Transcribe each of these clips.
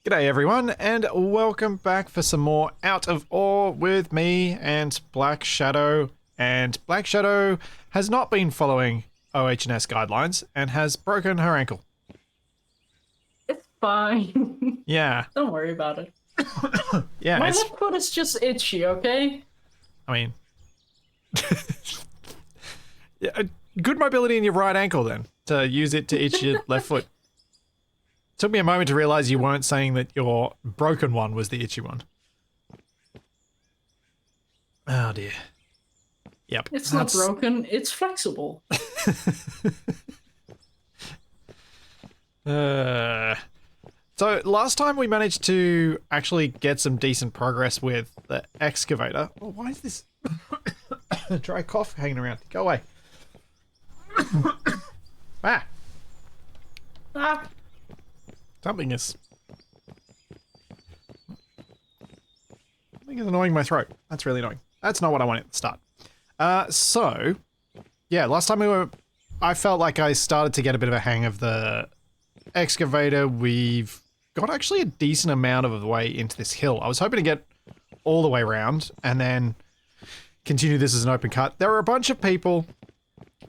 G'day everyone, and welcome back for some more Out of Ore with me and Black Shadow. And Black Shadow has not been following OH&S guidelines and has broken her ankle. It's fine. Yeah. Don't worry about it. Yeah. My left foot is just itchy, okay? I mean... yeah, good mobility in your right ankle then, to use it to itch your left foot. Took me a moment to realize you weren't saying that your broken one was the itchy one. Oh dear. Yep. It's not broken, it's flexible. So last time we managed to actually get some decent progress with the excavator. Oh, why is this dry cough hanging around? Go away. Ah. Ah, Something is annoying my throat. That's really annoying. That's not what I wanted at the start. So, yeah, last time I felt like I started to get a bit of a hang of the excavator. We've got actually a decent amount of the way into this hill. I was hoping to get all the way around and then continue this as an open cut. There are a bunch of people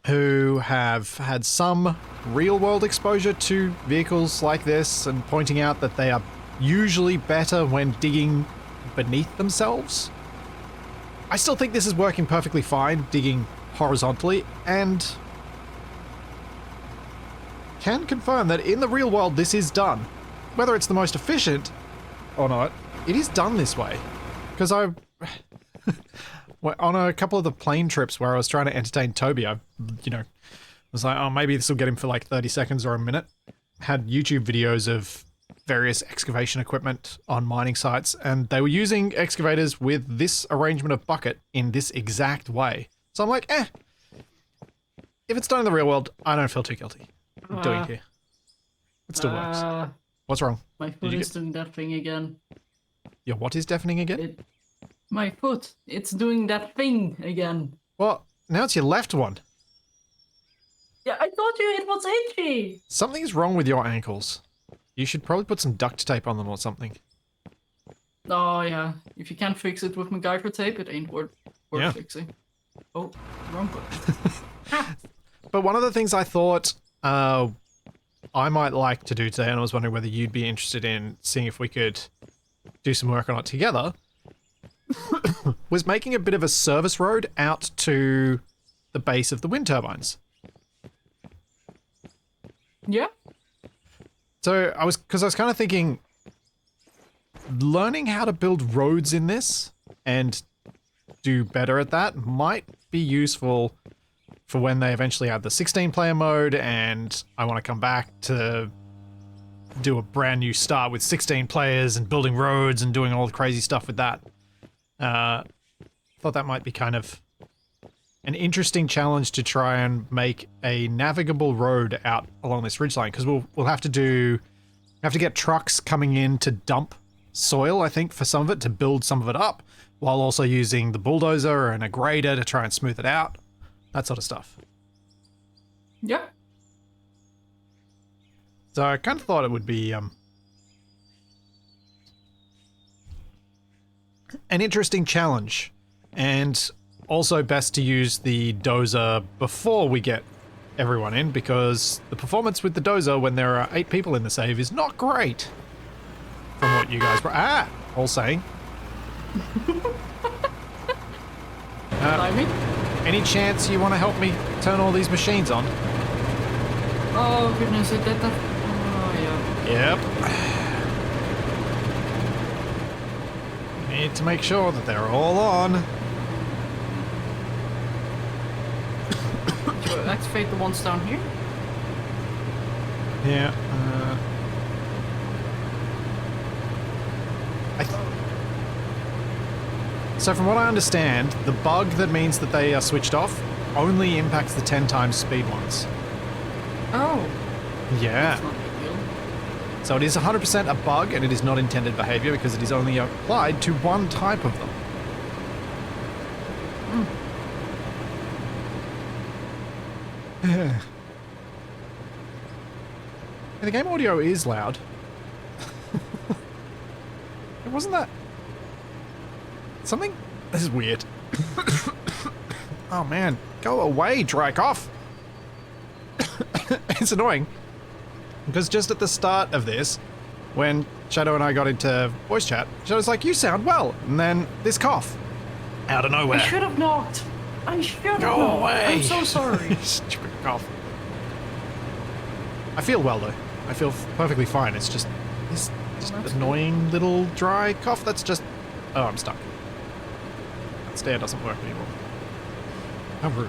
who have had some real-world exposure to vehicles like this and pointing out that they are usually better when digging beneath themselves. I still think this is working perfectly fine, digging horizontally, and can confirm that in the real world this is done. Whether it's the most efficient or not, it is done this way. Because on a couple of the plane trips where I was trying to entertain Toby, I, was like, oh, maybe this will get him for like 30 seconds or a minute. Had YouTube videos of various excavation equipment on mining sites, and they were using excavators with this arrangement of bucket in this exact way. So I'm like, if it's done in the real world, I don't feel too guilty doing it here. It still works. What's wrong? My foot is doing that thing again. Your what is deafening again? My foot, it's doing that thing again. Well, now it's your left one. Yeah, I told you it was itchy. Something's wrong with your ankles. You should probably put some duct tape on them or something. Oh yeah, if you can't fix it with MacGyver tape, it ain't worth fixing. Oh, wrong foot. But one of the things I thought I might like to do today, and I was wondering whether you'd be interested in seeing if we could do some work on it together, was making a bit of a service road out to the base of the wind turbines. Yeah. So I was kind of thinking, learning how to build roads in this and do better at that might be useful for when they eventually add the 16-player mode, and I want to come back to do a brand new start with 16 players and building roads and doing all the crazy stuff with that. Thought that might be kind of an interesting challenge to try and make a navigable road out along this ridgeline, because we'll have to get trucks coming in to dump soil, I think, for some of it, to build some of it up, while also using the bulldozer and a grader to try and smooth it out, that sort of stuff. Yeah. So I kind of thought it would be an interesting challenge, and also best to use the dozer before we get everyone in, because the performance with the dozer when there are 8 people in the save is not great, from what you guys were all saying. Any chance you want to help me turn all these machines on? Oh goodness, it did that. Oh yeah. Yep. Need to make sure that they're all on. Should I activate the ones down here? Yeah. So from what I understand, the bug that means that they are switched off only impacts the 10 times speed ones. Oh. Yeah. That's not a big deal. So it is 100% a bug, and it is not intended behavior because it is only applied to one type of them. And the game audio is loud. wasn't that something? This is weird. Oh man, go away, dry cough. It's annoying because just at the start of this, when Shadow and I got into voice chat, Shadow's like, "You sound well," and then this cough out of nowhere. I should have knocked. I should have Go knocked. away. I'm so sorry. Stupid cough. I feel well though. I feel perfectly fine. It's just this annoying little dry cough that's just... Oh, I'm stuck. That stair doesn't work anymore. How rude.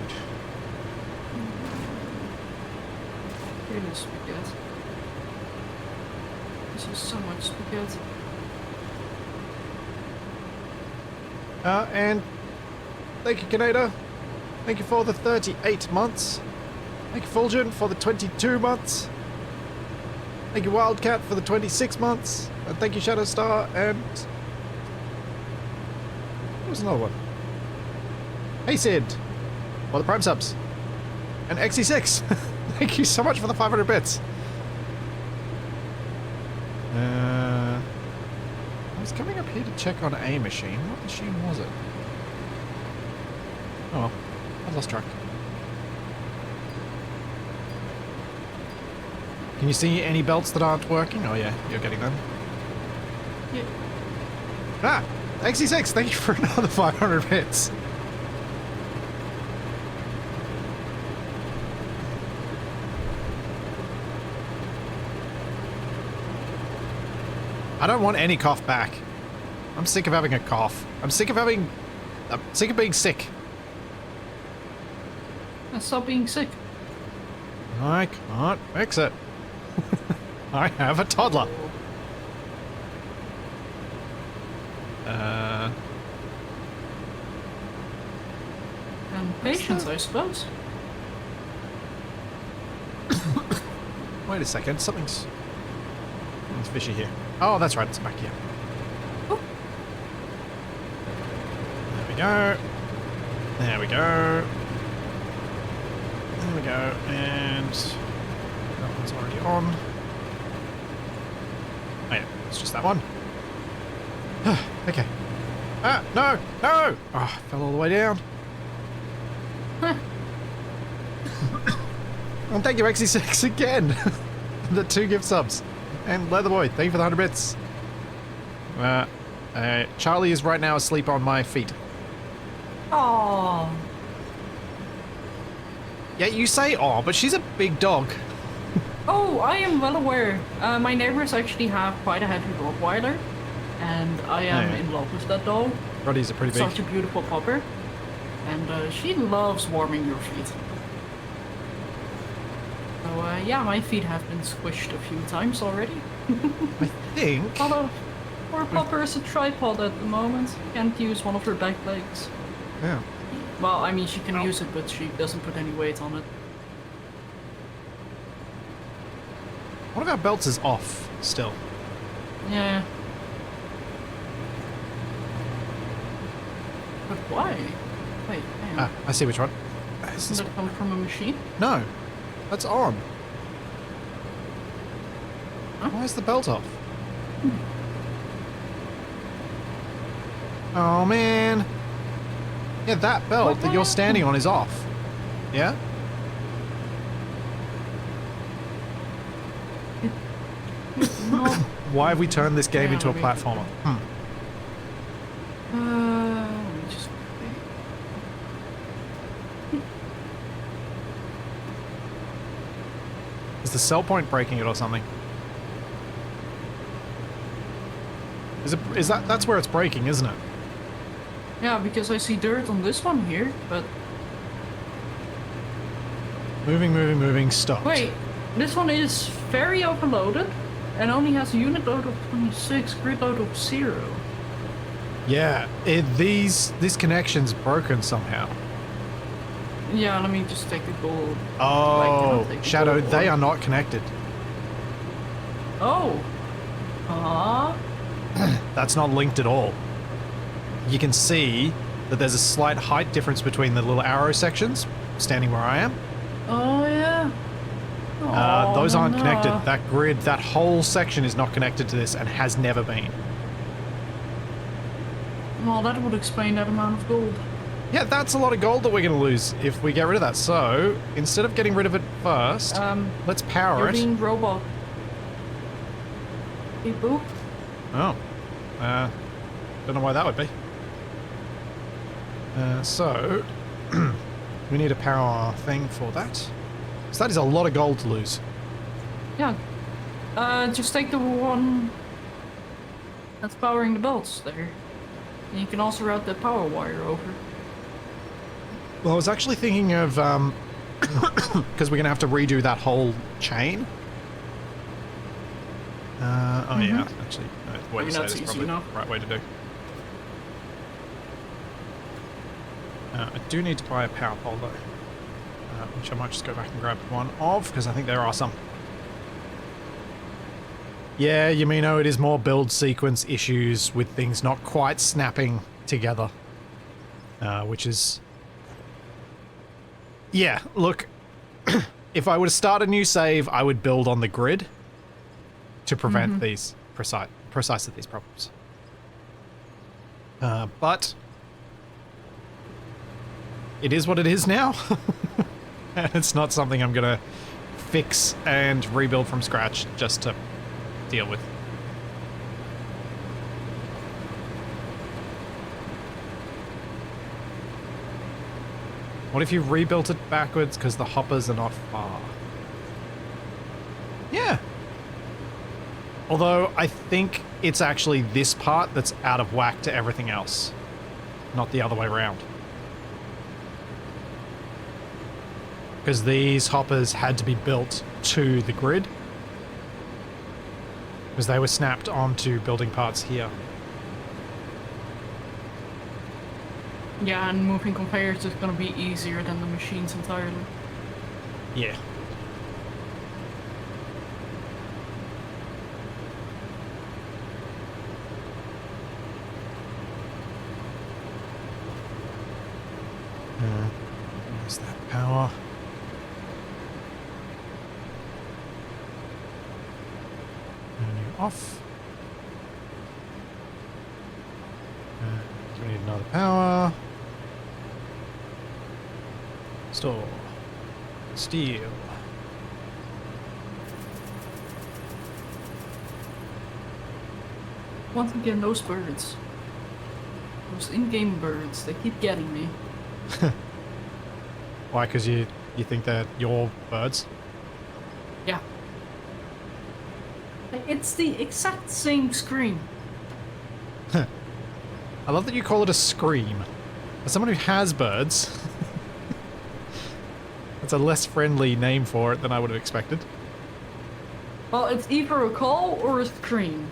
It is spaghetti. This is so much spaghetti. And thank you, Kaneda. Thank you for the 38 months. Thank you, Fulgen, for the 22 months. Thank you, Wildcat, for the 26 months. And thank you, Shadowstar, and... What was another one? Hey, Sid, for the Prime subs. And XE6. Thank you so much for the 500 bits. I was coming up here to check on a machine. What machine was it? Oh, well, I lost track. Can you see any belts that aren't working? Oh yeah, you're getting them. Yeah. Ah! XE6, thank you for another 500 bits. I don't want any cough back. I'm sick of having a cough. I'm sick of being sick. Stop being sick. I can't fix it. I have a toddler. And patience, I suppose. Wait a second, something's fishy here. Oh, that's right, it's back here. Oh. There we go. There we go. There we go, and that one's already on. Oh yeah, it's just that one. Okay. Ah, no, no! Oh, fell all the way down. And thank you, XE6, again. The 2 gift subs. And Leatherboy, thank you for the 100 bits. Charlie is right now asleep on my feet. Aww. Yeah, you say "aw," but she's a big dog. Oh, I am well aware. My neighbors actually have quite a heavy Rottweiler, and I am in love with that dog. Roddy's a pretty big. Such a beautiful pupper, and she loves warming your feet. So yeah, my feet have been squished a few times already. I think. Although, poor pupper is a tripod at the moment. Can't use one of her back legs. Yeah. Well, I mean, she can use it, but she doesn't put any weight on it. One of our belts is off still. Yeah. But why? Wait, hang on. Ah, I see which one. Does it come from a machine? No, that's on. Huh? Why is the belt off? Oh man. Yeah, that belt that you're standing on is off. Yeah? No. Why have we turned this game into a platformer? Let me just... Is the cell point breaking it or something? Is that's where it's breaking, isn't it? Yeah, because I see dirt on this one here, but... Moving, stopped. Wait, this one is very overloaded and only has a unit load of 26, grid load of 0. Yeah, this connection's broken somehow. Yeah, let me just take the gold. Oh, take the Shadow, gold they one. are not connected. Oh. That's not linked at all. You can see that there's a slight height difference between the little arrow sections, standing where I am. Oh, yeah. Those aren't connected. That grid, that whole section is not connected to this and has never been. Well, that would explain that amount of gold. Yeah, that's a lot of gold that we're going to lose if we get rid of that. So, instead of getting rid of it first, let's power you're it. being robot. Hey, boop. Oh. Don't know why that would be. So, we need a power thing for that. So that is a lot of gold to lose. Yeah. Just take the one that's powering the belts there. And you can also route the power wire over. Well, I was actually thinking of, because we're going to have to redo that whole chain. Yeah, actually, the way you say it is probably the right way to do. I do need to buy a power pole though, which I might just go back and grab one of, because I think there are some. Yeah, Yamino, it is more build sequence issues with things not quite snapping together, which is... Yeah, look, if I were to start a new save, I would build on the grid to prevent these precisely these problems. But it is what it is now. And it's not something I'm gonna fix and rebuild from scratch just to deal with. What if you rebuilt it backwards because the hoppers are not far? Yeah. Although I think it's actually this part that's out of whack to everything else, not the other way around. Because these hoppers had to be built to the grid, because they were snapped onto building parts here. Yeah, and moving conveyors is going to be easier than the machines entirely. Yeah. Where's that power? Menu off. We need another power. Store. Steel. Once again, those birds. Those in-game birds, they keep getting me. Why? Because you think they're your birds? Yeah. It's the exact same scream. I love that you call it a scream. As someone who has birds, that's a less friendly name for it than I would have expected. Well, it's either a call or a scream.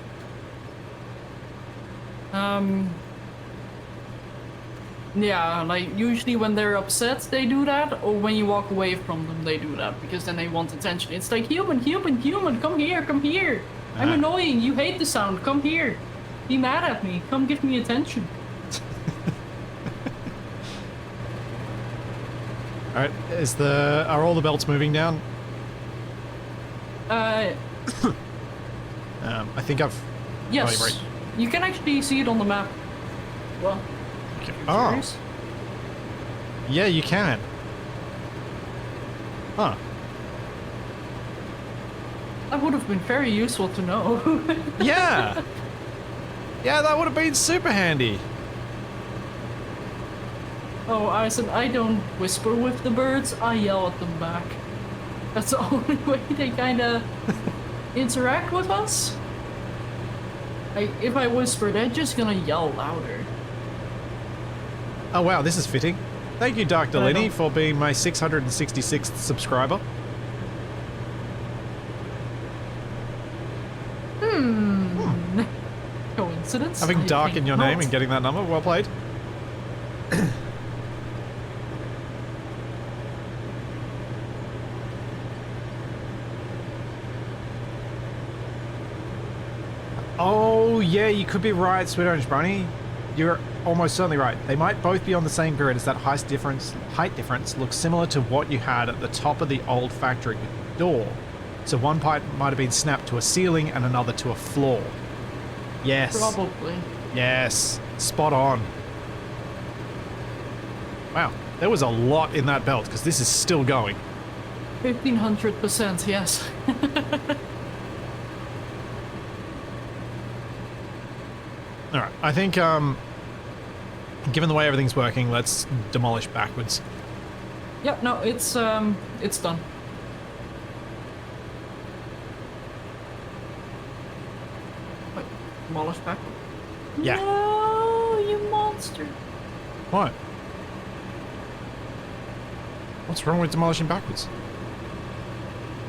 Yeah, like usually when they're upset they do that, or when you walk away from them they do that, because then they want attention. It's like, human, come here, come here. I'm annoying, you hate the sound, come here. Be mad at me, come give me attention. Alright, are all the belts moving down? I think I've... Yes, oh, right. You can actually see it on the map. Well, okay. Oh. Yeah, you can. Huh. That would have been very useful to know. Yeah! Yeah, that would have been super handy. Oh, I said I don't whisper with the birds, I yell at them back. That's the only way they kinda interact with us. Like, if I whisper, they're just gonna yell louder. Oh wow, this is fitting. Thank you, Dark Delaney, for being my 666th subscriber. Coincidence? Having Dark in your name and getting that number, well played. Oh, yeah, you could be right, Sweet Orange Bunny. You're almost certainly right. They might both be on the same grid, as that height difference looks similar to what you had at the top of the old factory door. So one pipe might have been snapped to a ceiling and another to a floor. Yes. Probably. Yes, spot on. Wow, there was a lot in that belt because this is still going. 1500%, yes. All right, I think given the way everything's working, let's demolish backwards. Yep, no, it's done. Wait, demolish back? Yeah. No, you monster. What? What's wrong with demolishing backwards?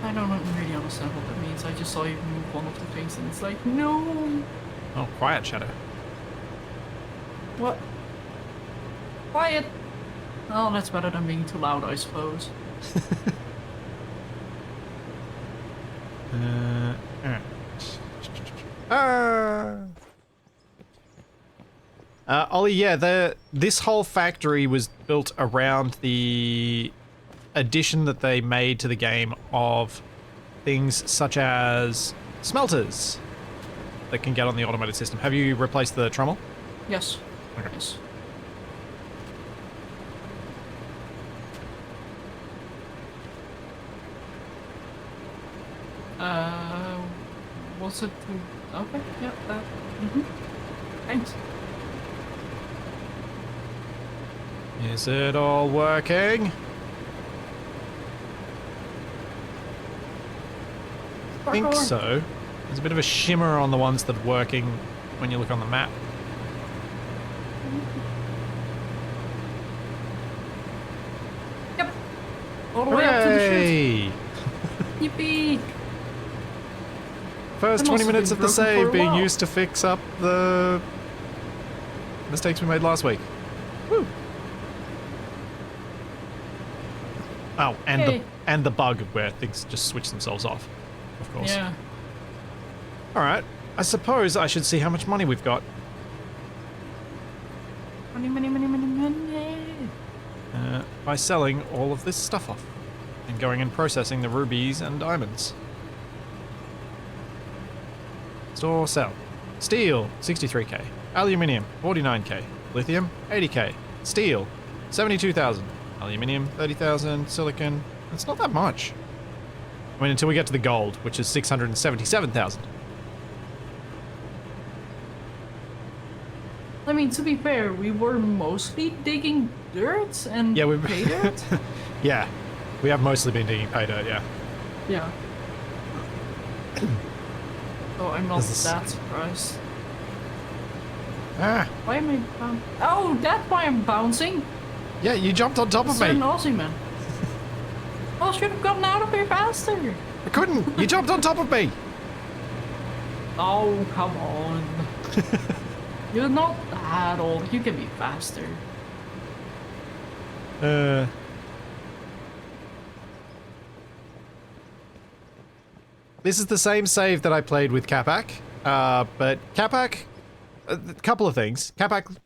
I don't really understand what that means. I just saw you move one of the things and it's like, no. Oh, quiet, Shadow. What? Quiet. Oh, that's better than being too loud, I suppose. Alright. Ollie, yeah, this whole factory was built around the addition that they made to the game of things such as smelters that can get on the automated system. Have you replaced the trommel? Yes. Okay. Yes. Was it? Okay. Yeah. Thanks. Is it all working? I think Parkour. so. There's a bit of a shimmer on the ones that are working when you look on the map. Yep. All the way up to the chute. Hooray! Yippee! First That 20 must have minutes been of the broken for save a being while. used to fix up the mistakes we made last week. Woo! Oh, and Yay. the bug where things just switch themselves off, of course. Yeah. All right. I suppose I should see how much money we've got. Money. By selling all of this stuff off and going and processing the rubies and diamonds. Store, sell. Steel, 63k. Aluminium, 49k. Lithium, 80k. Steel, 72,000. Aluminium, 30,000. Silicon, it's not that much. I mean, until we get to the gold, which is 677,000. I mean, to be fair, we were mostly digging dirt and Yeah, pay dirt. Yeah, we have mostly been digging pay dirt, yeah. Yeah. Oh, I'm not This is- that surprised. Ah, Why am I bouncing? Oh, that's why I'm bouncing. yeah, you jumped on top of Certain me. Aussie man. Oh, I should have gotten out of here faster. I couldn't. You jumped on top of me. Oh, come on. You're not that old. You can be faster. This is the same save that I played with Capac, but Capac, a couple of things. Capac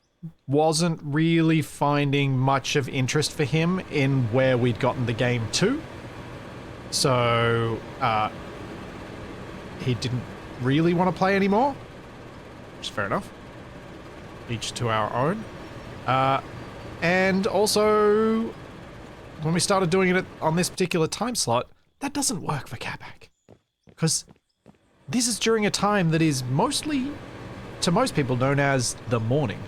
wasn't really finding much of interest for him in where we'd gotten the game to. So, he didn't really want to play anymore, which is fair enough. Each to our own. And also, when we started doing it on this particular time slot, that doesn't work for Capac. Because this is during a time that is mostly, to most people, known as the morning.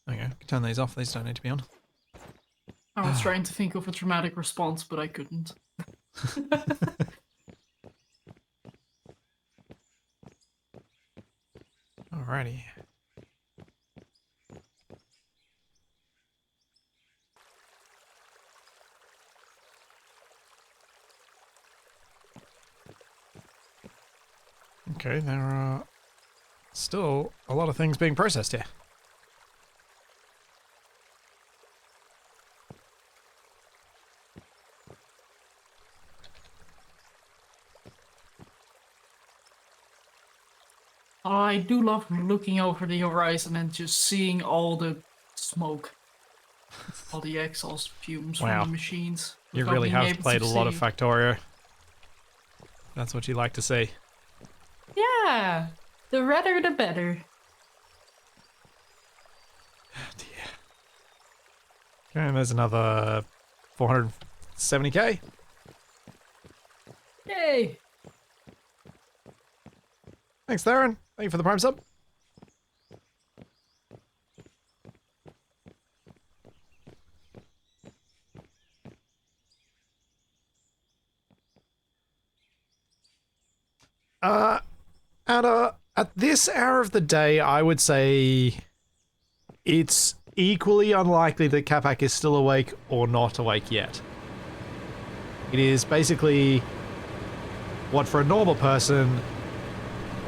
Okay, turn these off. These don't need to be on. I was trying to think of a dramatic response, but I couldn't. Alrighty. Okay, there are still a lot of things being processed here. I do love looking over the horizon and just seeing all the smoke. All the exhaust fumes Wow. from the machines. You without really being have able played to a lot of see. Factorio. That's what you like to see. Yeah, the redder the better. Oh, dear. Okay, and there's another 470k. Yay! Thanks, Theron. Thank you for the Prime sub. At this hour of the day, I would say it's equally unlikely that Capac is still awake or not awake yet. It is basically what for a normal person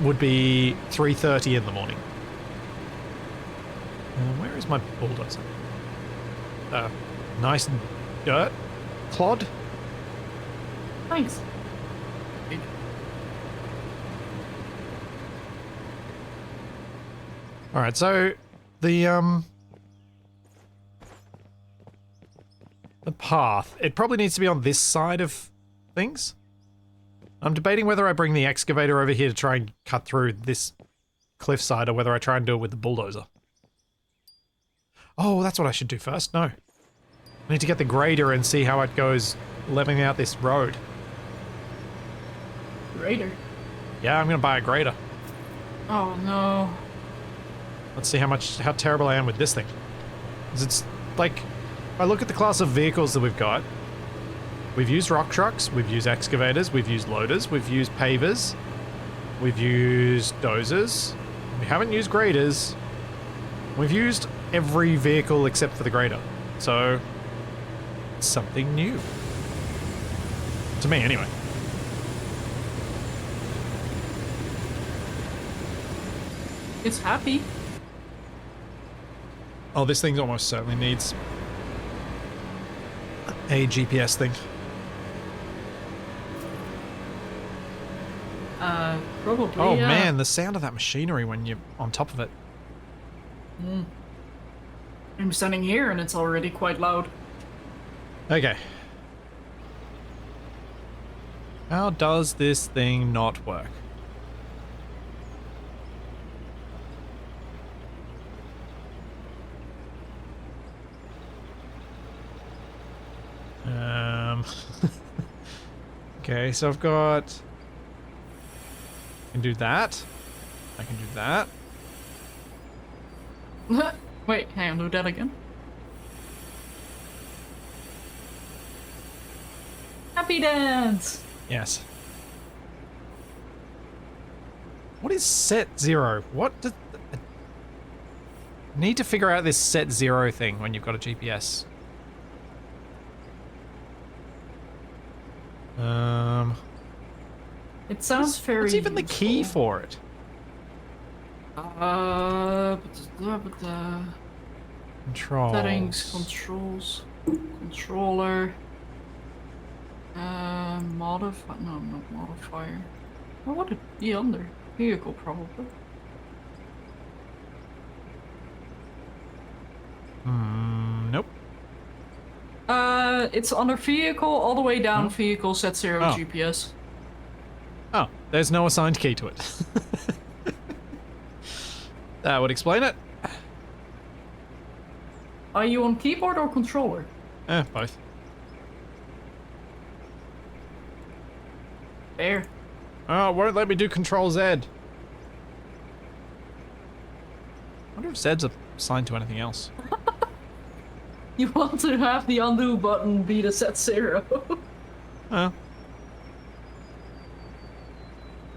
would be 3:30 in the morning. Where is my bulldozer? Nice dirt clod. Thanks. All right, so the path, it probably needs to be on this side of things. I'm debating whether I bring the excavator over here to try and cut through this cliffside or whether I try and do it with the bulldozer. Oh, that's what I should do first. No. I need to get the grader and see how it goes leveling out this road. Grader? Yeah, I'm going to buy a grader. Oh no. Let's see how terrible I am with this thing. 'Cause it's like, if I look at the class of vehicles that we've got, we've used rock trucks, we've used excavators, we've used loaders, we've used pavers, we've used dozers, we haven't used graders, we've used every vehicle except for the grader. So, it's something new. To me, anyway. It's happy. Oh, this thing almost certainly needs a GPS thing. Probably. Oh yeah. man, the sound of that machinery when you're on top of it. I'm standing here and it's already quite loud. Okay. How does this thing not work? Okay, so I've got... I can do that. I can do that. Wait, hang on, do that again. Happy dance! Yes. What is set zero? What does... I need to figure out this set zero thing when you've got a GPS. It sounds very What's even the key useful. for it? Control. Settings, controls, controller, modify, no, not modifier. What would it be under? Vehicle, probably. Nope. It's under vehicle, all the way down, vehicle, set zero, Oh. GPS. Oh, there's no assigned key to it. That would explain it. Are you on keyboard or controller? Both. There. Oh, it won't let me do Control Z. I wonder if Z's assigned to anything else. You want to have the undo button be the set zero. Oh.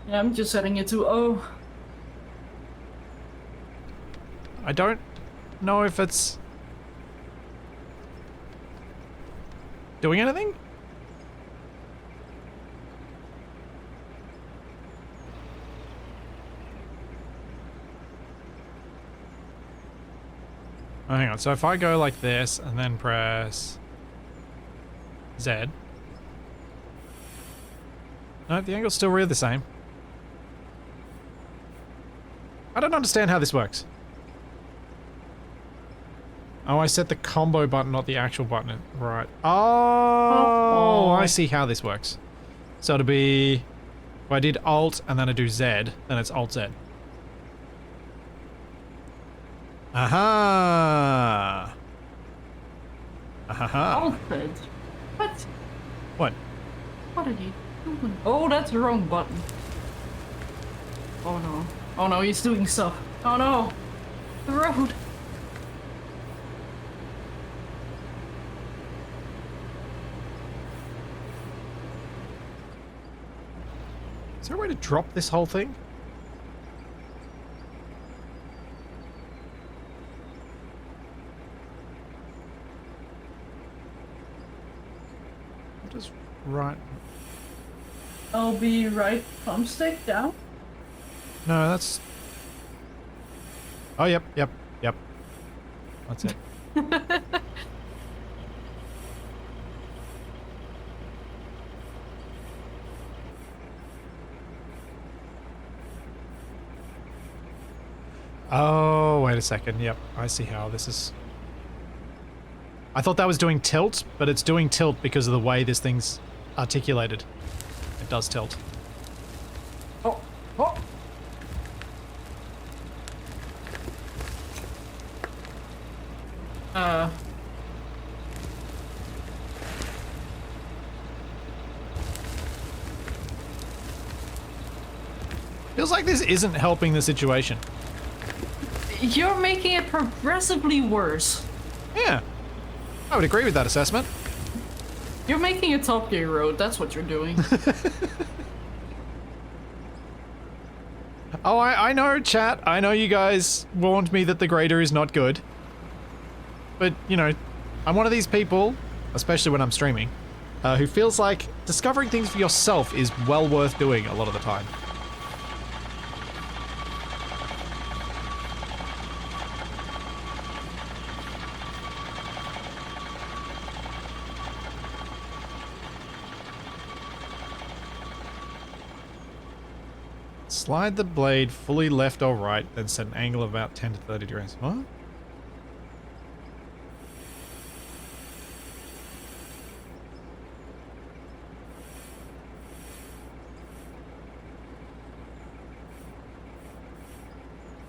Yeah, I'm just setting it to O. I don't know if it's doing anything. Oh, hang on. So if I go like this and then press Z. No, the angle's still really the same. I don't understand how this works. Oh, I set the combo button, not the actual button. Right. Oh, I see how this works. So it'll be If I did Alt and then I do Z, then it's Alt Z. Aha! Ahaha. Alfred. What? What? What are you doing? Oh, that's the wrong button. Oh no. Oh no, he's doing stuff. Oh no! The road! Is there a way to drop this whole thing? What does right... I'll be right thumbstick down. No, that's... Oh, yep. That's it. Oh, wait a second. Yep, I see how this is... I thought that was doing tilt, but it's doing tilt because of the way this thing's articulated. It does tilt. Oh! Oh! Feels like this isn't helping the situation. You're making it progressively worse. Yeah, I would agree with that assessment. You're making a Top Gear road, that's what you're doing. Oh, I know, chat. I know you guys warned me that the grader is not good. But, you know, I'm one of these people, especially when I'm streaming, who feels like discovering things for yourself is well worth doing a lot of the time. Slide the blade fully left or right, then set an angle of about 10 to 30 degrees. What?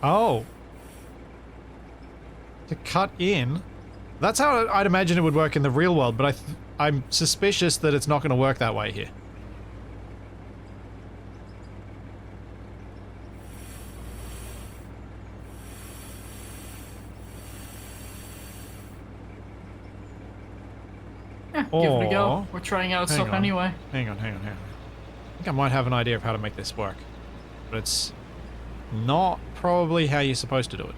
Oh. To cut in? That's how I'd imagine it would work in the real world, but I'm suspicious that it's not going to work that way here. Give it a go. We're trying out stuff anyway. Hang on. I think I might have an idea of how to make this work. But it's not probably how you're supposed to do it.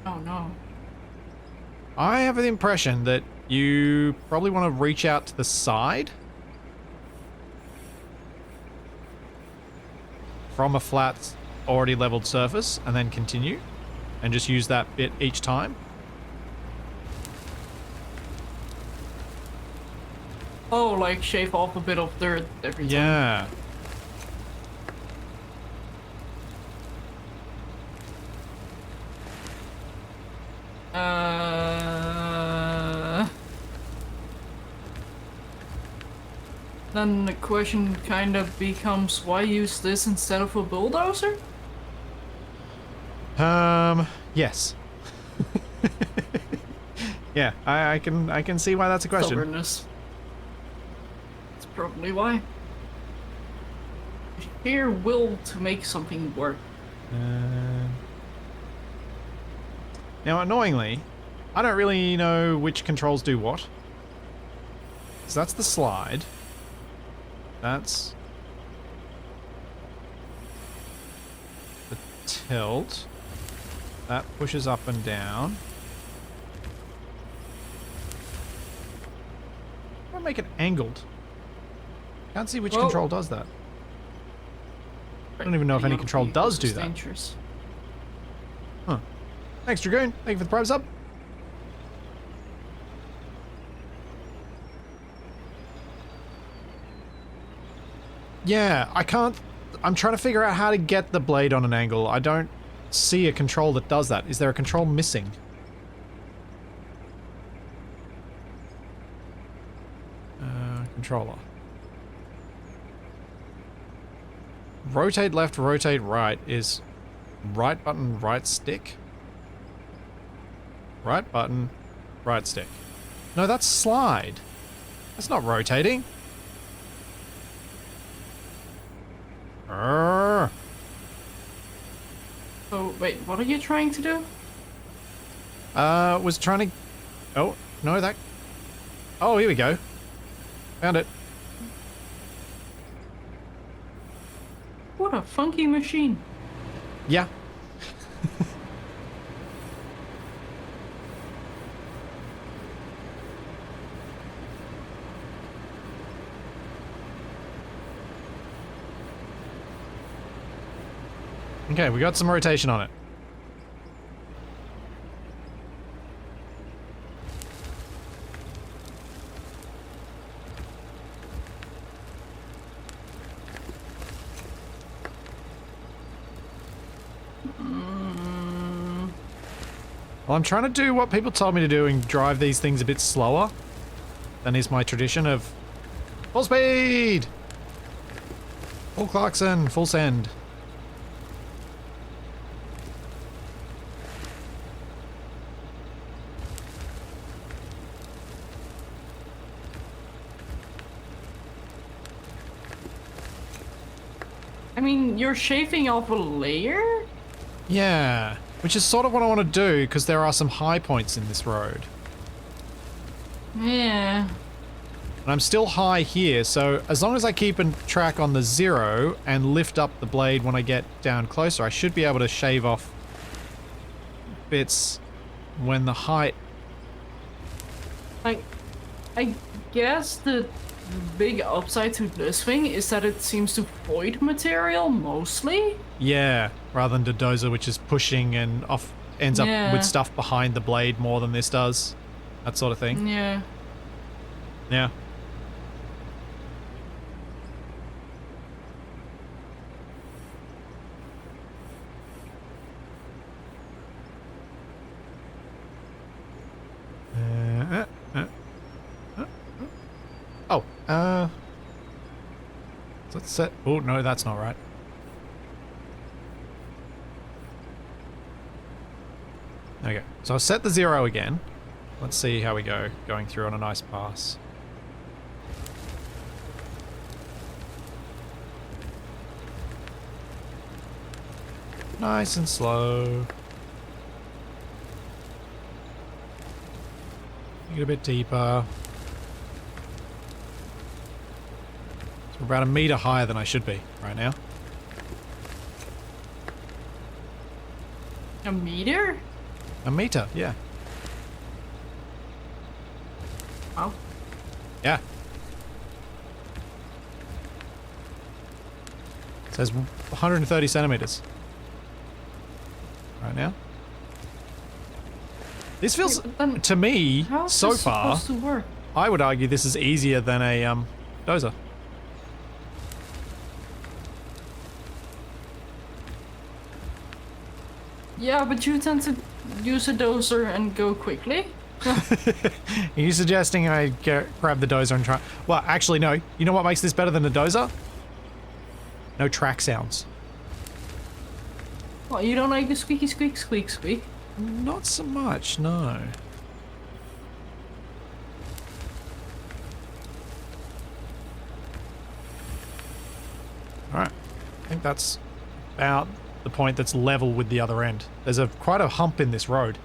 Oh no. I have the impression that you probably want to reach out to the side from a flat, already leveled surface and then continue and just use that bit each time. Oh, like shave off a bit of dirt every time. Yeah. Then the question kind of becomes, why use this instead of a bulldozer? Yes. Yeah, I can see why that's a question. Stubbornness. That's probably why. Sheer will to make something work. Now, annoyingly, I don't really know which controls do what. So that's the slide. That's the tilt. That pushes up and down. How do I make it angled? Can't see which control does that. I don't even know if any control does do that. Dangerous. Huh. Thanks, Dragoon. Thank you for the Prime sub. Yeah, I can't... I'm trying to figure out how to get the blade on an angle. I don't see a control that does that. Is there a control missing? Controller. rotate left, rotate right is right button, right stick. Right button, right stick. No, that's slide. That's not rotating. Arrgh. So, wait, what are you trying to do? Was trying to... Oh, no, that... Oh, here we go. Found it. What a funky machine. Yeah. Okay, we got some rotation on it. Well, I'm trying to do what people told me to do and drive these things a bit slower than is my tradition of full speed! Full Clarkson, full send. I mean, you're shaving off a layer? Yeah, which is sort of what I want to do because there are some high points in this road. Yeah. And I'm still high here, so as long as I keep a track on the 0 and lift up the blade when I get down closer, I should be able to shave off bits when the height... I guess the big upside to this thing is that it seems to void material mostly. Yeah, rather than the dozer, which is pushing and off ends up Yeah. with stuff behind the blade more than this does. That sort of thing. Yeah. Yeah. Oh, let's set... Oh, no, that's not right. Okay, so I'll set the 0 again. Let's see how we go, going through on a nice pass. Nice and slow. Get a bit deeper. So we're about a meter higher than I should be right now. A meter? A meter, yeah. Wow. Yeah. It says 130 centimeters. Right now. This feels, Wait, then to me, How is so this far, supposed to work? I would argue this is easier than a dozer. Yeah, but you tend to use a dozer and go quickly. Are you suggesting I grab the dozer and try? Well, actually, no. You know what makes this better than a dozer? No track sounds. Well, you don't like the squeaky squeak squeak squeak? Not so much, no. Alright. I think that's about the point that's level with the other end. There's quite a hump in this road.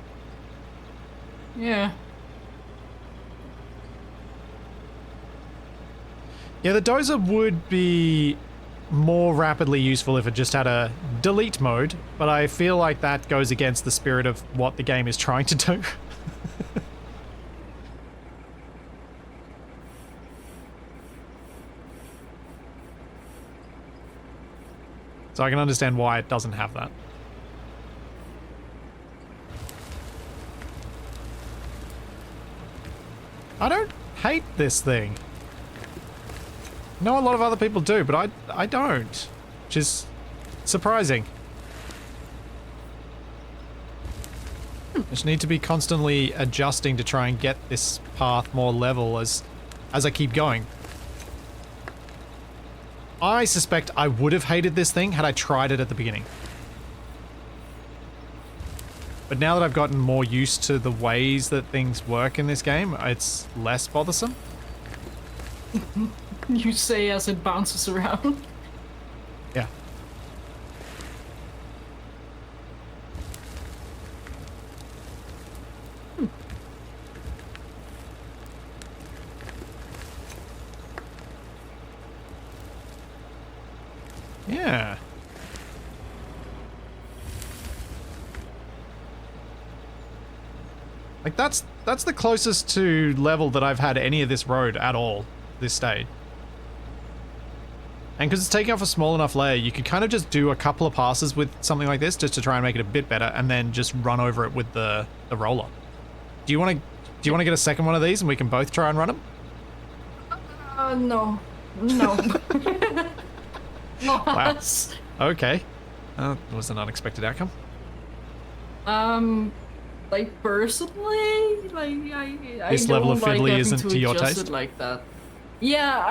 Yeah. Yeah, the dozer would be more rapidly useful if it just had a delete mode, but I feel like that goes against the spirit of what the game is trying to do. So I can understand why it doesn't have that. I don't hate this thing. I know a lot of other people do, but I don't, which is surprising. I just need to be constantly adjusting to try and get this path more level as I keep going. I suspect I would have hated this thing had I tried it at the beginning. But now that I've gotten more used to the ways that things work in this game, it's less bothersome. You say as it bounces around. Yeah. Yeah. Like that's the closest to level that I've had any of this road at all this stage. And because it's taking off a small enough layer, you could kind of just do a couple of passes with something like this just to try and make it a bit better, and then just run over it with the roller. Do you want to get a second one of these and we can both try and run them? No. Wow. Okay. That was an unexpected outcome. Like personally, like I This don't level of like fiddly having isn't to your adjust taste? it like that. Yeah,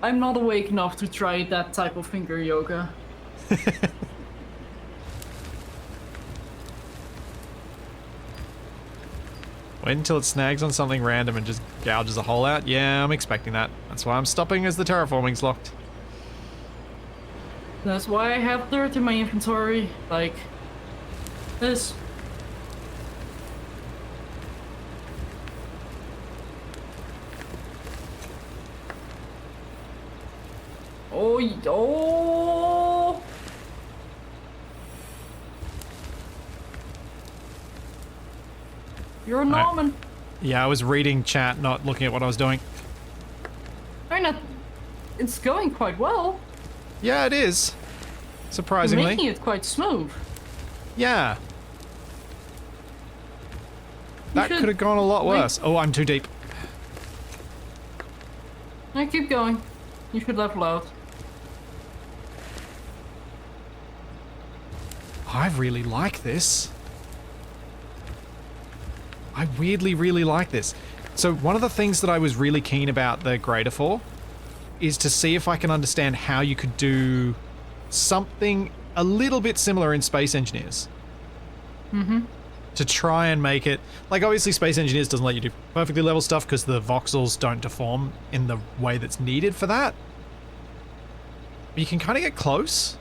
I'm not awake enough to try that type of finger yoga. Wait until it snags on something random and just gouges a hole out? Yeah, I'm expecting that. That's why I'm stopping as the terraforming's locked. That's why I have dirt in my inventory, like this. Oh. You're a Norman. Yeah, I was reading chat, not looking at what I was doing. I mean, it's going quite well. Yeah, it is. You're Surprisingly. making it quite smooth. Yeah. That should could have gone a lot make- worse. Oh, I'm too deep. I keep going. You should level out. I really like this. I weirdly really like this. So one of the things that I was really keen about the grader for is to see if I can understand how you could do something a little bit similar in Space Engineers. Mm-hmm. To try and make it... Like, obviously Space Engineers doesn't let you do perfectly level stuff because the voxels don't deform in the way that's needed for that. But you can kind of get close.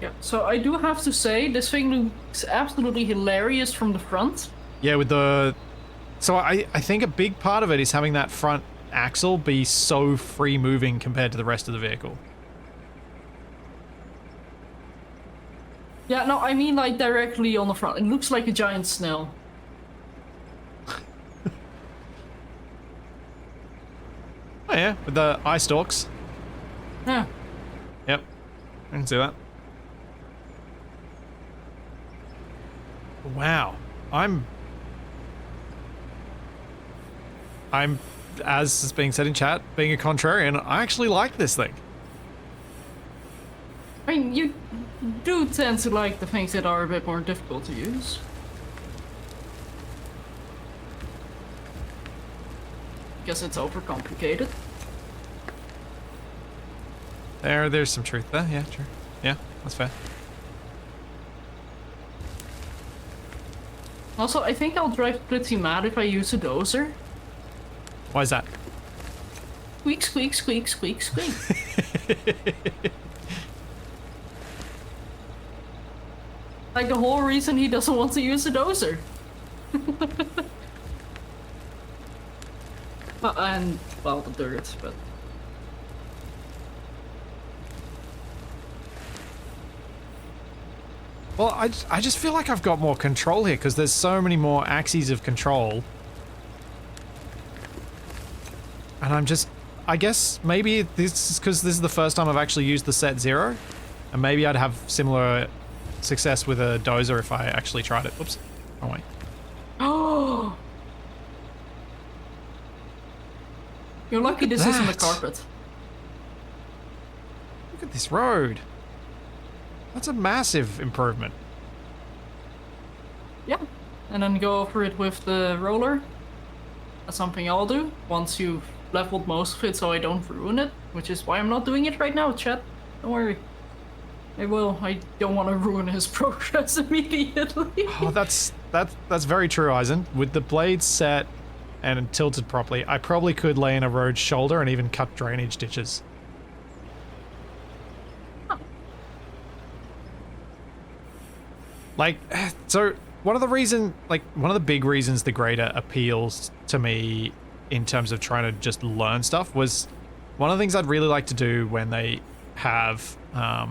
Yeah, so I do have to say, this thing looks absolutely hilarious from the front. Yeah, with the... So I think a big part of it is having that front axle be so free-moving compared to the rest of the vehicle. Yeah, no, I mean like directly on the front. It looks like a giant snail. Oh yeah, with the eye stalks. Yeah. Yep, I can see that. Wow, I'm, as is being said in chat, being a contrarian, I actually like this thing. I mean, you do tend to like the things that are a bit more difficult to use. Guess it's overcomplicated. There's some truth there, yeah, true. Yeah, that's fair. Also, I think I'll drive pretty mad if I use a dozer. Why is that? Squeak, squeak, squeak, squeak, squeak. Like the whole reason he doesn't want to use a dozer. And, well, the dirt, but... Well, I just feel like I've got more control here because there's so many more axes of control. And I'm just... I guess maybe this is because this is the first time I've actually used the set 0. And maybe I'd have similar success with a dozer if I actually tried it. Oops. Oh, wait. Oh! You're lucky this isn't the that. carpet. Look at this road. That's a massive improvement. Yeah. And then go over it with the roller. That's something I'll do once you've leveled most of it so I don't ruin it, which is why I'm not doing it right now, chat. Don't worry. I will. I don't want to ruin his progress immediately. Oh, that's very true, Eisen. With the blades set and tilted properly, I probably could lay in a road shoulder and even cut drainage ditches. Like, so one of the big reasons the grader appeals to me in terms of trying to just learn stuff was one of the things I'd really like to do when they have, well,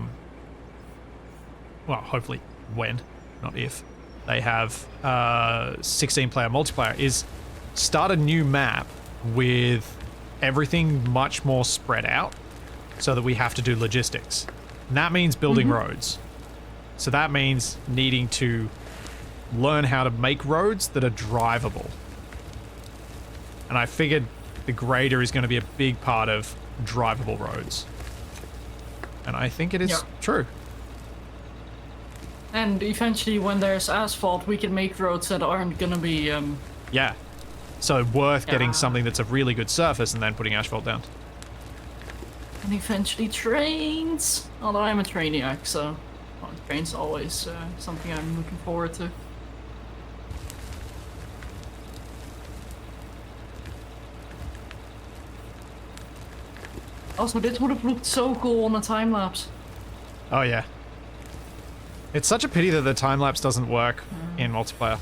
hopefully when, not if, they have 16-player multiplayer, is start a new map with everything much more spread out so that we have to do logistics. And that means building roads. So that means needing to learn how to make roads that are drivable. And I figured the grader is going to be a big part of drivable roads. And I think it is true. And eventually when there's asphalt, we can make roads that aren't gonna be, Yeah. So worth getting something that's a really good surface and then putting asphalt down. And eventually trains! Although I'm a trainiac, so... Well, trains always something I'm looking forward to. Also, this would have looked so cool on a time-lapse. Oh, yeah. It's such a pity that the time-lapse doesn't work in multiplayer.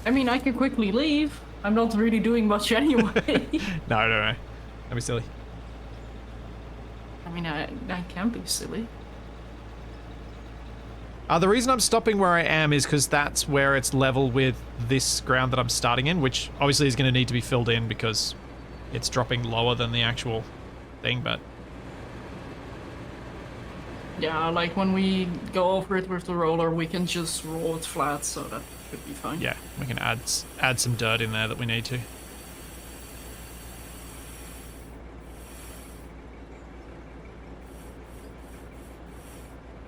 I mean, I can quickly leave. I'm not really doing much anyway. No. That'd be silly. I mean, I can be silly. The reason I'm stopping where I am is because that's where it's level with this ground that I'm starting in, which obviously is going to need to be filled in because it's dropping lower than the actual thing, but... Yeah, like when we go over it with the roller, we can just roll it flat, so that should be fine. Yeah, we can add some dirt in there that we need to.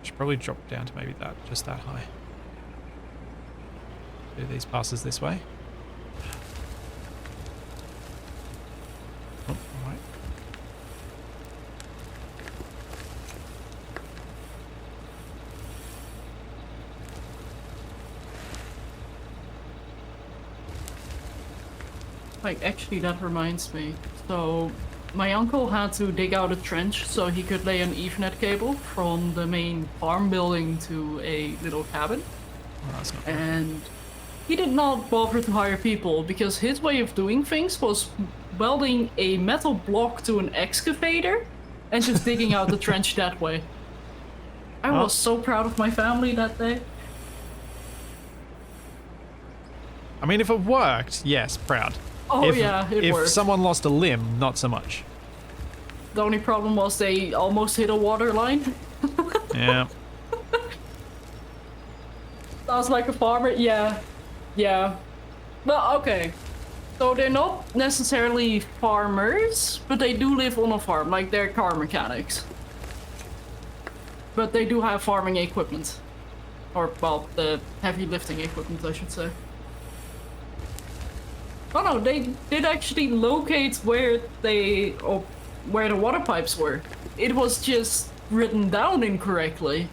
Should probably drop down to maybe just that high. Do these passes this way. Oh, all right. Like, actually, that reminds me. So, my uncle had to dig out a trench so he could lay an Ethernet cable from the main farm building to a little cabin. Oh, that's not bad. And he did not bother to hire people because his way of doing things was welding a metal block to an excavator and just digging out the trench that way. I was so proud of my family that day. I mean, if it worked, yes, proud. Oh if, yeah, it if worked. someone lost a limb, not so much. The only problem was they almost hit a water line. Yeah. Sounds like a farmer. Yeah. Well, okay. So they're not necessarily farmers, but they do live on a farm, like they're car mechanics. But they do have farming equipment. Or, well, the heavy lifting equipment, I should say. Oh no, they did actually locate where the water pipes were. It was just written down incorrectly.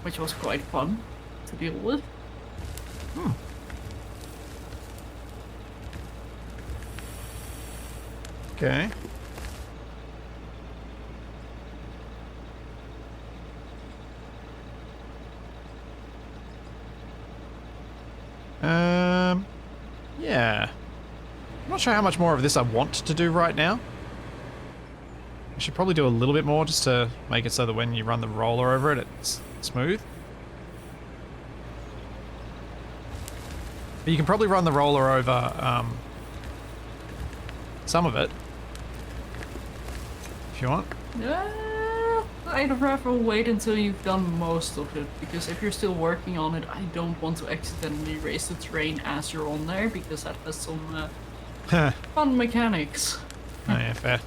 Which was quite fun to deal with. Okay. Yeah. I'm not sure how much more of this I want to do right now. I should probably do a little bit more just to make it so that when you run the roller over it, it's smooth. But you can probably run the roller over some of it, if you want. I'd rather wait until you've done most of it, because if you're still working on it, I don't want to accidentally raise the terrain as you're on there, because that has some fun mechanics. Oh yeah, fair.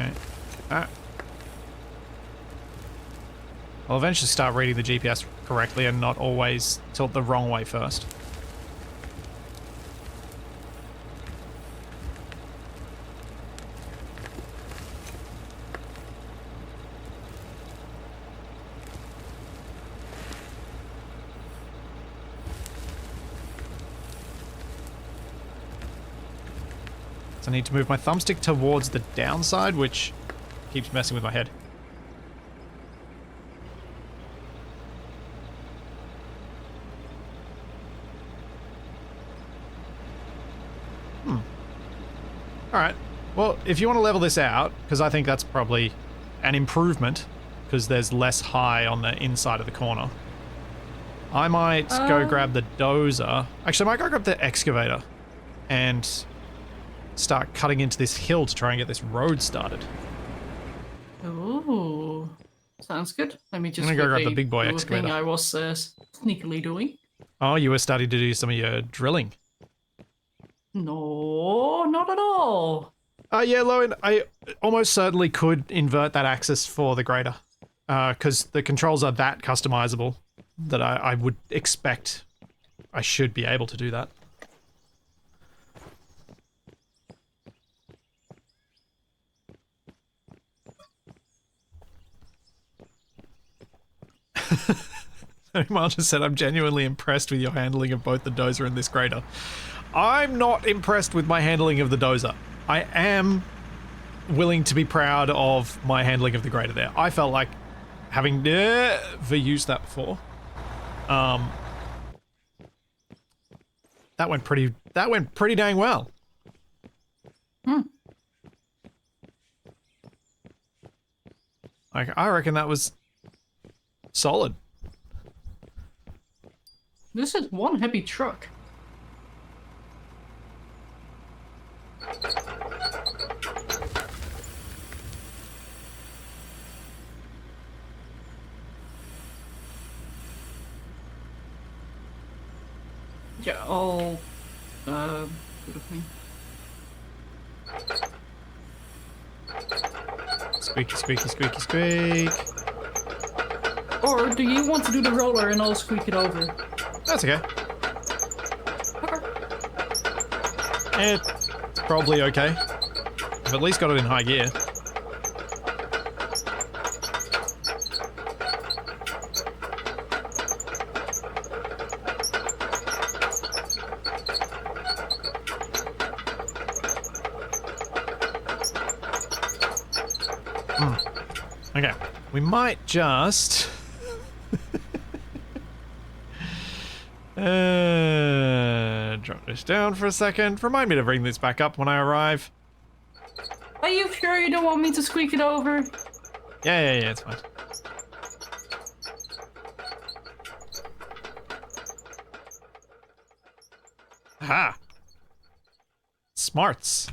Okay. I'll eventually start reading the GPS correctly and not always tilt the wrong way first. So I need to move my thumbstick towards the downside, which keeps messing with my head. Alright, well, if you want to level this out, because I think that's probably an improvement, because there's less high on the inside of the corner, I might go grab the dozer. Actually, I might go grab the excavator and start cutting into this hill to try and get this road started. Ooh, sounds good. Let me just I'm gonna go grab the big boy do a excavator. thing I was sneakily doing. Oh, you were starting to do some of your drilling. No, not at all. Yeah, Lowen, I almost certainly could invert that axis for the grader. Because the controls are that customizable that I would expect I should be able to do that. Mark just said, I'm genuinely impressed with your handling of both the dozer and this grader. I'm not impressed with my handling of the dozer. I am willing to be proud of my handling of the grader there. I felt like having never used that before. That went pretty dang well. Like, I reckon that was solid. This is one heavy truck. Yeah, I'll do the thing. Squeaky, squeaky, squeaky, squeak. Or do you want to do the roller and I'll squeak it over? That's okay. Okay. It's probably okay. I've at least got it in high gear. Okay, we might just... drop this down for a second. Remind me to bring this back up when I arrive. Are you sure you don't want me to squeak it over? Yeah, it's fine. Aha! Smarts.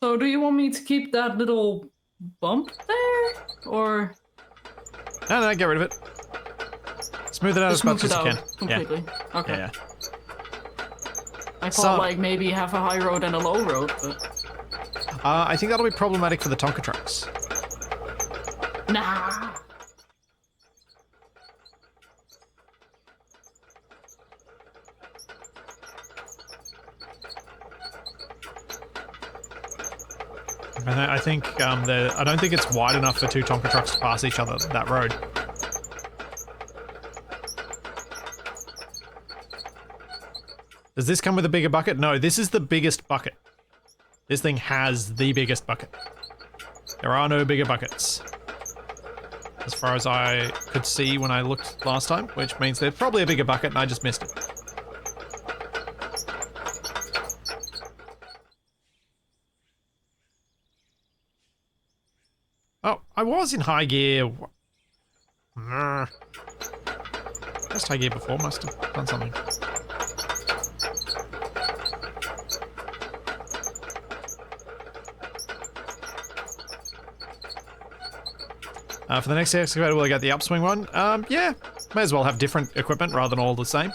So do you want me to keep that little bump there? Or No, get rid of it. Smooth it out as much as you can. Completely. Yeah. Okay. Yeah. I thought like maybe have a high road and a low road, but I think that'll be problematic for the Tonka trucks. nah. I think I don't think it's wide enough for two Tonka trucks to pass each other that road. Does this come with a bigger bucket? No, this is the biggest bucket. This thing has the biggest bucket. There are no bigger buckets, as far as I could see when I looked last time, which means there's probably a bigger bucket and I just missed it. Oh, I was in high gear. Pressed high gear before, must have done something. For the next excavator, we'll get the upswing one. Yeah, may as well have different equipment rather than all the same.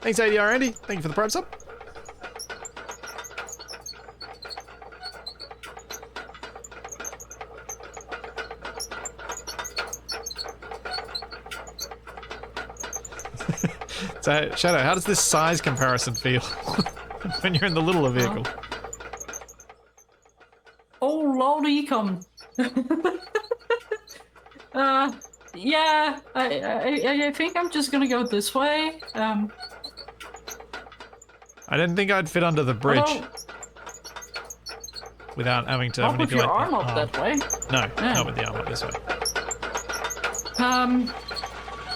Thanks, ADR Andy. Thank you for the Prime sub. So, Shadow, how does this size comparison feel when you're in the littler vehicle? Oh, lordy, come. Yeah, I think I'm just gonna go this way. I didn't think I'd fit under the bridge Although, without having to not with manipulate your arm the up that way. No, Yeah. not with the arm up this way.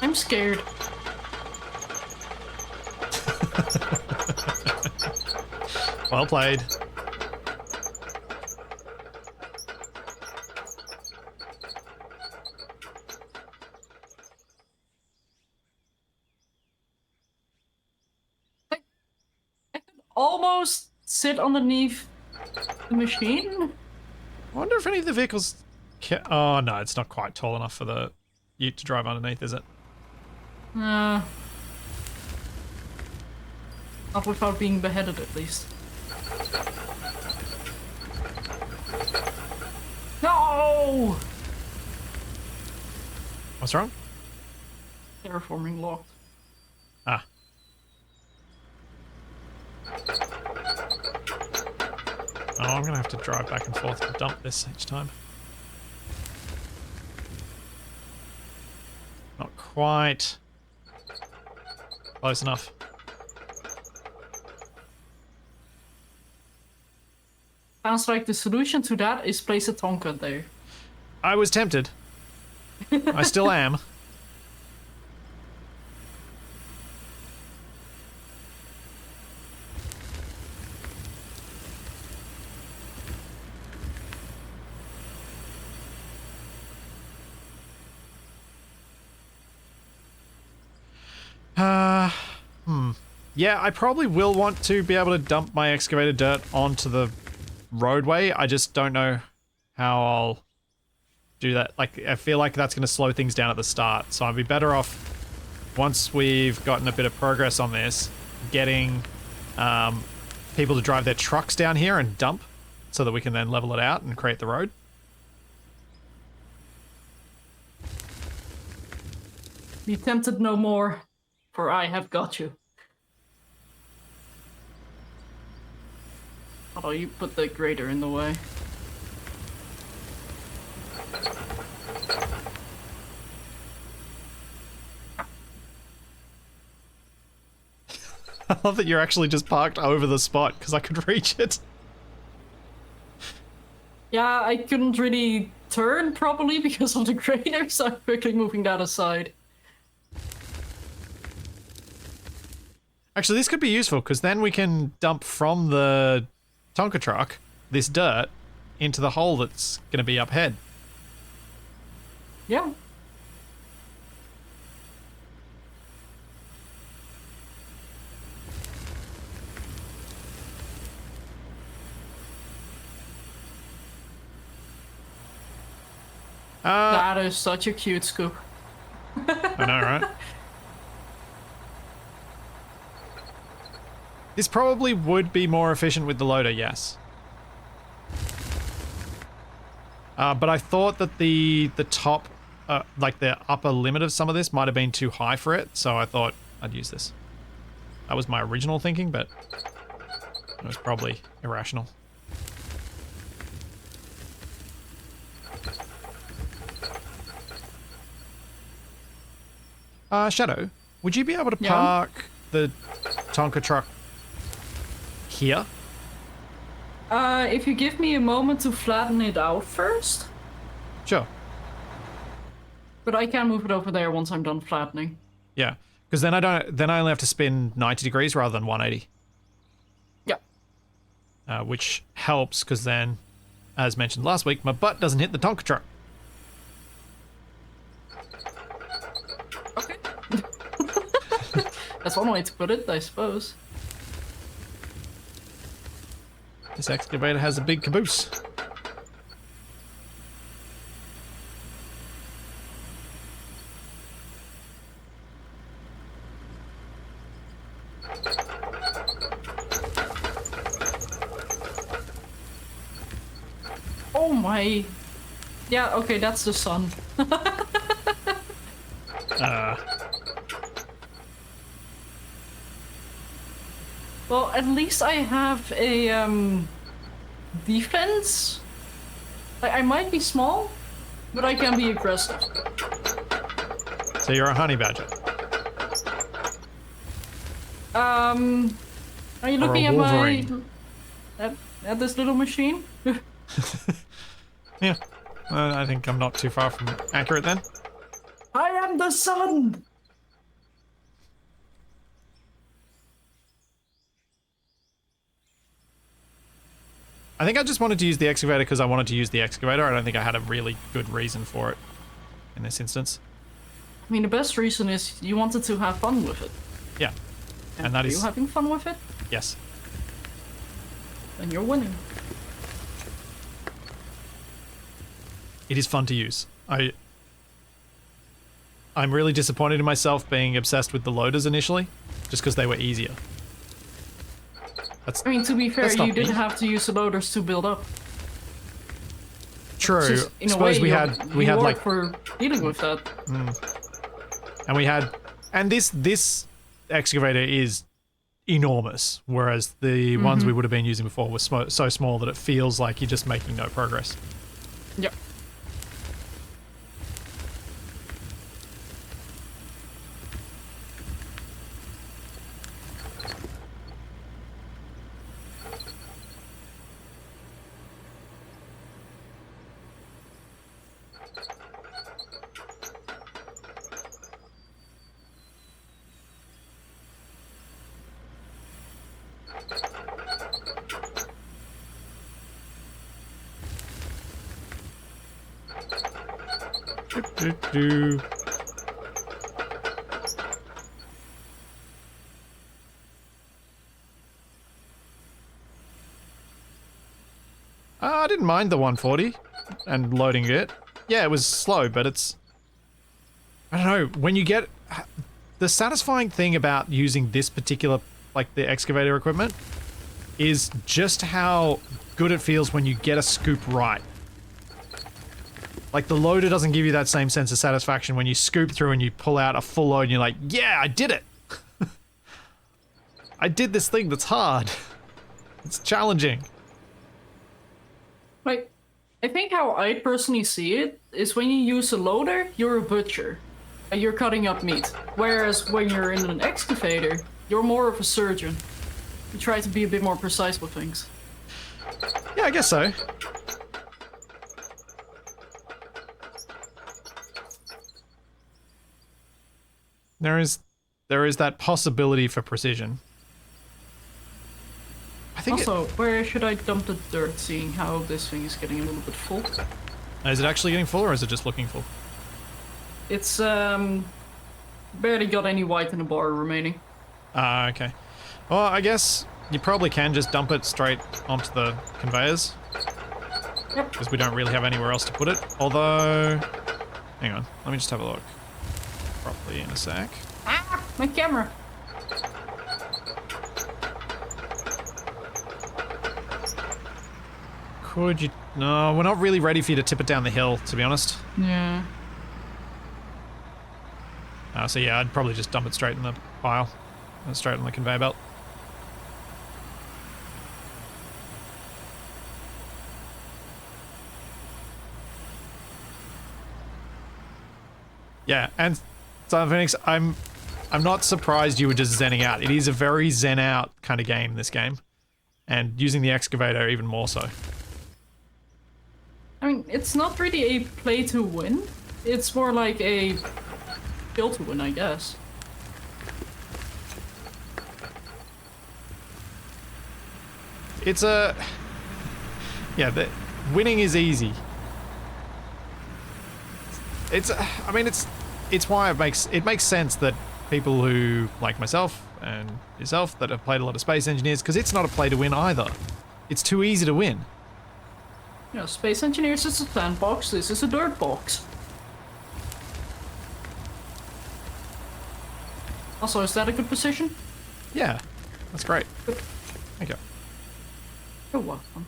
I'm scared. Well played. I could almost sit underneath the machine. I wonder if any of the vehicles oh no, it's not quite tall enough for the ute to drive underneath, is it? Not without being beheaded, at least. No! What's wrong? Terraforming locked. Ah. Oh, I'm gonna have to drive back and forth to dump this each time. Not quite close enough. Sounds like the solution to that is place a Tonka there. I was tempted. I still am. Yeah, I probably will want to be able to dump my excavated dirt onto the roadway. I just don't know how I'll do that. Like, I feel like that's going to slow things down at the start. So I'd be better off, once we've gotten a bit of progress on this, getting people to drive their trucks down here and dump so that we can then level it out and create the road. Be tempted no more, for I have got you. Although you put the grader in the way. I love that you're actually just parked over the spot because I could reach it. Yeah, I couldn't really turn properly because of the grader, so I'm quickly moving that aside. Actually, this could be useful because then we can dump from the Tonka truck this dirt into the hole that's going to be up ahead. Yeah. That is such a cute scoop. I know, right? This probably would be more efficient with the loader, yes. But I thought that the top, like the upper limit of some of this might have been too high for it, so I thought I'd use this. That was my original thinking, but it was probably irrational. Shadow, would you be able to park the Tonka truck here? If you give me a moment to flatten it out first. Sure. But I can move it over there once I'm done flattening. Yeah, because then I only have to spin 90 degrees rather than 180. Yeah. Which helps because then, as mentioned last week, my butt doesn't hit the Tonka truck. Okay. That's one way to put it, I suppose. This excavator has a big caboose. Oh my. Yeah, okay, that's the sun. Well, at least I have a defense. I might be small, but I can be aggressive. So you're a honey badger. Are you Or a looking at wolverine. at this little machine? Yeah. I think I'm not too far from accurate then. I am the sun! I think I just wanted to use the excavator because I wanted to use the excavator. I don't think I had a really good reason for it in this instance. I mean, the best reason is you wanted to have fun with it. Yeah. And that are is... you having fun with it? Yes. Then you're winning. It is fun to use. I'm really disappointed in myself being obsessed with the loaders initially, just because they were easier. I mean, to be fair, that's not you didn't me. have to use the loaders to build up. True. Just, in a Suppose way, we you had are like, for dealing with that. and we had, and this excavator is enormous, whereas the ones we would have been using before were so small that it feels like you're just making no progress. Yep. Do. I didn't mind the 140 and loading it. Yeah, it was slow, but it's... I don't know, when you get... The satisfying thing about using this particular, like the excavator equipment, is just how good it feels when you get a scoop right. Like, the loader doesn't give you that same sense of satisfaction when you scoop through and you pull out a full load and you're like, yeah, I did it! I did this thing that's hard. It's challenging. Like, I think how I personally see it is when you use a loader, you're a butcher. And you're cutting up meat. Whereas when you're in an excavator, you're more of a surgeon. You try to be a bit more precise with things. Yeah, I guess so. There is that possibility for precision. I think Also, where should I dump the dirt, seeing how this thing is getting a little bit full? is it actually getting full or is it just looking full? It's, barely got any white in the bar remaining. Ah, okay. Well, I guess you probably can just dump it straight onto the conveyors. Yep. Because we don't really have anywhere else to put it. Although... Hang on, let me just have a look. Properly in a sec. Ah! My camera! Could you... No, we're not really ready for you to tip it down the hill, to be honest. Yeah. So yeah, I'd probably just dump it straight in the pile. Straight on the conveyor belt. Yeah, and so Phoenix, I'm not surprised you were just zenning out. It is a very zen out kind of game, this game. And using the excavator even more so. I mean, it's not really a play to win. It's more like a kill to win, I guess. It's a... Yeah, the winning is easy. It's... I mean, it's why it makes sense that people who, like myself and yourself, that have played a lot of Space Engineers, because it's not a play to win either. It's too easy to win. You know, Space Engineers is a sandbox, this is a dirt box. Also, is that a good position? Yeah, that's great. Good. Thank you. You're welcome.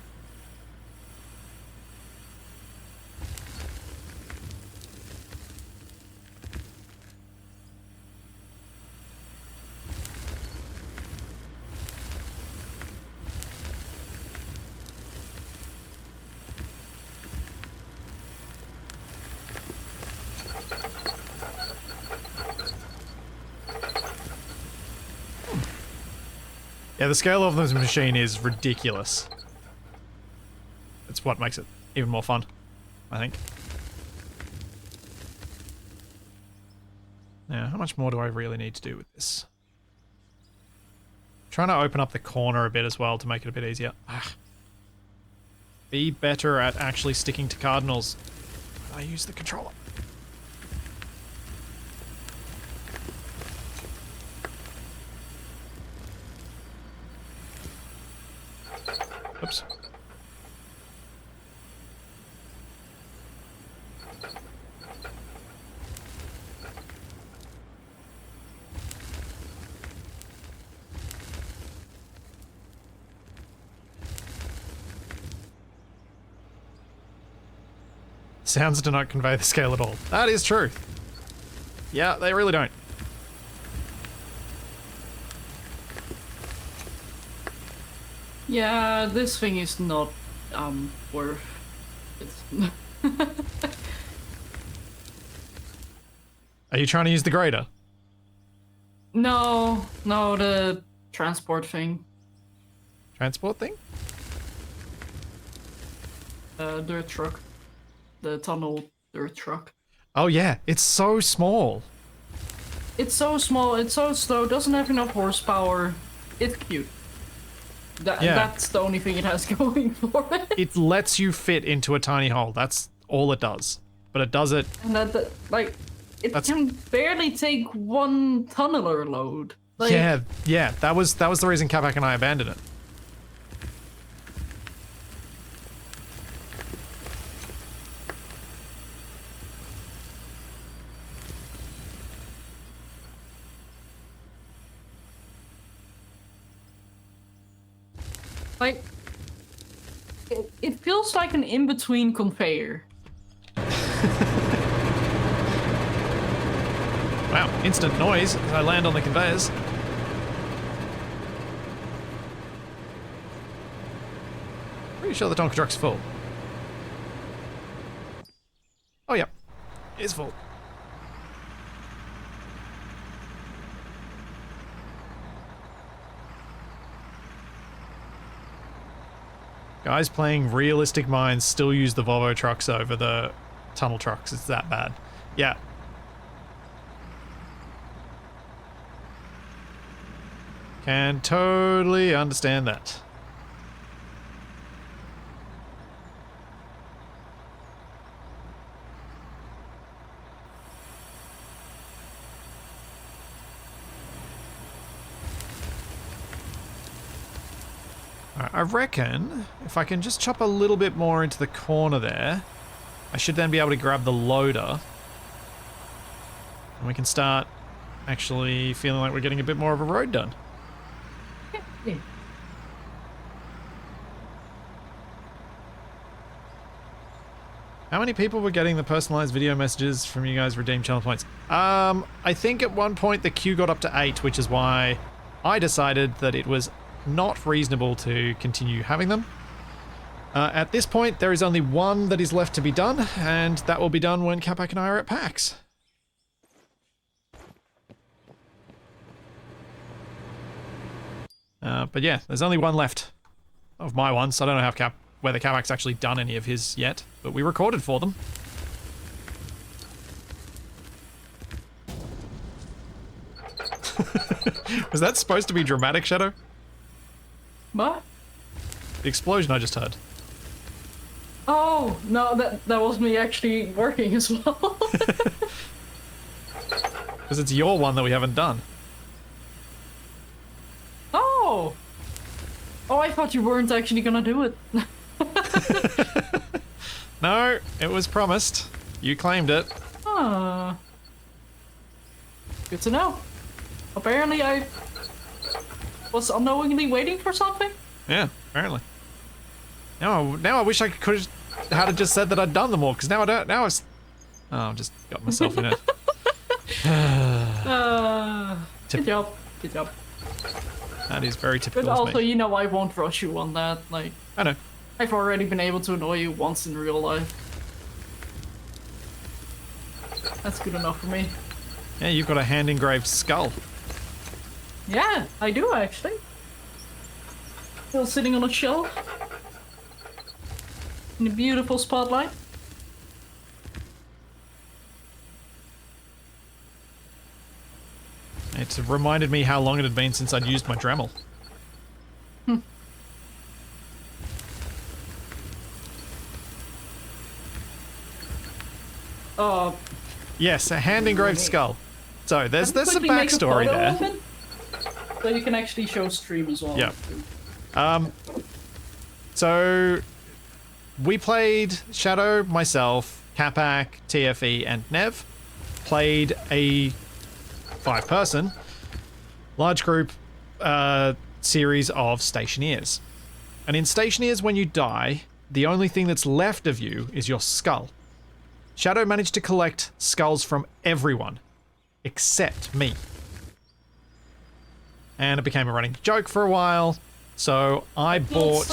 Yeah, the scale of this machine is ridiculous. It's what makes it even more fun, I think. Now, how much more do I really need to do with this? Trying to open up the corner a bit as well to make it a bit easier. Ah. Be better at actually sticking to cardinals. I use the controller. Oops. Sounds do not convey the scale at all. That is true. Yeah, they really don't. Yeah, this thing is not worth it. Are you trying to use the grader? No, the transport thing. Transport thing? Dirt truck. The tunnel dirt truck. Oh yeah, it's so small. It's so small, it's so slow, doesn't have enough horsepower. It's cute. Yeah. That's the only thing it has going for it. It lets you fit into a tiny hole. That's all it does. But it does it. And it can barely take one tunneler load. Like, yeah. That was the reason Capac and I abandoned it. Like, it feels like an in-between conveyor. Wow, instant noise as I land on the conveyors. Pretty sure the Tonka truck's full. Oh yeah, it's full. Guys playing realistic mines still use the Volvo trucks over the tunnel trucks. It's that bad. Yeah. Can totally understand that. I reckon if I can just chop a little bit more into the corner there, I should then be able to grab the loader. And we can start actually feeling like we're getting a bit more of a road done. Yeah. How many people were getting the personalized video messages from you guys redeem channel points? I think at one point the queue got up to 8, which is why I decided that it was not reasonable to continue having them. At this point, there is only one that is left to be done, and that will be done when Capac and I are at PAX. But yeah, there's only one left of my ones, so I don't know whether Capac's actually done any of his yet, but we recorded for them. Was that supposed to be dramatic, Shadow? What? The explosion I just heard. Oh, no, that was me actually working as well. Because it's your one that we haven't done. Oh! Oh, I thought you weren't actually gonna do it. No, it was promised. You claimed it. Ah. Good to know. Apparently I was unknowingly waiting for something. Yeah, apparently. Now I wish I could have just said that I'd done them all, because now I don't. Now I've I've just got myself in it. Good job. Good job. That is very typical But of also, me. you know, I won't rush you on that. Like, I know. I've already been able to annoy you once in real life. That's good enough for me. Yeah, you've got a hand-engraved skull. Yeah, I do actually. Still sitting on a shelf. In a beautiful spotlight. It reminded me how long it had been since I'd used my Dremel. Yes, a hand-engraved skull. So there's a backstory there. So you can actually show stream as well. Yeah. So we played Shadow, myself, Capac, TFE, and Nev. Played a 5-person large group series of stationeers. And in stationeers, when you die, the only thing that's left of you is your skull. Shadow managed to collect skulls from everyone except me. And it became a running joke for a while. So I bought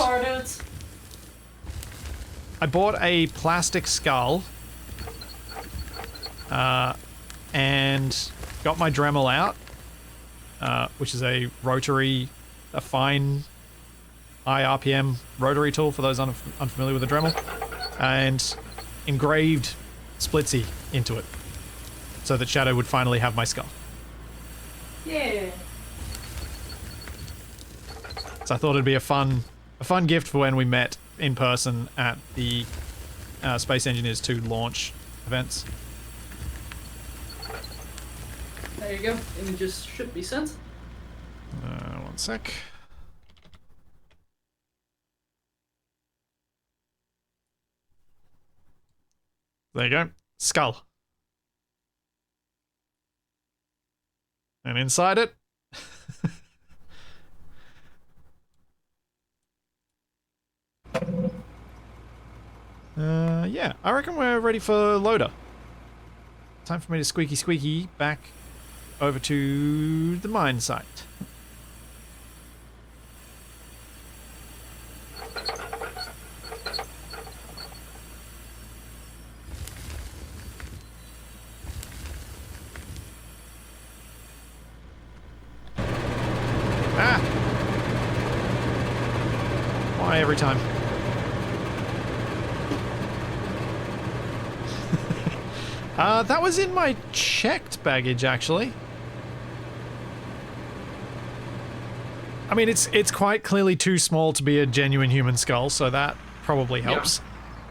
a plastic skull and got my Dremel out, which is a fine high RPM rotary tool for those unfamiliar with the Dremel, and engraved Splitsy into it so that Shadow would finally have my skull. Yeah. So I thought it'd be a fun gift for when we met in person at the Space Engineers 2 launch events. There you go. Images should be sent. One sec. There you go. Skull. And inside it... yeah, I reckon we're ready for loader. Time for me to squeaky back over to the mine site. Ah! Why every time? That was in my checked baggage, actually. I mean, it's quite clearly too small to be a genuine human skull, so that probably helps. Yeah.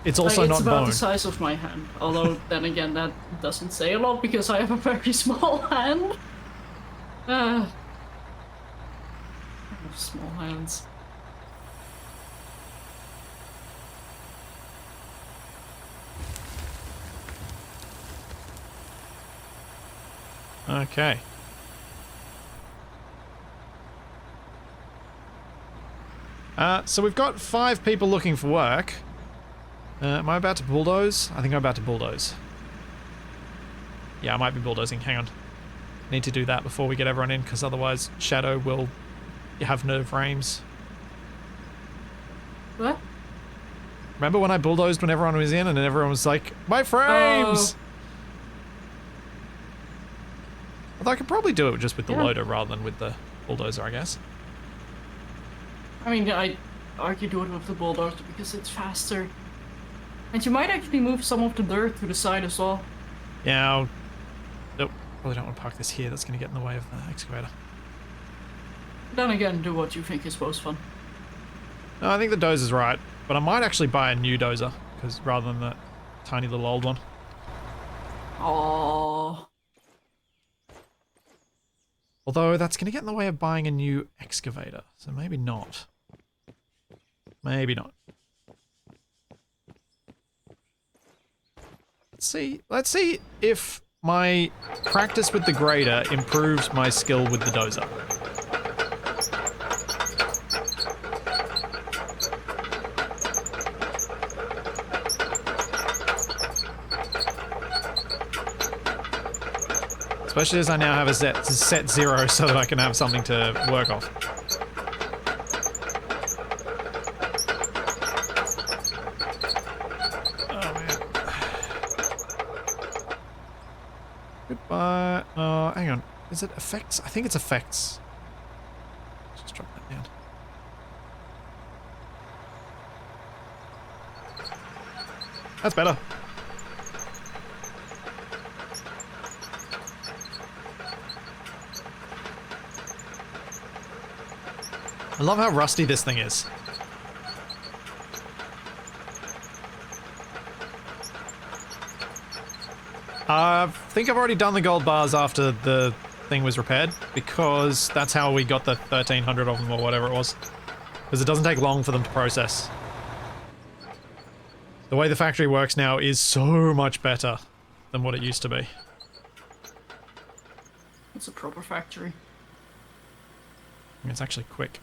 It's also not bone. It's about the size of my hand, although then again that doesn't say a lot because I have a very small hand. I have small hands. Okay. So we've got 5 people looking for work. Am I about to bulldoze? I think I'm about to bulldoze. Yeah, I might be bulldozing. Hang on. Need to do that before we get everyone in, because otherwise Shadow will have nerve frames. What? Remember when I bulldozed when everyone was in and then everyone was like, my frames! Although I could probably do it just with the loader rather than with the bulldozer, I guess. I mean, I could do it with the bulldozer because it's faster. And you might actually move some of the dirt to the side as well. Yeah, nope. Probably don't want to park this here. That's going to get in the way of the excavator. Then again, do what you think is most fun. No, I think the dozer's right. But I might actually buy a new dozer, because rather than that tiny little old one. Aww. Although that's going to get in the way of buying a new excavator, so maybe not. Maybe not. Let's see if my practice with the grader improves my skill with the dozer. Especially as I now have a set 0 so that I can have something to work off. Oh man. Goodbye. Oh, hang on. Is it effects? I think it's effects. Just drop that down. That's better. I love how rusty this thing is. I think I've already done the gold bars after the thing was repaired, because that's how we got the 1,300 of them or whatever it was. Because it doesn't take long for them to process. The way the factory works now is so much better than what it used to be. It's a proper factory. It's actually quick.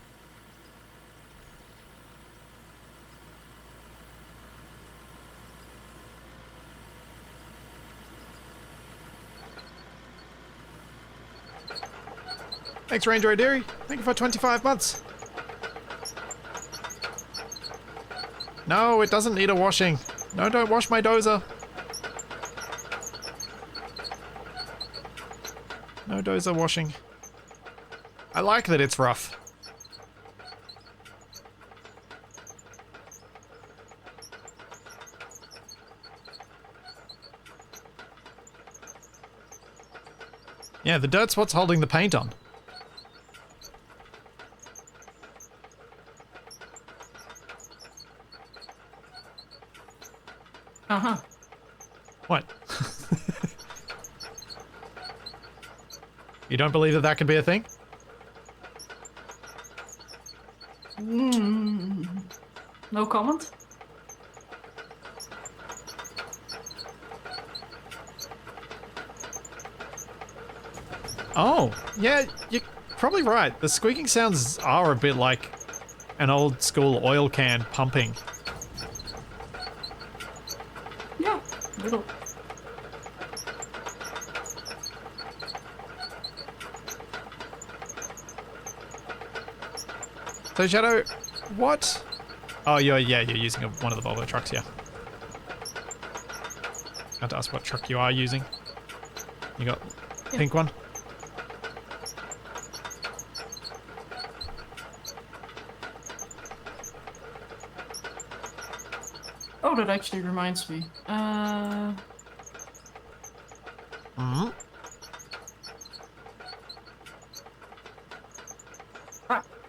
Thanks, Ranger O'Deary. Thank you for 25 months. No, it doesn't need a washing. No, don't wash my dozer. No dozer washing. I like that it's rough. Yeah, the dirt's what's holding the paint on. Uh-huh. What? You don't believe that that could be a thing? No comment? Oh, yeah, you're probably right. The squeaking sounds are a bit like an old school oil can pumping. Yeah, little. So Shadow, what? Oh, you're using one of the Volvo trucks, yeah. I have to ask what truck you are using. You got pink one? Oh, that actually reminds me.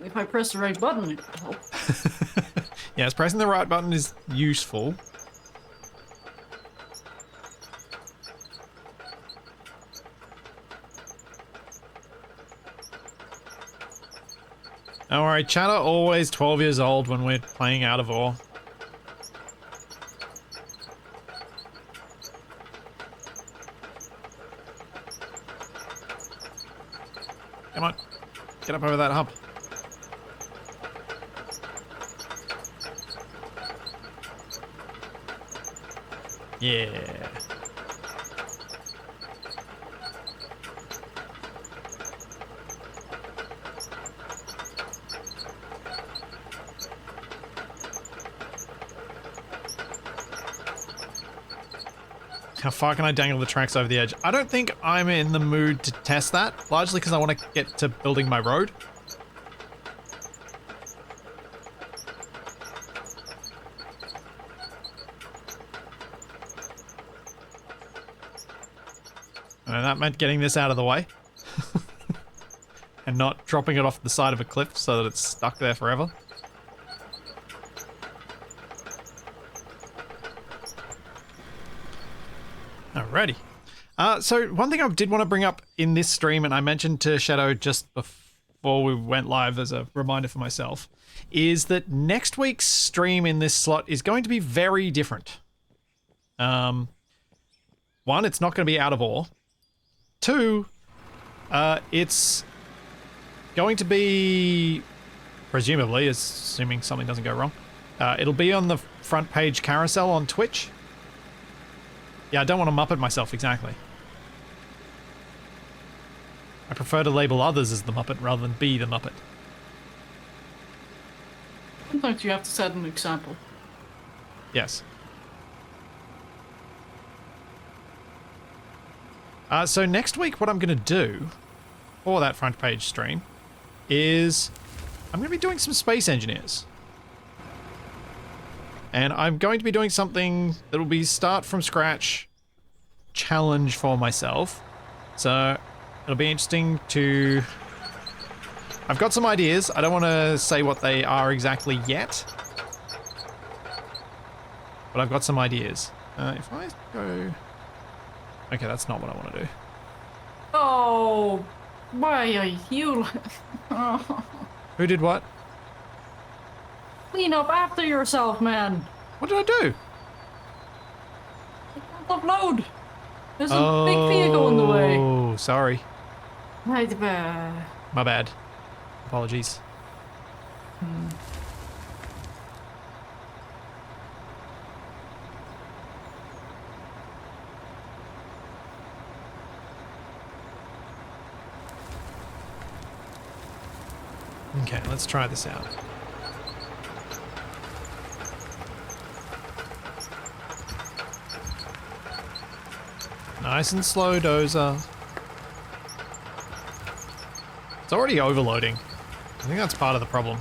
If I press the right button, it will help. Yes, pressing the right button is useful. Don't worry, Chatter always 12 years old when we're playing Out of Ore. Come on, get up over that hump. Yeah. How far can I dangle the tracks over the edge? I don't think I'm in the mood to test that, largely because I want to get to building my road. And that meant getting this out of the way. And not dropping it off the side of a cliff so that it's stuck there forever. Alrighty. So one thing I did want to bring up in this stream, and I mentioned to Shadow just before we went live as a reminder for myself, is that next week's stream in this slot is going to be very different. One, it's not going to be Out of Ore. Two, it's going to be, presumably, assuming something doesn't go wrong, it'll be on the front page carousel on Twitch. Yeah, I don't want to Muppet myself, exactly. I prefer to label others as the Muppet rather than be the Muppet. Sometimes you have to set an example. Yes. So next week, what I'm going to do for that front page stream is I'm going to be doing some Space Engineers. And I'm going to be doing something that will be start from scratch challenge for myself. So it'll be interesting to... I've got some ideas. I don't want to say what they are exactly yet. But I've got some ideas. If I go... Okay, that's not what I want to do. Oh, why are you... Who did what? Clean up after yourself, man. What did I do? I can't upload. There's a big vehicle in the way. Oh, sorry. Right, My bad. Apologies. Okay, let's try this out. Nice and slow, Dozer. It's already overloading. I think that's part of the problem.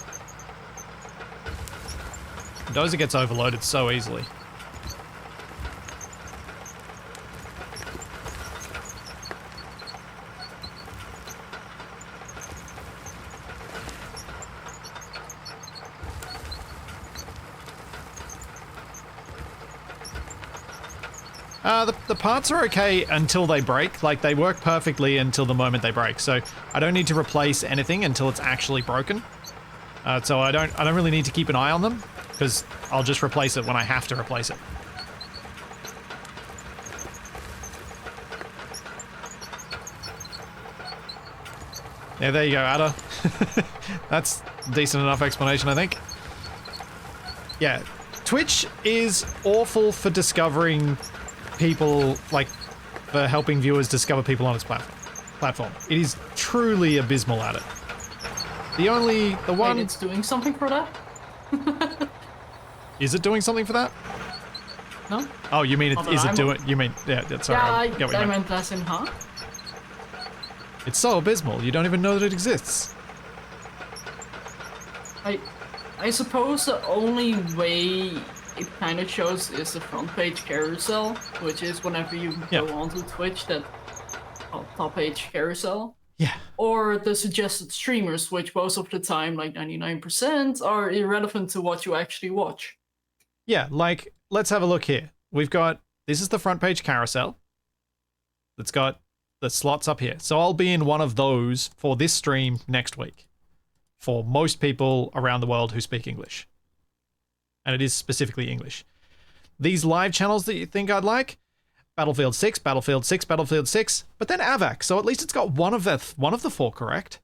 Dozer gets overloaded so easily. The parts are okay until they break. Like, they work perfectly until the moment they break. So I don't need to replace anything until it's actually broken. So I don't really need to keep an eye on them, because I'll just replace it when I have to replace it. Yeah, there you go, Ada. That's a decent enough explanation, I think. Yeah, Twitch is awful for discovering people, like, for helping viewers discover people on its platform. It is truly abysmal at it. The one... Wait, it's doing something for that? Is it doing something for that? No? Oh, you mean is it doing... You mean... Yeah, sorry. Yeah, I meant as in, huh? It's so abysmal, you don't even know that it exists. I suppose the only way it kind of shows is the front page carousel, which is whenever you go onto Twitch, that top page carousel. Yeah. Or the suggested streamers, which most of the time, like 99%, are irrelevant to what you actually watch. Yeah, like, let's have a look here. We've got, this is the front page carousel. It's got the slots up here. So I'll be in one of those for this stream next week. For most people around the world who speak English. And it is specifically English. These live channels that you think I'd like, Battlefield 6, Battlefield 6, Battlefield 6, but then AVAC, so at least it's got one of the four correct.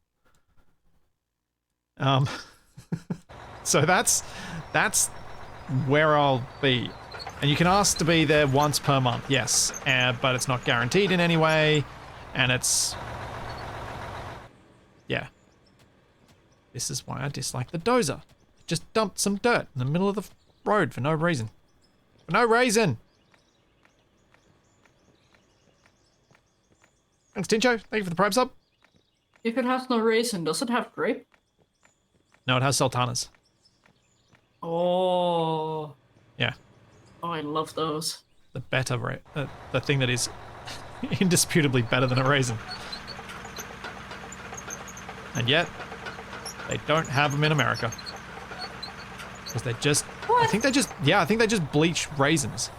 So that's where I'll be. And you can ask to be there once per month, yes, but it's not guaranteed in any way, and it's... Yeah. This is why I dislike the Dozer. It just dumped some dirt in the middle of the road for no reason. For no reason! Thanks, Tincho. Thank you for the Prime sub. If it has no raisin, does it have grape? No, it has sultanas. Oh. Yeah. Oh, I love those. The better the thing that is indisputably better than a raisin. And yet, they don't have them in America. Because they just... What? I think they just bleach raisins.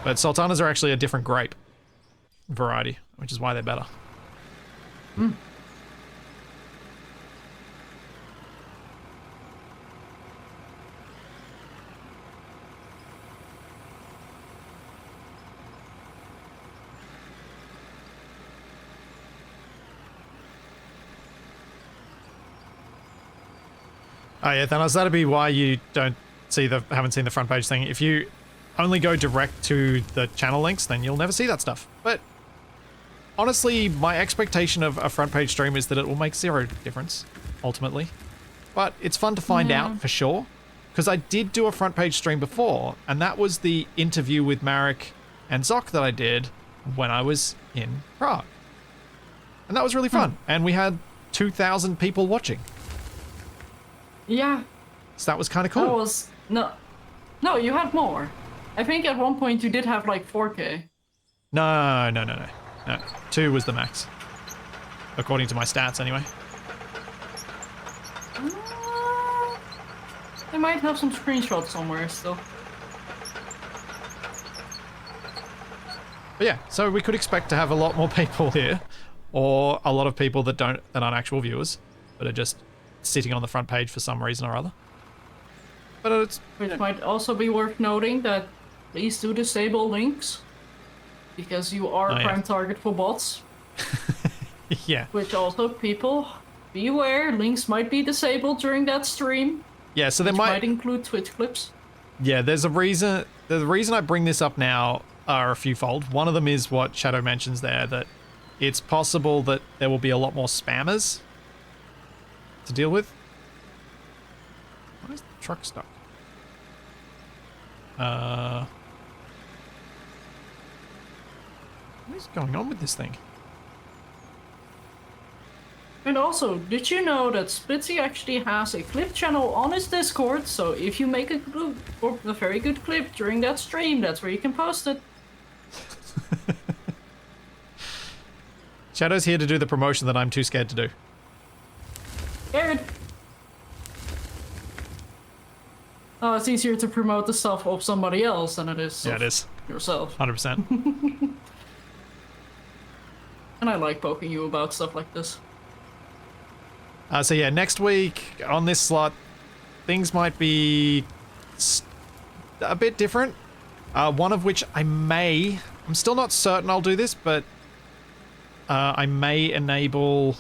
But sultanas are actually a different grape variety, which is why they're better. Mm. Oh yeah, Thanos, that'd be why you haven't seen the front page thing. If you only go direct to the channel links, then you'll never see that stuff. But honestly, my expectation of a front page stream is that it will make zero difference, ultimately. But it's fun to find out for sure. Because I did do a front page stream before, and that was the interview with Marek and Zoc that I did when I was in Prague. And that was really fun. And we had 2,000 people watching. Yeah. So that was kind of That cool. was... No, you had more. I think at one point you did have like 4K. No. 2 was the max. According to my stats, anyway. I might have some screenshots somewhere still. But yeah, so we could expect to have a lot more people here, or a lot of people that aren't actual viewers, but are just sitting on the front page for some reason or other. But it's... Which might also be worth noting that please do disable links, because you are a prime target for bots. Yeah. Which also, people, beware, links might be disabled during that stream. Yeah, so there might include Twitch clips. Yeah, there's a reason. The reason I bring this up now are a fewfold. One of them is what Shadow mentions there, that it's possible that there will be a lot more spammers to deal with. Why is the truck stuck? What is going on with this thing? And also, did you know that Splitsy actually has a clip channel on his Discord, so if you make a very good clip during that stream, that's where you can post it. Shadow's here to do the promotion that I'm too scared to do. Scared. Oh, it's easier to promote the stuff of somebody else than it is it is. Yourself. 100%. And I like poking you about stuff like this. So yeah, next week on this slot, things might be a bit different. One of which I'm still not certain I'll do this, but I may enable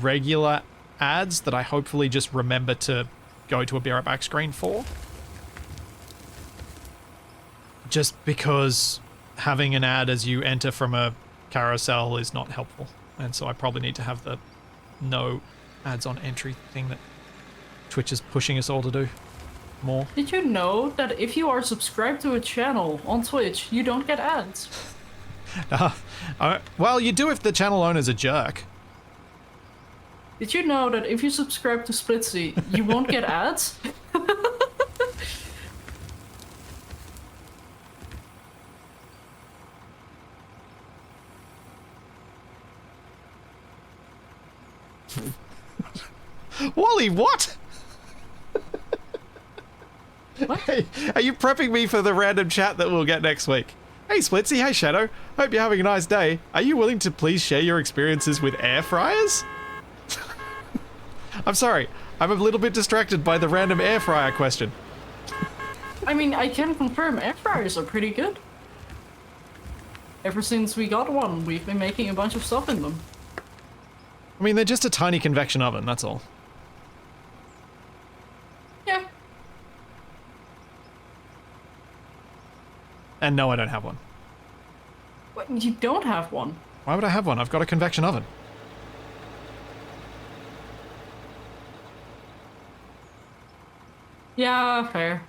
regular ads that I hopefully just remember to go to a Be Right Back screen for. Just because having an ad as you enter from a carousel is not helpful. And so I probably need to have the no ads on entry thing that Twitch is pushing us all to do more. Did you know that if you are subscribed to a channel on Twitch, you don't get ads? Well, you do if the channel owner's a jerk. Did you know that if you subscribe to Splitsy, you won't get ads? Wally, what? What? Hey, are you prepping me for the random chat that we'll get next week? Hey Splitsy, hey Shadow, hope you're having a nice day. Are you willing to please share your experiences with air fryers? I'm sorry, I'm a little bit distracted by the random air fryer question. I mean, I can confirm air fryers are pretty good. Ever since we got one, we've been making a bunch of stuff in them. I mean, they're just a tiny convection oven, that's all. Yeah. And no, I don't have one. What, you don't have one? Why would I have one? I've got a convection oven. Yeah, fair.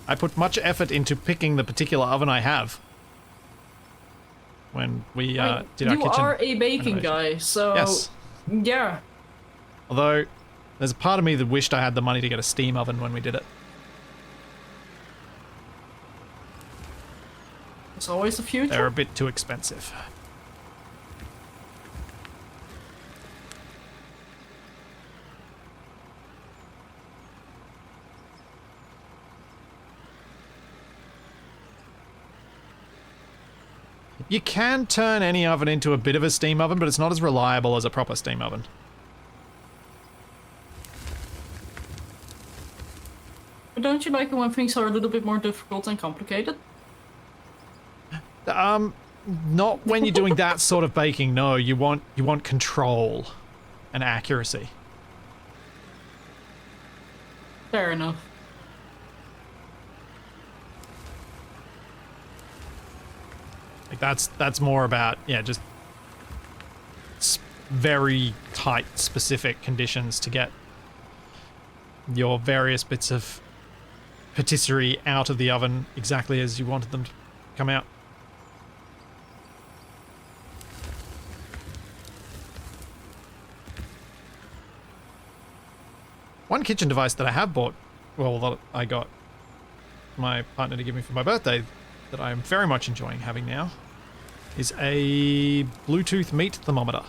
I put much effort into picking the particular oven I have. When we did our kitchen. You are a baking renovation. guy, so Yes. yeah. Although, there's a part of me that wished I had the money to get a steam oven when we did it. It's always the future. They're a bit too expensive. You can turn any oven into a bit of a steam oven, but it's not as reliable as a proper steam oven. But don't you like it when things are a little bit more difficult and complicated? Not when you're doing that sort of baking. No, you want control and accuracy. Fair enough. Like that's more about, yeah, just very tight, specific conditions to get your various bits of patisserie out of the oven exactly as you wanted them to come out. One kitchen device that I have bought, well, that I got my partner to give me for my birthday, that I'm very much enjoying having now, is a Bluetooth meat thermometer.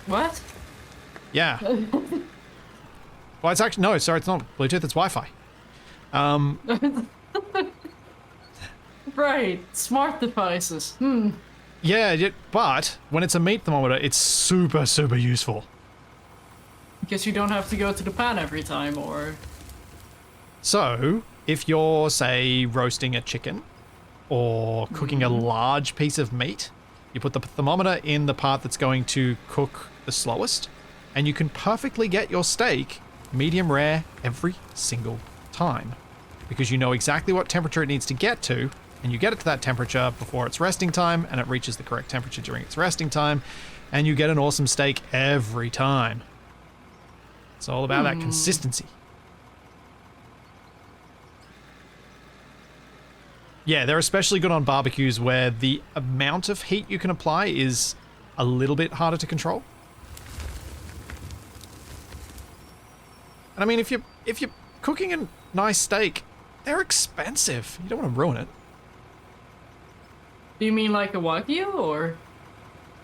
What? Yeah. Well, it's actually, no, sorry, it's not Bluetooth, it's Wi-Fi. Right, smart devices. Yeah, but when it's a meat thermometer, it's super, super useful. Because you don't have to go to the pan every time, or... So, if you're, say, roasting a chicken or cooking a large piece of meat, you put the thermometer in the part that's going to cook the slowest, and you can perfectly get your steak medium rare every single time, because you know exactly what temperature it needs to get to, and you get it to that temperature before its resting time, and it reaches the correct temperature during its resting time, and you get an awesome steak every time. It's all about that consistency. Yeah, they're especially good on barbecues where the amount of heat you can apply is a little bit harder to control. And I mean, if you're cooking a nice steak, they're expensive. You don't want to ruin it. Do you mean like a Wagyu, or...?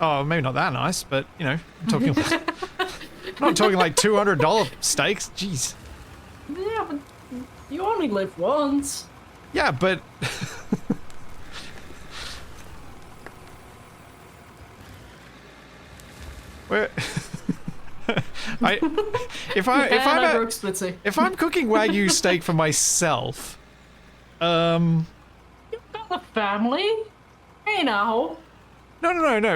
Oh, maybe not that nice, but, you know, I'm talking I'm not talking like $200 steaks. Jeez. Yeah, but you only live once. Yeah, but... Where... if I'm cooking Wagyu steak for myself, You've got a family? Hey now. No.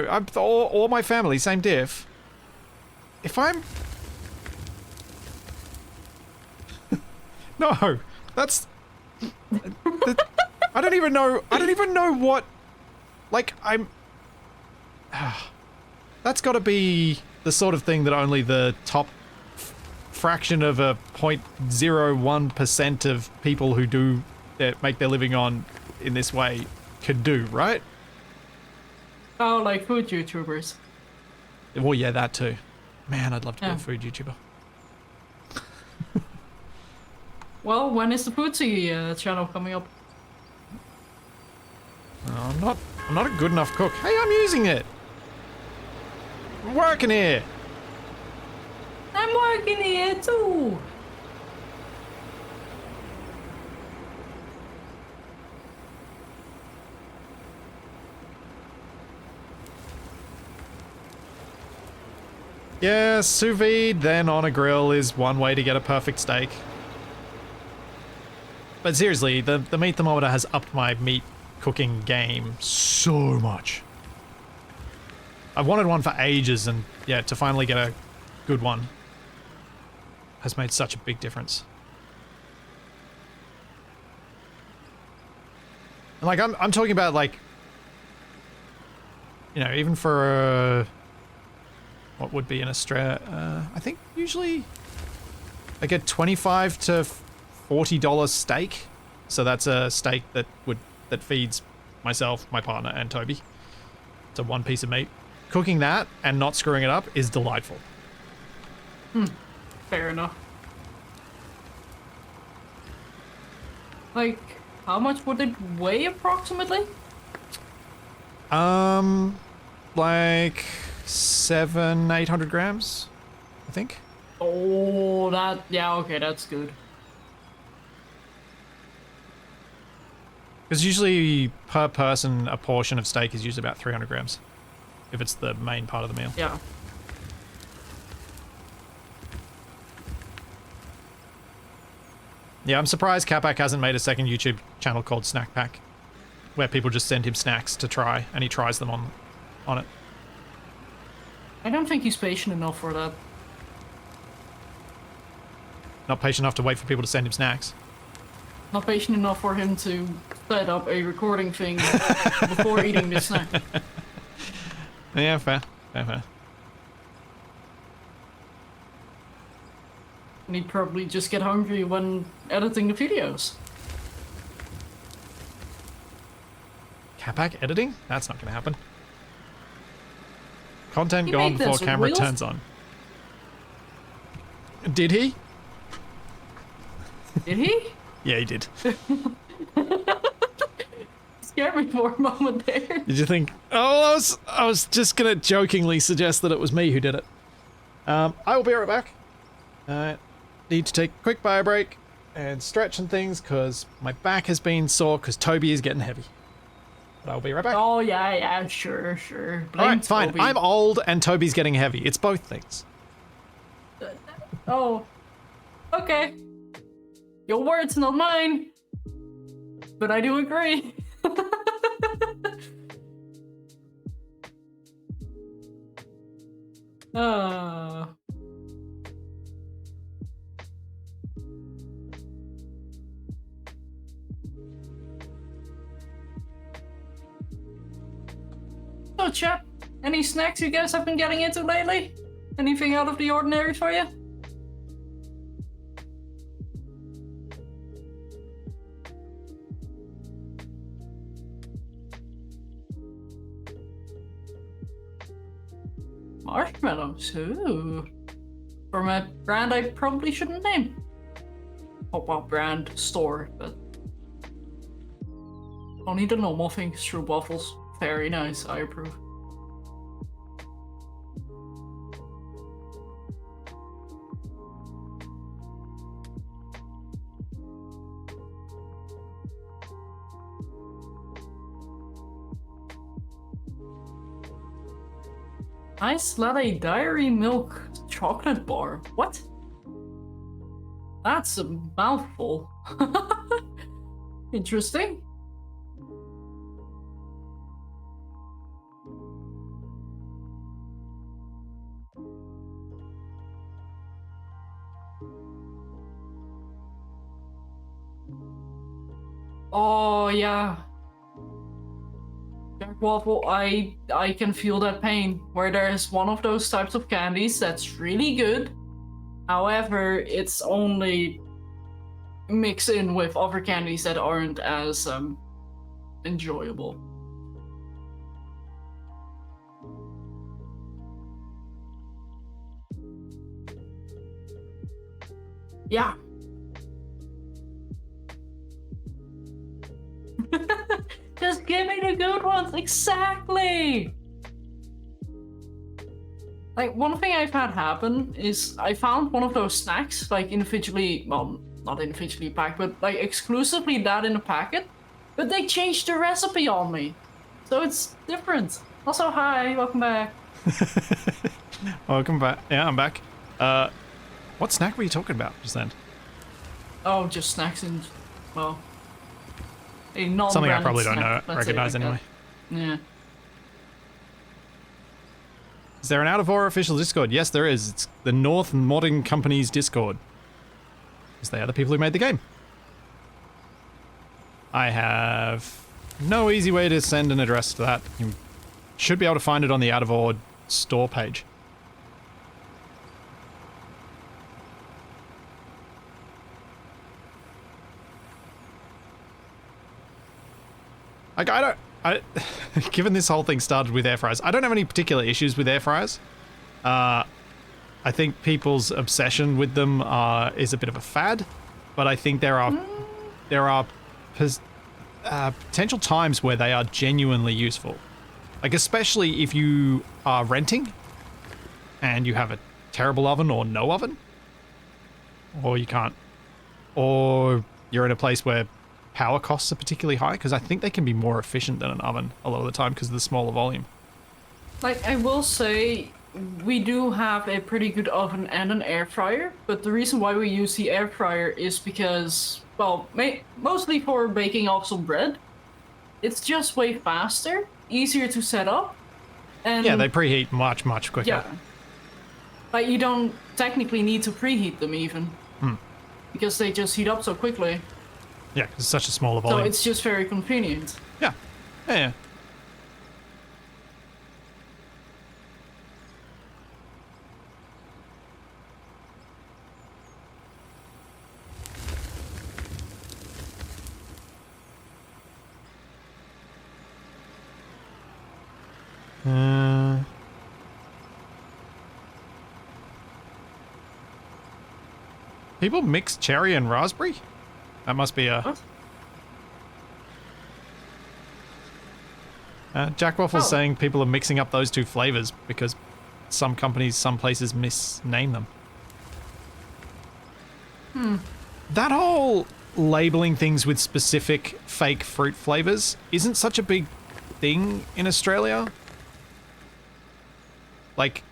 I'm all my family, same diff. If I'm... No, that's... I don't even know what... Like, I'm... That's gotta be the sort of thing that only the top fraction of a 0.01% of people who do make their living on in this way could do, right? Oh, like food YouTubers. Well, yeah, that too. Man, I'd love to be a food YouTuber. Well, when is the Pootsie channel coming up? No, I'm not a good enough cook. Hey, I'm using it. I'm working here. I'm working here too. Yeah, sous vide, then on a grill is one way to get a perfect steak. But seriously, the meat thermometer has upped my meat cooking game so much. I've wanted one for ages, and yeah, to finally get a good one has made such a big difference. And like, I'm talking about, like, you know, even for what would be in Australia, I think usually I get $25 to $40 steak. So that's a steak that feeds myself, my partner, and Toby. It's a one piece of meat. Cooking that and not screwing it up is delightful. Fair enough. Like, how much would it weigh approximately? Like 700-800 grams, I think. Oh, yeah, okay, that's good. Because usually per person, a portion of steak is usually about 300 grams. If it's the main part of the meal. Yeah. Yeah, I'm surprised Capac hasn't made a second YouTube channel called Snack Pack, where people just send him snacks to try, and he tries them on it. I don't think he's patient enough for that. Not patient enough to wait for people to send him snacks. Not patient enough for him to set up a recording thing before eating the snack. Yeah, fair. And he'd probably just get hungry when editing the videos. Capac editing? That's not going to happen. Content He gone made before this camera real- turns on. Did he? Did he? Yeah, he did. Scared me for a moment there. Did you think, oh, I was just gonna jokingly suggest that it was me who did it. I will be right back. Need to take a quick bio break and stretch and things because my back has been sore because Toby is getting heavy. But I'll be right back. Oh, yeah, sure. Blame Alright, fine. Toby. I'm old and Toby's getting heavy. It's both things. Oh, okay. Your words, not mine. But I do agree. uh. So, chat, any snacks you guys have been getting into lately? Anything out of the ordinary for you? Marshmallows, ooh. From a brand I probably shouldn't name. Oh, well, brand, store, but... only the normal things, true waffles. Very nice, I approve. Nice latte dairy milk chocolate bar. What? That's a mouthful. Interesting. Oh yeah. Jack Waffle, I can feel that pain where there's one of those types of candies that's really good. However, it's only mixed in with other candies that aren't as enjoyable. Yeah. Just give me the good ones, exactly! Like, one thing I've had happen is I found one of those snacks, like individually, well, not individually packed, but like exclusively that in a packet, but they changed the recipe on me. So it's different. Also, hi, welcome back. Welcome back. Yeah, I'm back. What snack were you talking about just then? Oh, just snacks and, well, a non-branded Something I probably don't snack, know, let's say it recognize like anyway. that. Yeah. Is there an Out of Aura official Discord? Yes, there is. It's the North Modding Company's Discord. Because they are the people who made the game. I have no easy way to send an address to that. You should be able to find it on the Out of Aura store page. Like, given this whole thing started with air fryers, I don't have any particular issues with air fryers. I think people's obsession with them is a bit of a fad, but I think there are potential times where they are genuinely useful. Like, especially if you are renting and you have a terrible oven or no oven, or you can't, or you're in a place where power costs are particularly high, because I think they can be more efficient than an oven a lot of the time because of the smaller volume. Like, I will say, we do have a pretty good oven and an air fryer, but the reason why we use the air fryer is because, well, mostly for baking off some bread. It's just way faster, easier to set up, and Yeah, they preheat much, much quicker. yeah, like you don't technically need to preheat them even, because they just heat up so quickly. Yeah, 'cause it's such a smaller So volume. it's just very convenient. Yeah. Yeah. People mix cherry and raspberry? That must be a... What? Jack Waffle's Oh. saying people are mixing up those two flavors because some companies, some places misname them. That whole labeling things with specific fake fruit flavors isn't such a big thing in Australia. Like,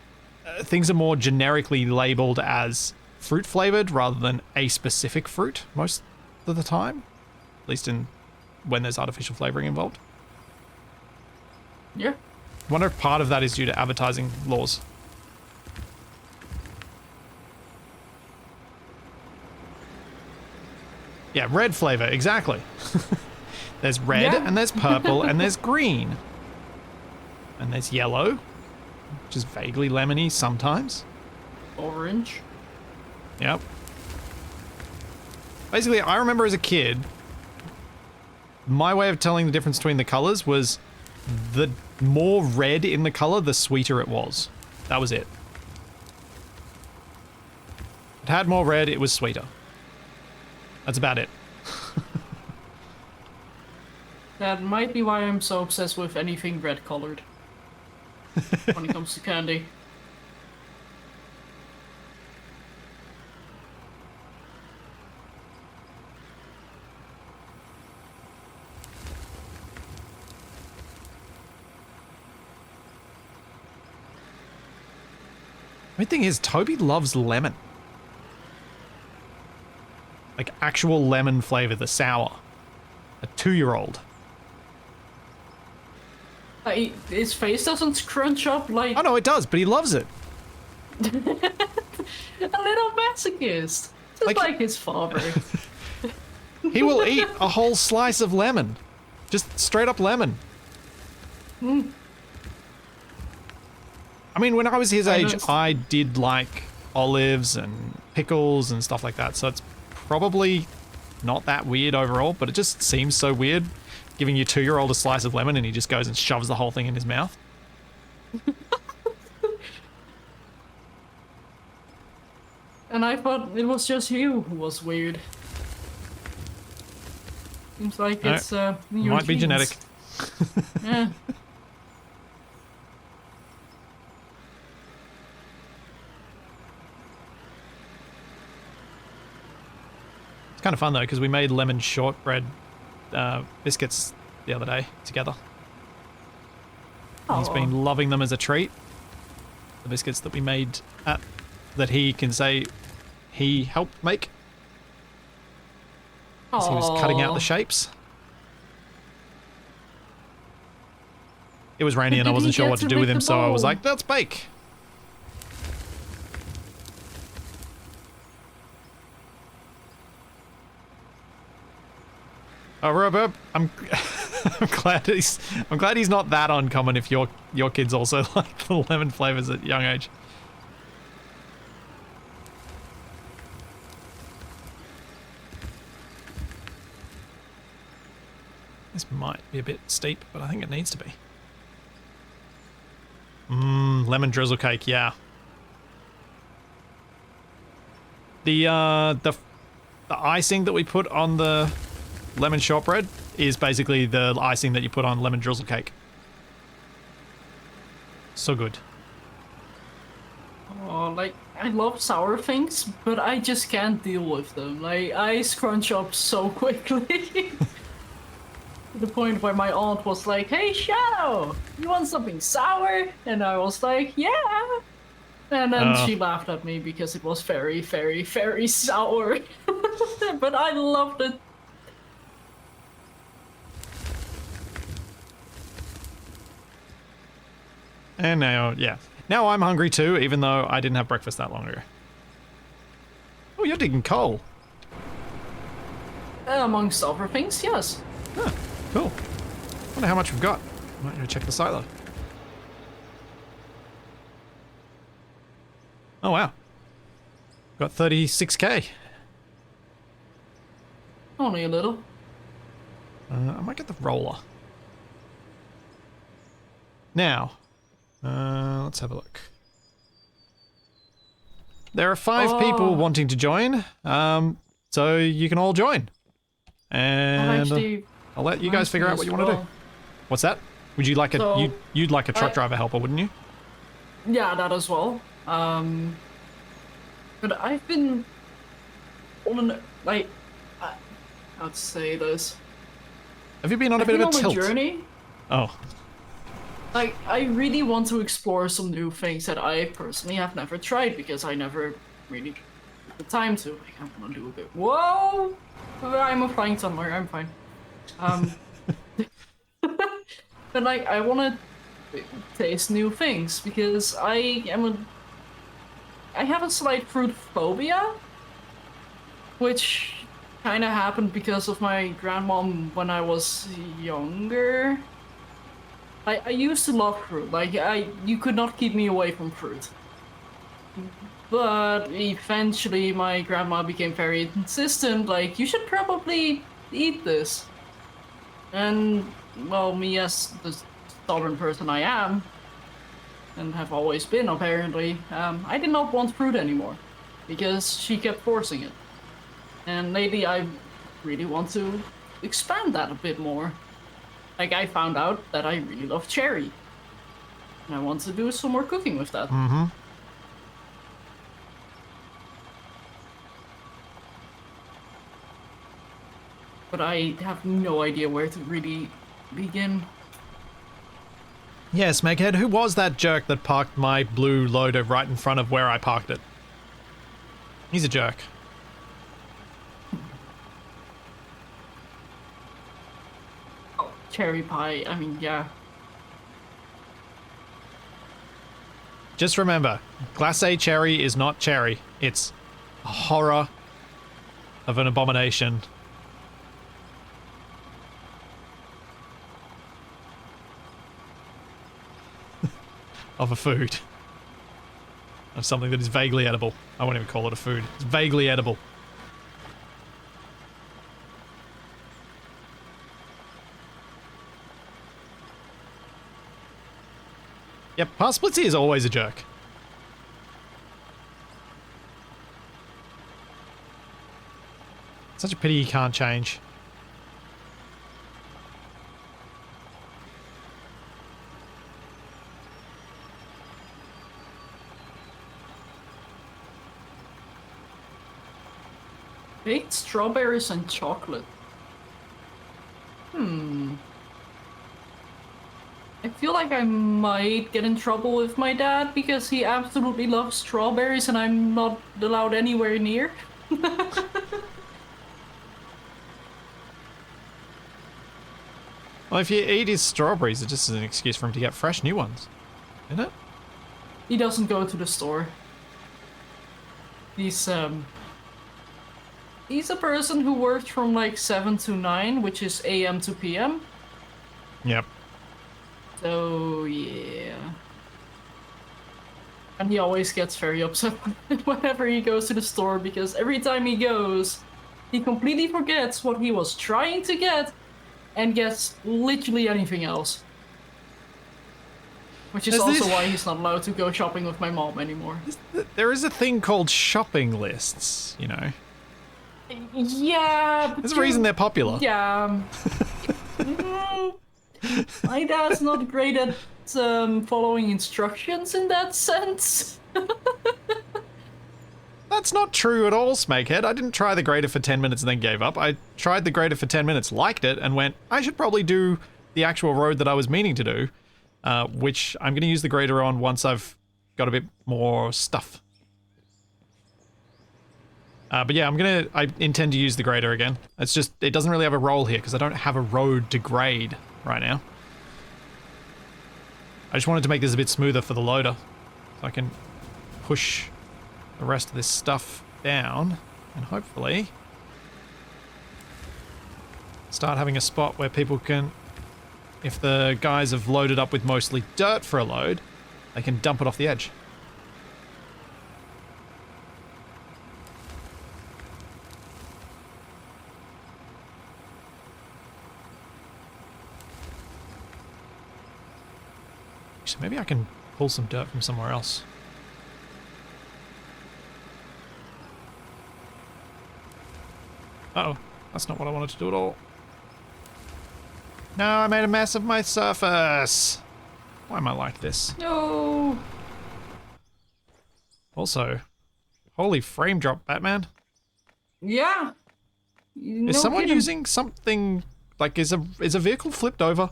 things are more generically labeled as fruit flavored rather than a specific fruit most of the time. At least in when there's artificial flavoring involved. Yeah. I wonder if part of that is due to advertising laws. Yeah, red flavor, exactly. There's red, Yeah. and there's purple, and there's green. And there's yellow, which is vaguely lemony sometimes. Orange. Yep. Basically, I remember as a kid, my way of telling the difference between the colors was the more red in the color, the sweeter it was. That was it. It had more red, it was sweeter. That's about it. That might be why I'm so obsessed with anything red colored. When it comes to candy. The thing is, Toby loves lemon. Like actual lemon flavor, the sour. A 2-year-old. His face doesn't scrunch up like Oh no, it does, but he loves it. a little masochist. Just Like- like his father. He will eat a whole slice of lemon. Just straight up lemon. I mean, when I was his age, noticed- I did like olives and pickles and stuff like that, so it's probably not that weird overall, but it just seems so weird giving your 2-year-old a slice of lemon and he just goes and shoves the whole thing in his mouth. And I thought it was just you who was weird. Seems like No, it's in your Might be genes. genetic. Yeah. It's kind of fun though, because we made lemon shortbread biscuits the other day together. He's Aw. been loving them as a treat. The biscuits that we made that he can say he helped make. As he was cutting out Aw. the shapes. It was rainy But and I did wasn't he sure get what to to do with make him, the so I was bowl? like, let's bake. Oh, Robert, I'm I'm glad he's not that uncommon if your kids also like the lemon flavors at a young age. This might be a bit steep, but I think it needs to be. Lemon drizzle cake, yeah. The icing that we put on the lemon shortbread is basically the icing that you put on lemon drizzle cake. So good. Oh, like, I love sour things, but I just can't deal with them. Like, I scrunch up so quickly. To the point where my aunt was like, "Hey, Shadow, you want something sour?" And I was like, "Yeah." And then she laughed at me because it was very, very, very sour. But I loved it. And now, yeah. Now I'm hungry too, even though I didn't have breakfast that long ago. Oh, you're digging coal. Amongst other things, yes. Huh, cool. Wonder how much we've got. Might go check the silo. Oh, wow. Got 36k. Only a little. I might get the roller. Now, let's have a look. there are 5 people Oh. wanting to join, so you can all join. And actually I'll let you guys figure out what you want to do. What's that? Would you like So, you'd like a truck driver helper, wouldn't you? Yeah, that as well. But I've been on an how to say this? Have you been on a I've bit been of a on tilt? a journey. Oh, Like, I really want to explore some new things that I personally have never tried because I never really took the time to. Like, I want to do a bit. Whoa! I'm a flying tumbler. I'm fine. But like, I want to taste new things because I have a slight fruit phobia, which kind of happened because of my grandmom when I was younger. I used to love fruit. Like, you could not keep me away from fruit. But eventually my grandma became very insistent, like, you should probably eat this. And, well, me as the stubborn person I am, and have always been apparently, I did not want fruit anymore. Because she kept forcing it. And lately I really want to expand that a bit more. Like, I found out that I really love cherry. And I want to do some more cooking with that. mm-hmm. But I have no idea where to really begin. Yes, Meghead, who was that jerk that parked my blue loader right in front of where I parked it? He's a jerk. Oh, cherry pie, I mean, yeah. Just remember, glacé cherry is not cherry. It's a horror of an abomination. Of a food. Of something that is vaguely edible. I won't even call it a food. It's vaguely edible. Yep, Parsplitzy is always a jerk. Such a pity he can't change. Baked strawberries and chocolate. I feel like I might get in trouble with my dad because he absolutely loves strawberries and I'm not allowed anywhere near. Well, if you eat his strawberries, it's just an excuse for him to get fresh new ones. Isn't it? He doesn't go to the store. He's a person who works from like 7 to 9, which is AM to PM. Yep. So, yeah. And he always gets very upset whenever he goes to the store because every time he goes, he completely forgets what he was trying to get and gets literally anything else. Which is also why he's not allowed to go shopping with my mom anymore. There is a thing called shopping lists, you know. Yeah, but There's a reason they're popular. yeah. My dad's not great at following instructions in that sense. That's not true at all, Smakehead. I didn't try the grader for 10 minutes and then gave up. I tried the grader for 10 minutes, liked it, and went, I should probably do the actual road that I was meaning to do, which I'm going to use the grader on once I've got a bit more stuff. But yeah, I intend to use the grader again. It's just, it doesn't really have a role here because I don't have a road to grade right now. I just wanted to make this a bit smoother for the loader. So I can push the rest of this stuff down and hopefully start having a spot where people can, if the guys have loaded up with mostly dirt for a load, they can dump it off the edge. So maybe I can pull some dirt from somewhere else. Uh-oh. That's not what I wanted to do at all. No, I made a mess of my surface. Why am I like this? No. Also, holy frame drop, Batman. Yeah. Is someone using something, like, is a vehicle flipped over?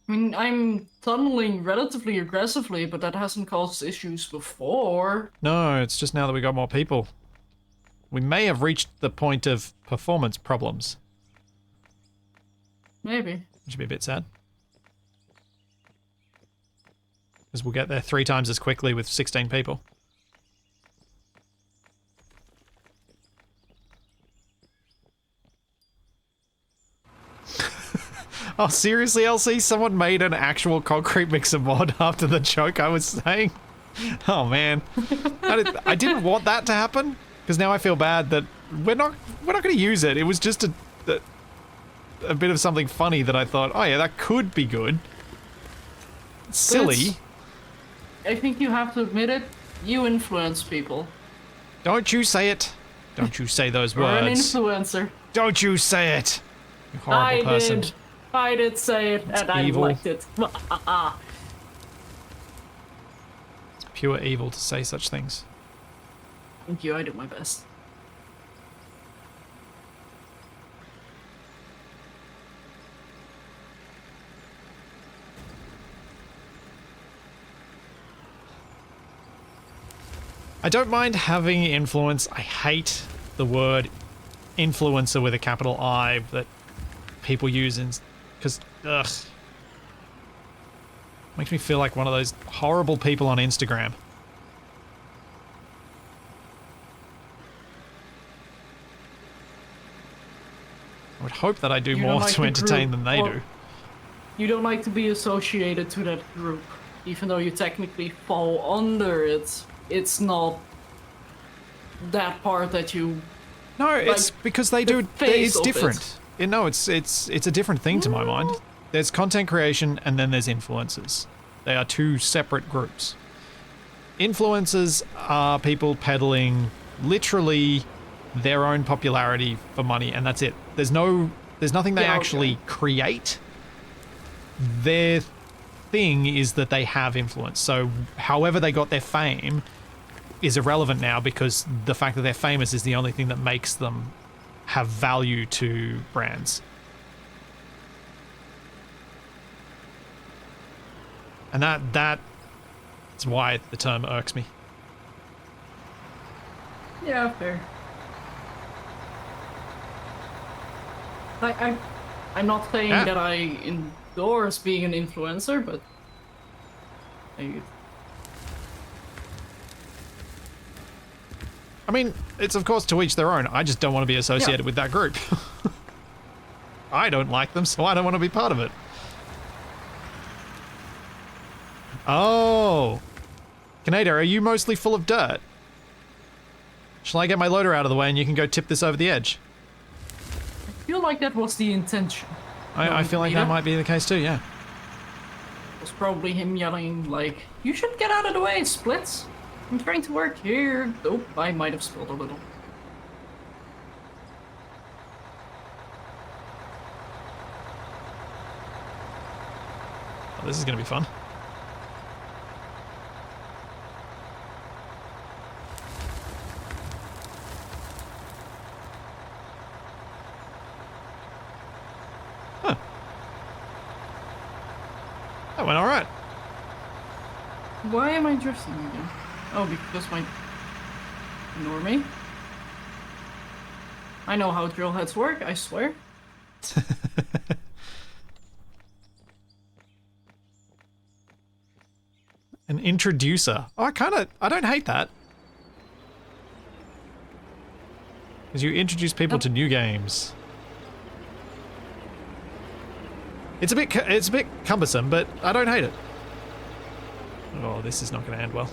I mean, I'm tunneling relatively aggressively, but that hasn't caused issues before. No, it's just now that we got more people. We may have reached the point of performance problems. Maybe. Which would be a bit sad. Because we'll get there 3 times as quickly with 16 people. Oh, seriously, LC? Someone made an actual concrete mixer mod after the joke I was saying? Oh, man. I didn't want that to happen, because now I feel bad that we're not going to use it. It was just a bit of something funny that I thought, oh yeah, that could be good. It's silly. I think you have to admit it. You influence people. Don't you say it. Don't you say those You're an words. influencer. Don't you say it. You horrible person. I did say it, and I evil. liked it. It's pure evil to say such things. Thank you, I did my best. I don't mind having influence. I hate the word influencer with a capital I that people use in, because, ugh. Makes me feel like one of those horrible people on Instagram. I would hope that I do more to entertain than they do. You don't like to be associated to that group, even though you technically fall under it. It's not that part that you... No, it's because they do. It's different. No, it's a different thing to my mind. There's content creation and then there's influencers. They are 2 separate groups. Influencers are people peddling literally their own popularity for money, and that's it. There's nothing they actually create. Their thing is that they have influence. So however they got their fame is irrelevant now, because the fact that they're famous is the only thing that makes them have value to brands. And that's why the term irks me. Yeah, fair. I'm not saying that I endorse being an influencer, but I mean, it's of course to each their own. I just don't want to be associated with that group. I don't like them, so I don't want to be part of it. Oh. Canada, are you mostly full of dirt? Shall I get my loader out of the way and you can go tip this over the edge? I feel like that was the intention. I feel like that might be the case too, yeah. It was probably him yelling like, "You should get out of the way, Splits. I'm trying to work here." Oh, I might have spilled a little. Oh, this is going to be fun. Huh. That went alright. Why am I drifting again? Oh, because my... Ignore me. I know how drill heads work, I swear. An introducer. Oh, I don't hate that. Because you introduce people to new games. It's a bit cumbersome, but I don't hate it. Oh, this is not going to end well.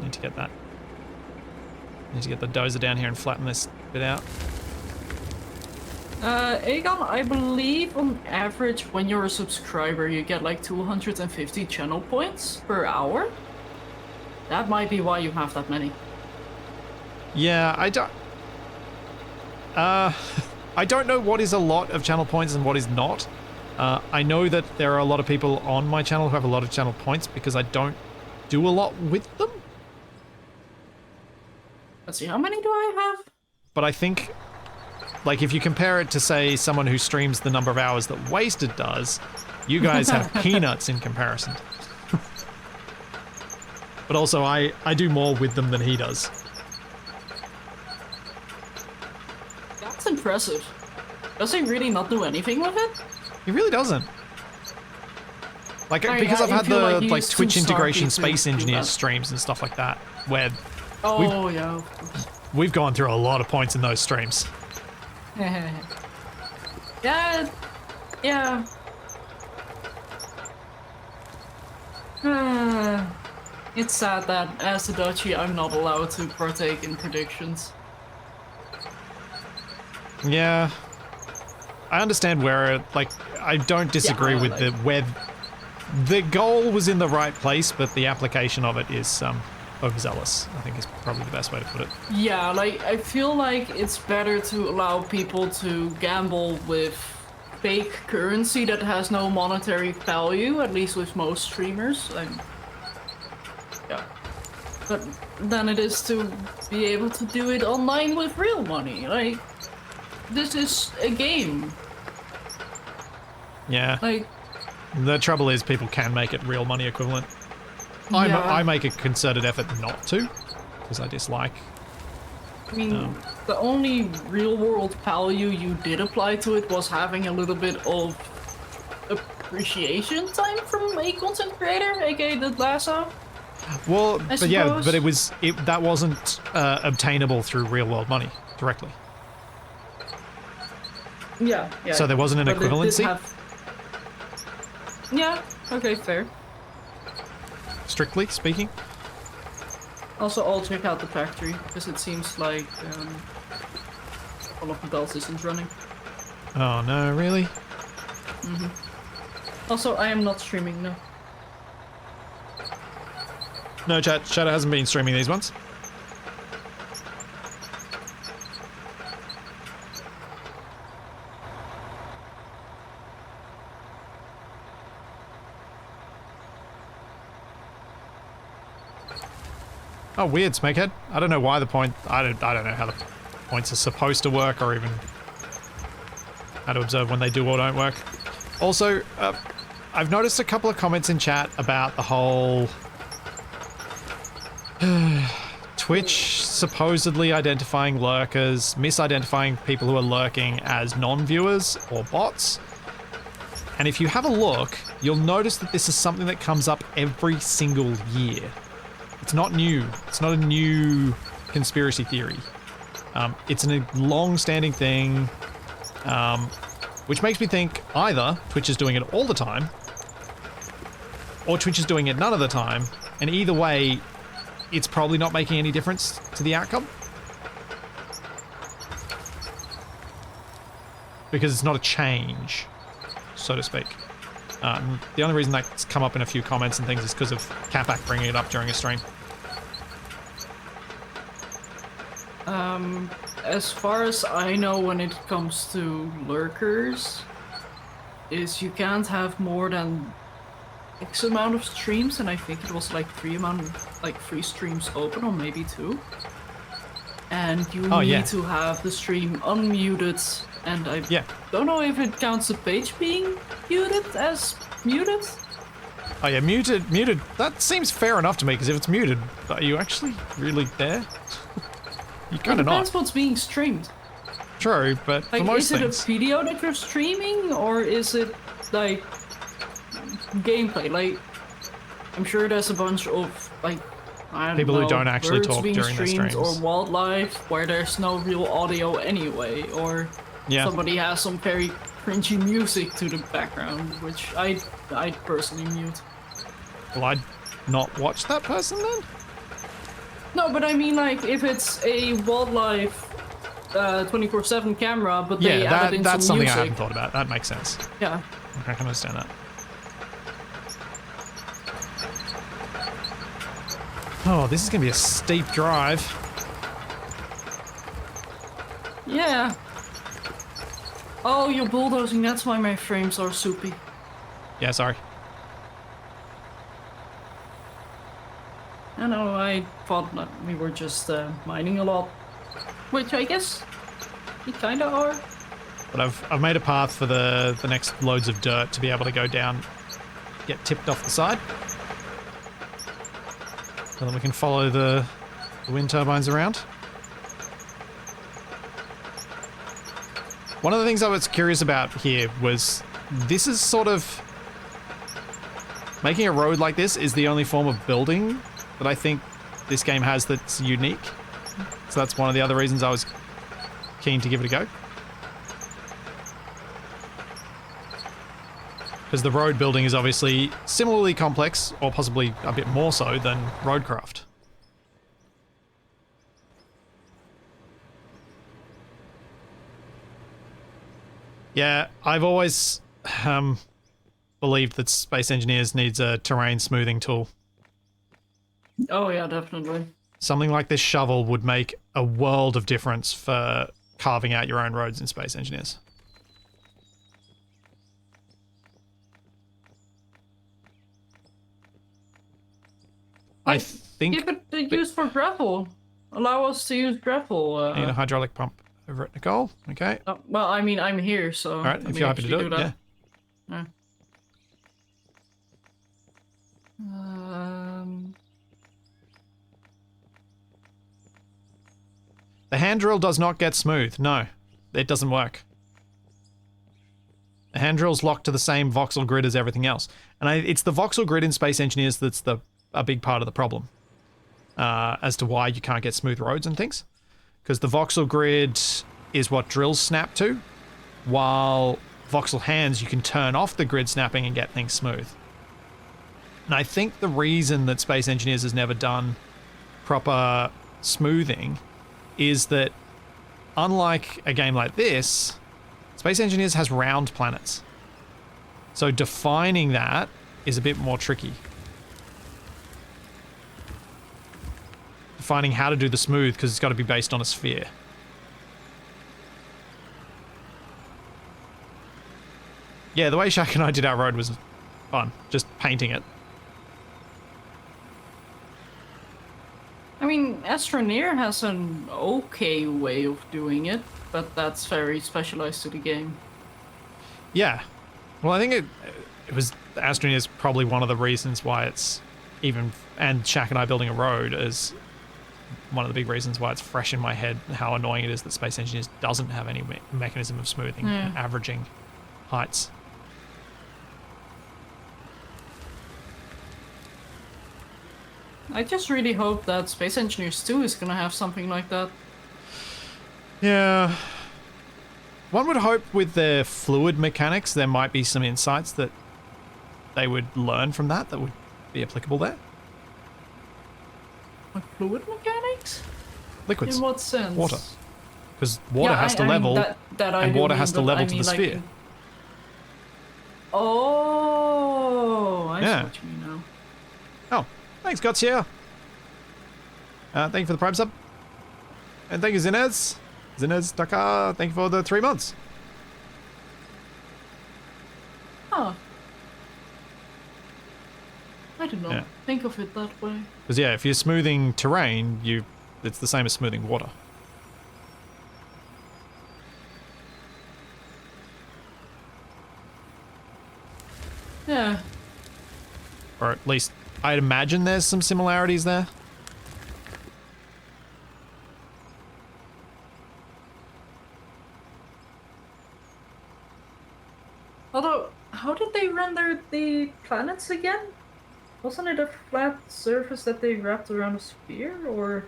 Need to get that. Need to get the dozer down here and flatten this bit out. Aegon, I believe on average when you're a subscriber you get like 250 channel points per hour. That might be why you have that many. Yeah, I don't... I don't know what is a lot of channel points and what is not. I know that there are a lot of people on my channel who have a lot of channel points because I don't do a lot with them. Let's see, how many do I have? But I think, like, if you compare it to, say, someone who streams the number of hours that Wasted does, you guys have peanuts in comparison. But also, I do more with them than he does. That's impressive. Does he really not do anything with it? He really doesn't. Like, I because I've had the, like like, he's Twitch too integration snarky to Space do Engineers that. streams and stuff like that, where Oh, yeah, of course. we've gone through a lot of points in those streams. Yeah, yeah. It's sad that, as a Dutchie, I'm not allowed to partake in predictions. Yeah. I understand where, like, I don't disagree with the, where the goal was in the right place, but the application of it is, overzealous, I think is probably the best way to put it. Yeah, like, I feel like it's better to allow people to gamble with fake currency that has no monetary value, at least with most streamers. Yeah. But than it is to be able to do it online with real money. Like, this is a game. Yeah. Like, The trouble is people can make it real money equivalent. yeah. I make a concerted effort not to, because I dislike. I mean, the only real-world value you did apply to it was having a little bit of appreciation time from a content creator, aka the Lasso. Well, I but yeah, suppose. but that wasn't obtainable through real world money directly. Yeah, yeah. So there wasn't an But it did equivalency, have- Yeah, okay, fair. strictly speaking. Also, I'll check out the factory, because it seems like one of the belts isn't running. Oh no, really? Also, I am not streaming, no. No, chat. Shadow hasn't been streaming these ones. Oh, weird, Smakehead. I don't know why the point... I don't know how the points are supposed to work or even how to observe when they do or don't work. Also, I've noticed a couple of comments in chat about the whole... Twitch supposedly identifying lurkers, misidentifying people who are lurking as non-viewers or bots. And if you have a look, you'll notice that this is something that comes up every single year. It's not new. It's not a new conspiracy theory. It's a long-standing thing, which makes me think either Twitch is doing it all the time, or Twitch is doing it none of the time, and either way, it's probably not making any difference to the outcome. Because it's not a change, so to speak. The only reason that's come up in a few comments and things is because of Capac bringing it up during a stream. As far as I know, when it comes to lurkers, is you can't have more than X amount of streams, and I think it was like three streams open, or maybe 2. And you need to have the stream unmuted, and I don't know if it counts the page being muted as muted. Oh yeah, muted. That seems fair enough to me, because if it's muted, are you actually really there? You're kind of not. Depends what's being streamed. True, but Like, for most is it things... a video that you're streaming, or is it like gameplay? Like, I'm sure there's a bunch of like, I don't People know, who don't actually birds talk being during their streamed, streams. or wildlife where there's no real audio anyway, or somebody has some very cringy music to the background, which I personally mute. Well, I'd not watch that person then? No, but I mean, like, if it's a wildlife 24/7 camera, but they added in that's some something music. I haven't thought about. That makes sense. Yeah. I can understand that. Oh, this is going to be a steep drive. Yeah. Oh, you're bulldozing. That's why my frames are soupy. Yeah, sorry. I know, I thought that we were just mining a lot. Which I guess we kinda are. But I've made a path for the next loads of dirt to be able to go down, get tipped off the side. So then we can follow the wind turbines around. One of the things I was curious about here was this is sort of... Making a road like this is the only form of building that I think this game has that's unique. So that's one of the other reasons I was keen to give it a go. Because the road building is obviously similarly complex, or possibly a bit more so than roadcraft. Yeah, I've always believed that Space Engineers needs a terrain smoothing tool. Oh yeah, definitely. Something like this shovel would make a world of difference for carving out your own roads in Space Engineers. I think... Give it a use for gravel. Allow us to use gravel. Need a hydraulic pump over at Nicole. Okay. Well, I mean, I'm here, so... All right, if you're happy to do it, yeah. Yeah. The hand drill does not get smooth. No, it doesn't work. The hand drill's locked to the same voxel grid as everything else. And it's the voxel grid in Space Engineers that's a big part of the problem. As to why you can't get smooth roads and things. Because the voxel grid is what drills snap to, while voxel hands you can turn off the grid snapping and get things smooth. And I think the reason that Space Engineers has never done proper smoothing is that, unlike a game like this, Space Engineers has round planets. So defining that is a bit more tricky. Defining how to do the smooth, because it's got to be based on a sphere. Yeah, the way Shaq and I did our road was fun, just painting it. I mean, Astroneer has an okay way of doing it, but that's very specialized to the game. Yeah. Well, I think it was... Astroneer is probably one of the reasons why it's even... And Shaq and I building a road is one of the big reasons why it's fresh in my head how annoying it is that Space Engineers doesn't have any mechanism of smoothing and averaging heights. I just really hope that Space Engineers 2 is gonna have something like that. Yeah. One would hope with their fluid mechanics there might be some insights that they would learn from that would be applicable there. Like fluid mechanics? Liquids. In what sense? Water. Because water has to level, and water has to level to the sphere. Oh, I see what you mean now. Oh, thanks, Gotsia. Thank you for the Prime sub. And thank you, Zinez. Zinez Taka, thank you for the 3 months. Huh. I don't know. Think of it that way. Because yeah, if you're smoothing terrain, it's the same as smoothing water. Yeah. Or at least, I'd imagine there's some similarities there. Although, how did they render the planets again? Wasn't it a flat surface that they wrapped around a sphere, or...?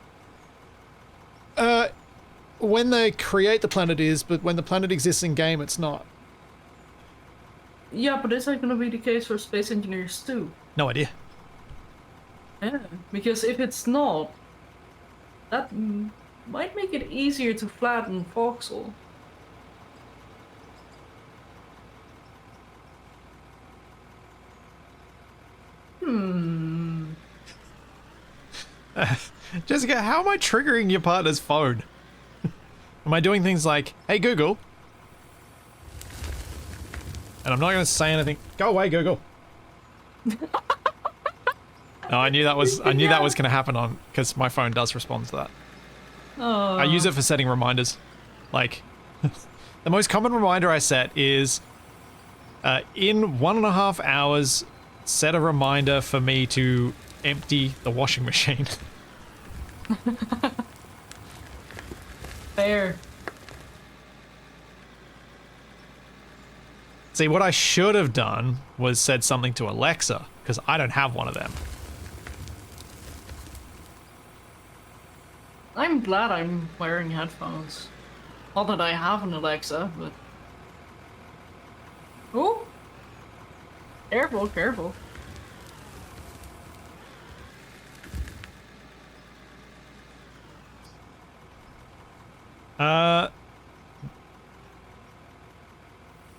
When they create the planet is, but when the planet exists in game, it's not. Yeah, but is that gonna be the case for Space Engineers 2? No idea. Yeah, because if it's not, that might make it easier to flatten voxel. Jessica, how am I triggering your partner's phone? Am I doing things like, hey Google, and I'm not going to say anything. Go away, Google. No, I knew that was going to happen on because my phone does respond to that. I use it for setting reminders. Like, the most common reminder I set is in 1.5 hours, set a reminder for me to empty the washing machine. Fair. See, what I should have done was said something to Alexa, because I don't have one of them. I'm glad I'm wearing headphones. Not that I have an Alexa, but... Oh! Careful, careful.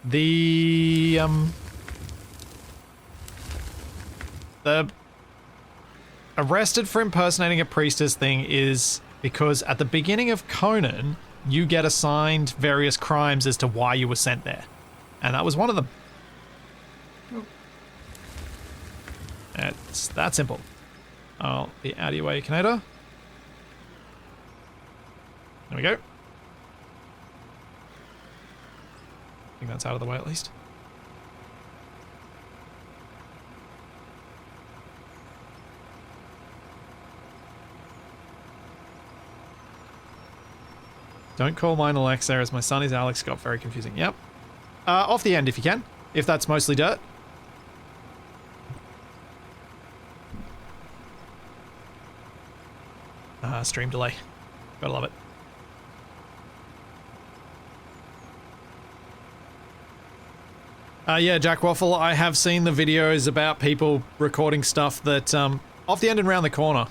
The arrested for impersonating a priestess thing is because at the beginning of Conan, you get assigned various crimes as to why you were sent there. And that was one of them. It's that simple. I'll be out of your way, Canada. There we go. I think that's out of the way at least. Don't call mine Alexa, as my son is Alex. Got very confusing. Yep. Off the end if you can. If that's mostly dirt. Stream delay. Gotta love it. Yeah, Jack Waffle, I have seen the videos about people recording stuff that, off the end and round the corner.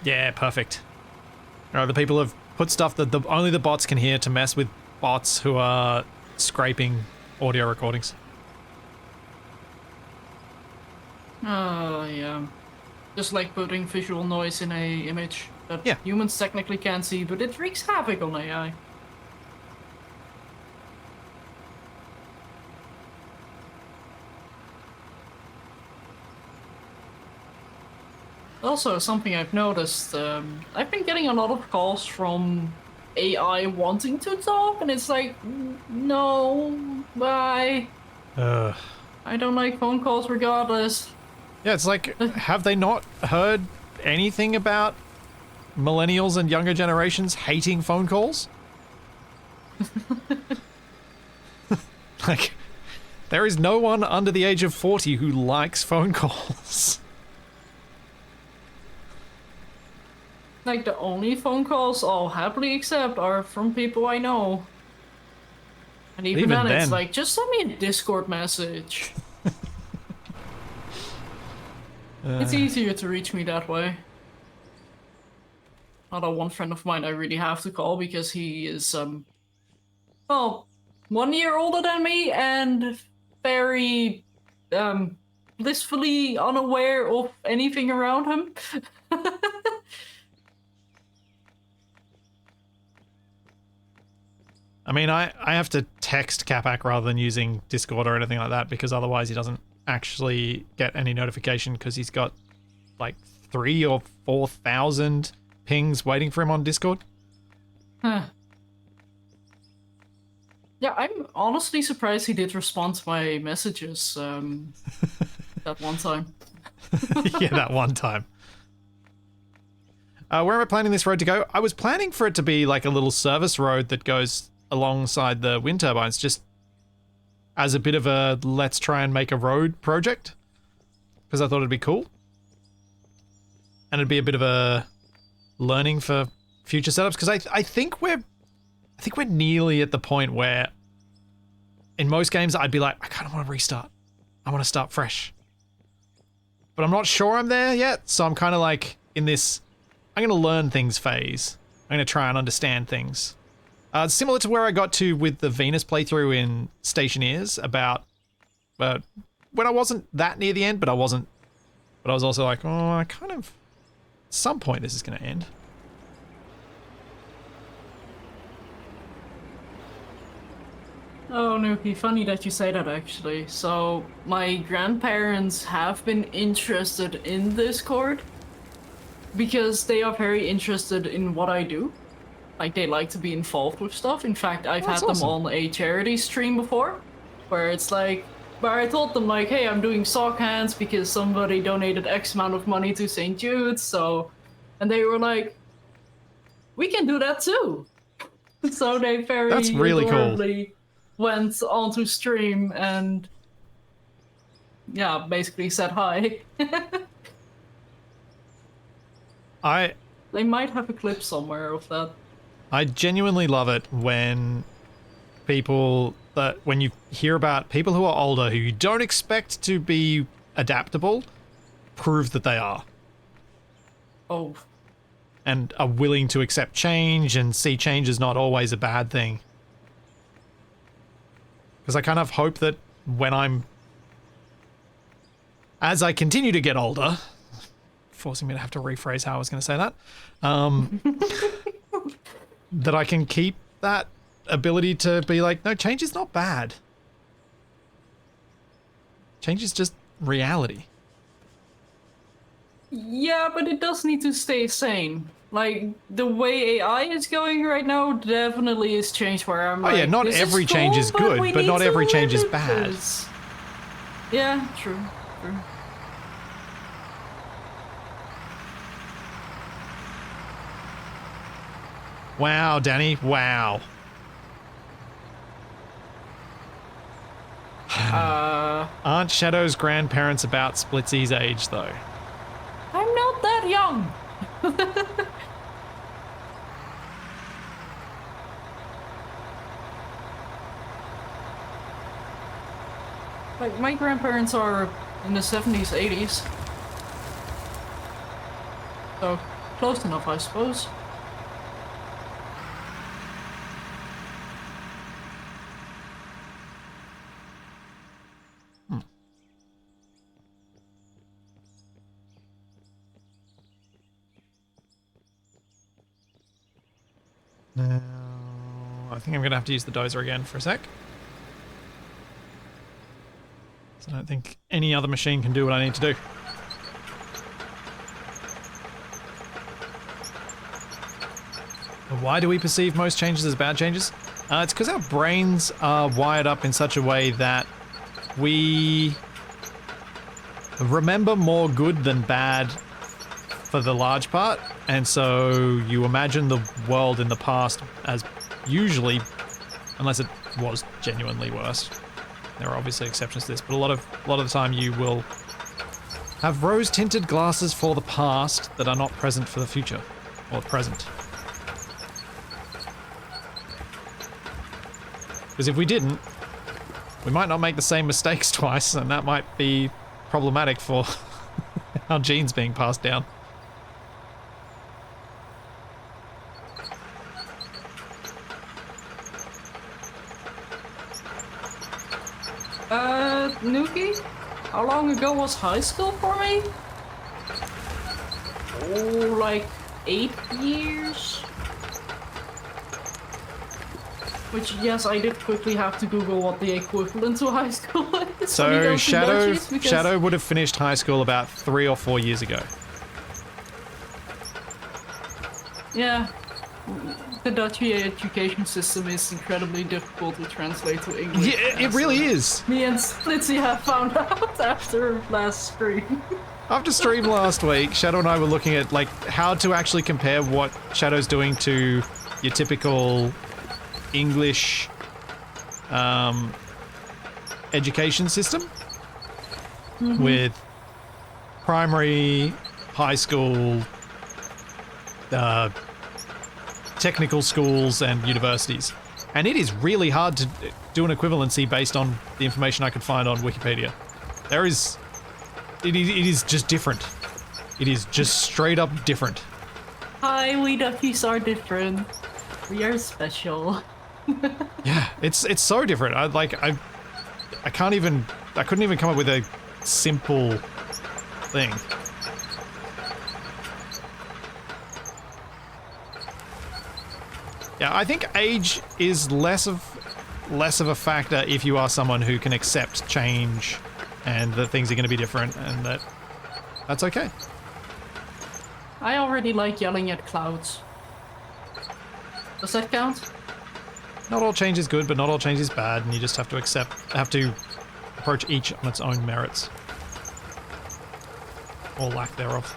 Yeah, perfect. The people have put stuff that only the bots can hear to mess with bots who are scraping audio recordings. Oh, yeah. Just like putting visual noise in a image that Yeah. humans technically can't see, but it wreaks havoc on AI. Also, something I've noticed, I've been getting a lot of calls from AI wanting to talk, and it's like, no, bye. I don't like phone calls regardless. Yeah, it's like, have they not heard anything about millennials and younger generations hating phone calls? Like, there is no one under the age of 40 who likes phone calls. Like, the only phone calls I'll happily accept are from people I know. And even then, it's like, just send me a Discord message. It's easier to reach me that way. Although one friend of mine I really have to call because he is, well, 1 year older than me and very, blissfully unaware of anything around him. I mean, I have to text Capac rather than using Discord or anything like that because otherwise he doesn't actually get any notification because he's got like 3,000 or 4,000 pings waiting for him on Discord. Huh. Yeah, I'm honestly surprised he did respond to my messages that one time. Yeah, that one time. Where am I planning this road to go? I was planning for it to be like a little service road that goes alongside the wind turbines, just as a bit of a let's try and make a road project, because I thought it'd be cool. And it'd be a bit of a learning for future setups, because I think we're nearly at the point where in most games I'd be like, I kind of want to restart. I want to start fresh. But I'm not sure I'm there yet, so I'm kind of like in this I'm going to learn things phase. I'm going to try and understand things. Similar to where I got to with the Venus playthrough in Stationeers about when I wasn't that near the end, but I was also like, oh, I kind of, at some point this is going to end. Oh, Nuki, funny that you say that actually. So, my grandparents have been interested in Discord because they are very interested in what I do. Like, they like to be involved with stuff. In fact, I've That's had them awesome. on a charity stream before, where it's like, where I told them, like, hey, I'm doing sock hands because somebody donated X amount of money to St. Jude's, so. And they were like, we can do that too. So they That's very really cool. adorably went onto stream and yeah, basically said hi. I They might have a clip somewhere of that. I genuinely love it when when you hear about people who are older who you don't expect to be adaptable prove that they are Oh, and are willing to accept change and see change as not always a bad thing. Because I kind of hope that as I continue to get older, forcing me to have to rephrase how I was going to say that, that I can keep that ability to be like, no, change is not bad. Change is just reality. yeah, but it does need to stay sane. Like, the way AI is going right now definitely is changed where I'm like, Yeah, not this every is change cool, is good, we but need not to every change is limit bad. this. Yeah, true. Wow, Danny, wow. Aren't Shadow's grandparents about Splitsy's age, though? I'm not that young. Like, my grandparents are in the 70s, 80s. So, close enough, I suppose. Now, I think I'm going to have to use the dozer again for a sec. So I don't think any other machine can do what I need to do. Why do we perceive most changes as bad changes? It's because our brains are wired up in such a way that we remember more good than bad for the large part, and so you imagine the world in the past as usually, unless it was genuinely worse. There are obviously exceptions to this, but a lot of the time you will have rose-tinted glasses for the past that are not present for the future, or present. Because if we didn't, we might not make the same mistakes twice, and that might be problematic for our genes being passed down. Nuki? How long ago was high school for me? Oh, like 8 years? Which, yes, I did quickly have to Google what the equivalent to high school is. So Shadow would have finished high school about 3 or 4 years ago. Yeah. The Dutch education system is incredibly difficult to translate to English. Yeah, it really is. Me and Splitsy have found out after last stream. After stream last week, Shadow and I were looking at like how to actually compare what Shadow's doing to your typical English education system with primary, high school, technical schools and universities. And it is really hard to do an equivalency based on the information I could find on Wikipedia. It is just different. It is just straight up different. Hi, we duckies are different. We are special. Yeah, it's so different. I couldn't even come up with a simple thing. Yeah, I think age is less of less of a factor if you are someone who can accept change and that things are going to be different and that's okay. I already like yelling at clouds. Does that count? Not all change is good, but not all change is bad, and you just have to approach each on its own merits. Or lack thereof.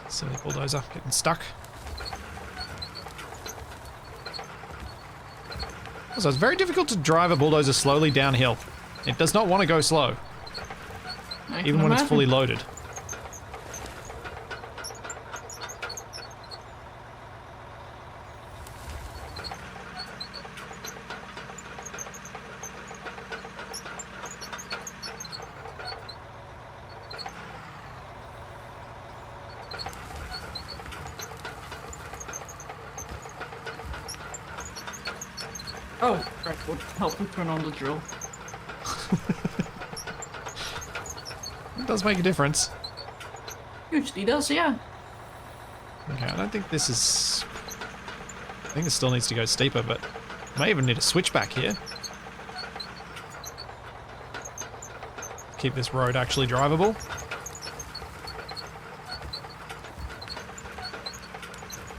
Silly bulldozer getting stuck. Also, it's very difficult to drive a bulldozer slowly downhill. It does not want to go slow, even when it's fully loaded. Oh, that would help me turn on the drill. It does make a difference. Usually does, yeah. Okay, I don't think this is... I think this still needs to go steeper, but I may even need a switchback here. Keep this road actually drivable.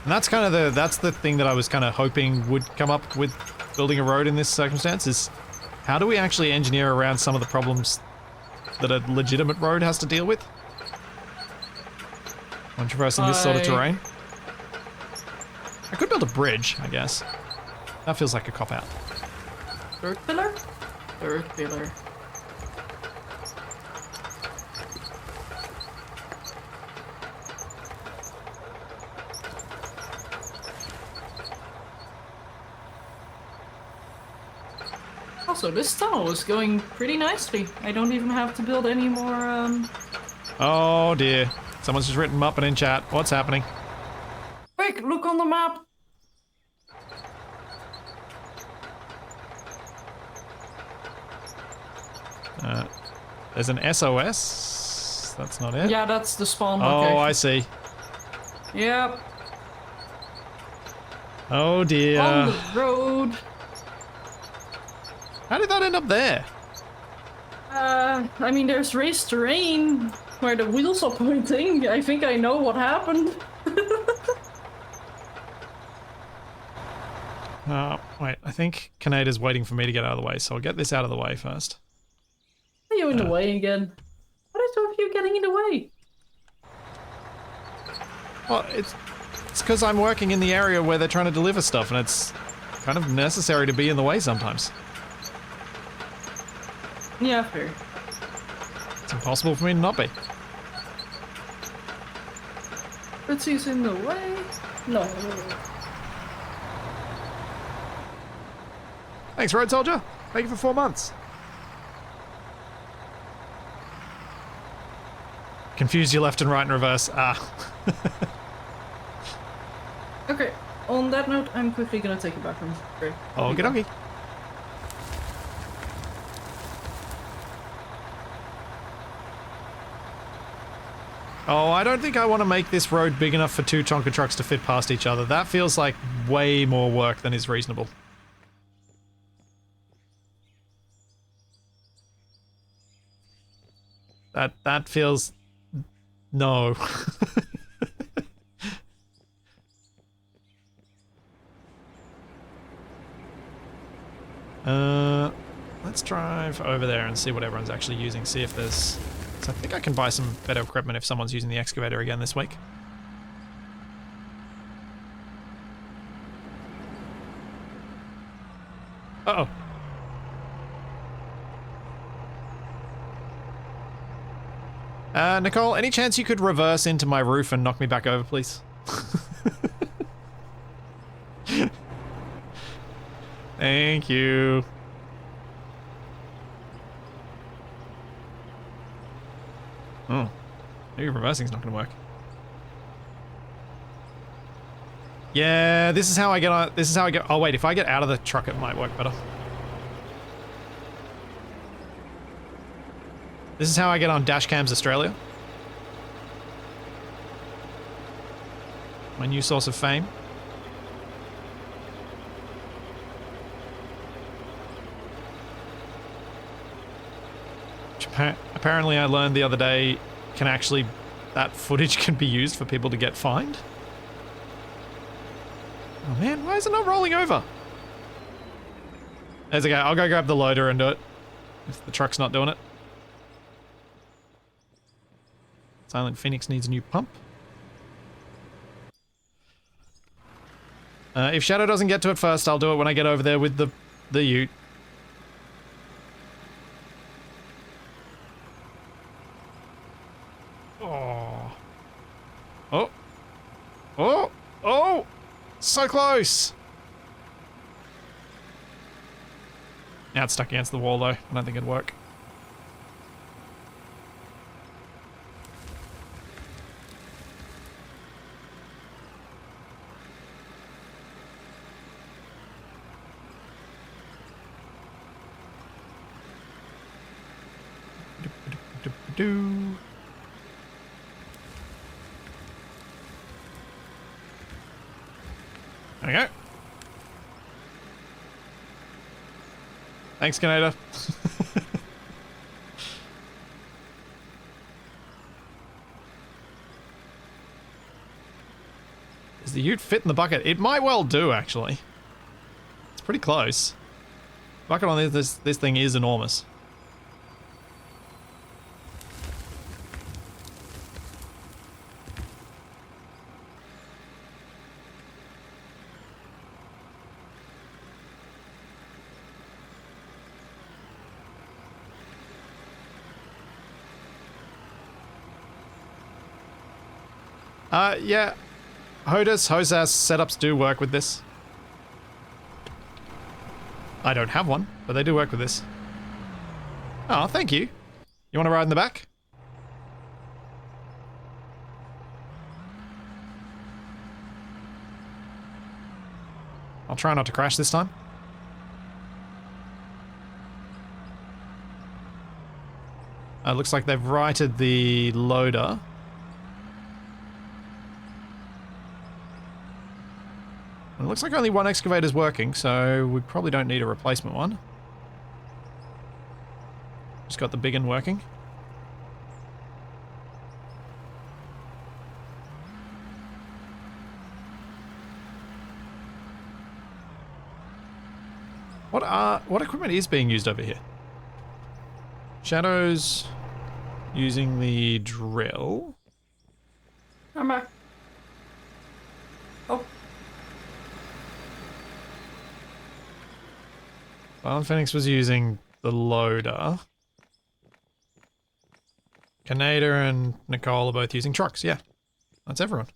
And that's kind of that's the thing that I was kind of hoping would come up with building a road in this circumstance is how do we actually engineer around some of the problems that a legitimate road has to deal with when traversing this sort of terrain? I could build a bridge, I guess. That feels like a cop-out. Third pillar? Third pillar. Also, this tunnel is going pretty nicely. I don't even have to build any more, Oh dear. Someone's just written Muppet in chat. What's happening? Quick, look on the map! There's an SOS. That's not it. Yeah, that's the spawn Oh, location. I see. Yep. Oh dear. On the road. How did that end up there? I mean, there's raised terrain where the wheels are pointing. I think I know what happened. Wait, I think Kanada's waiting for me to get out of the way, so I'll get this out of the way first. Are you in the way again? What is with you getting in the way? Well, it's because I'm working in the area where they're trying to deliver stuff, and it's kind of necessary to be in the way sometimes. Yeah, fair. It's impossible for me to not be. But he's in the way? No. Thanks, Road Soldier. Thank you for 4 months. Confused you left and right and reverse. Okay, on that note, I'm quickly gonna take a bathroom break. Okie dokie. Oh, I don't think I want to make this road big enough for 2 Tonka trucks to fit past each other. That feels like way more work than is reasonable. That feels... No. Let's drive over there and see what everyone's actually using. See if there's... So I think I can buy some better equipment if someone's using the excavator again this week. Uh-oh. Nicole, any chance you could reverse into my roof and knock me back over, please? Thank you. Oh, maybe reversing's not going to work. Yeah, this is how I get on. This is how I get. Oh wait, if I get out of the truck, it might work better. This is how I get on Dashcams Australia. My new source of fame. Which apparently I learned the other day that footage can be used for people to get fined. Oh man, why is it not rolling over? There's a guy. I'll go grab the loader and do it. If the truck's not doing it. Silent Phoenix needs a new pump. If Shadow doesn't get to it first, I'll do it when I get over there with the ute. Oh. Oh. Oh. Oh. So close. Now it's stuck against the wall though. I don't think it'd work. Do. There we go. Thanks, Canada. Does the ute fit in the bucket? It might well do, actually. It's pretty close. Bucket on this thing is enormous. Yeah. Hosas setups do work with this. I don't have one, but they do work with this. Oh, thank you. You want to ride in the back? I'll try not to crash this time. Looks like they've righted the loader. It looks like only one excavator's working, so we probably don't need a replacement one. Just got the big one working. What equipment is being used over here? Shadow's using the drill. I'm back. Oh. Silent Phoenix was using the loader. Canada and Nicole are both using trucks, yeah. That's everyone.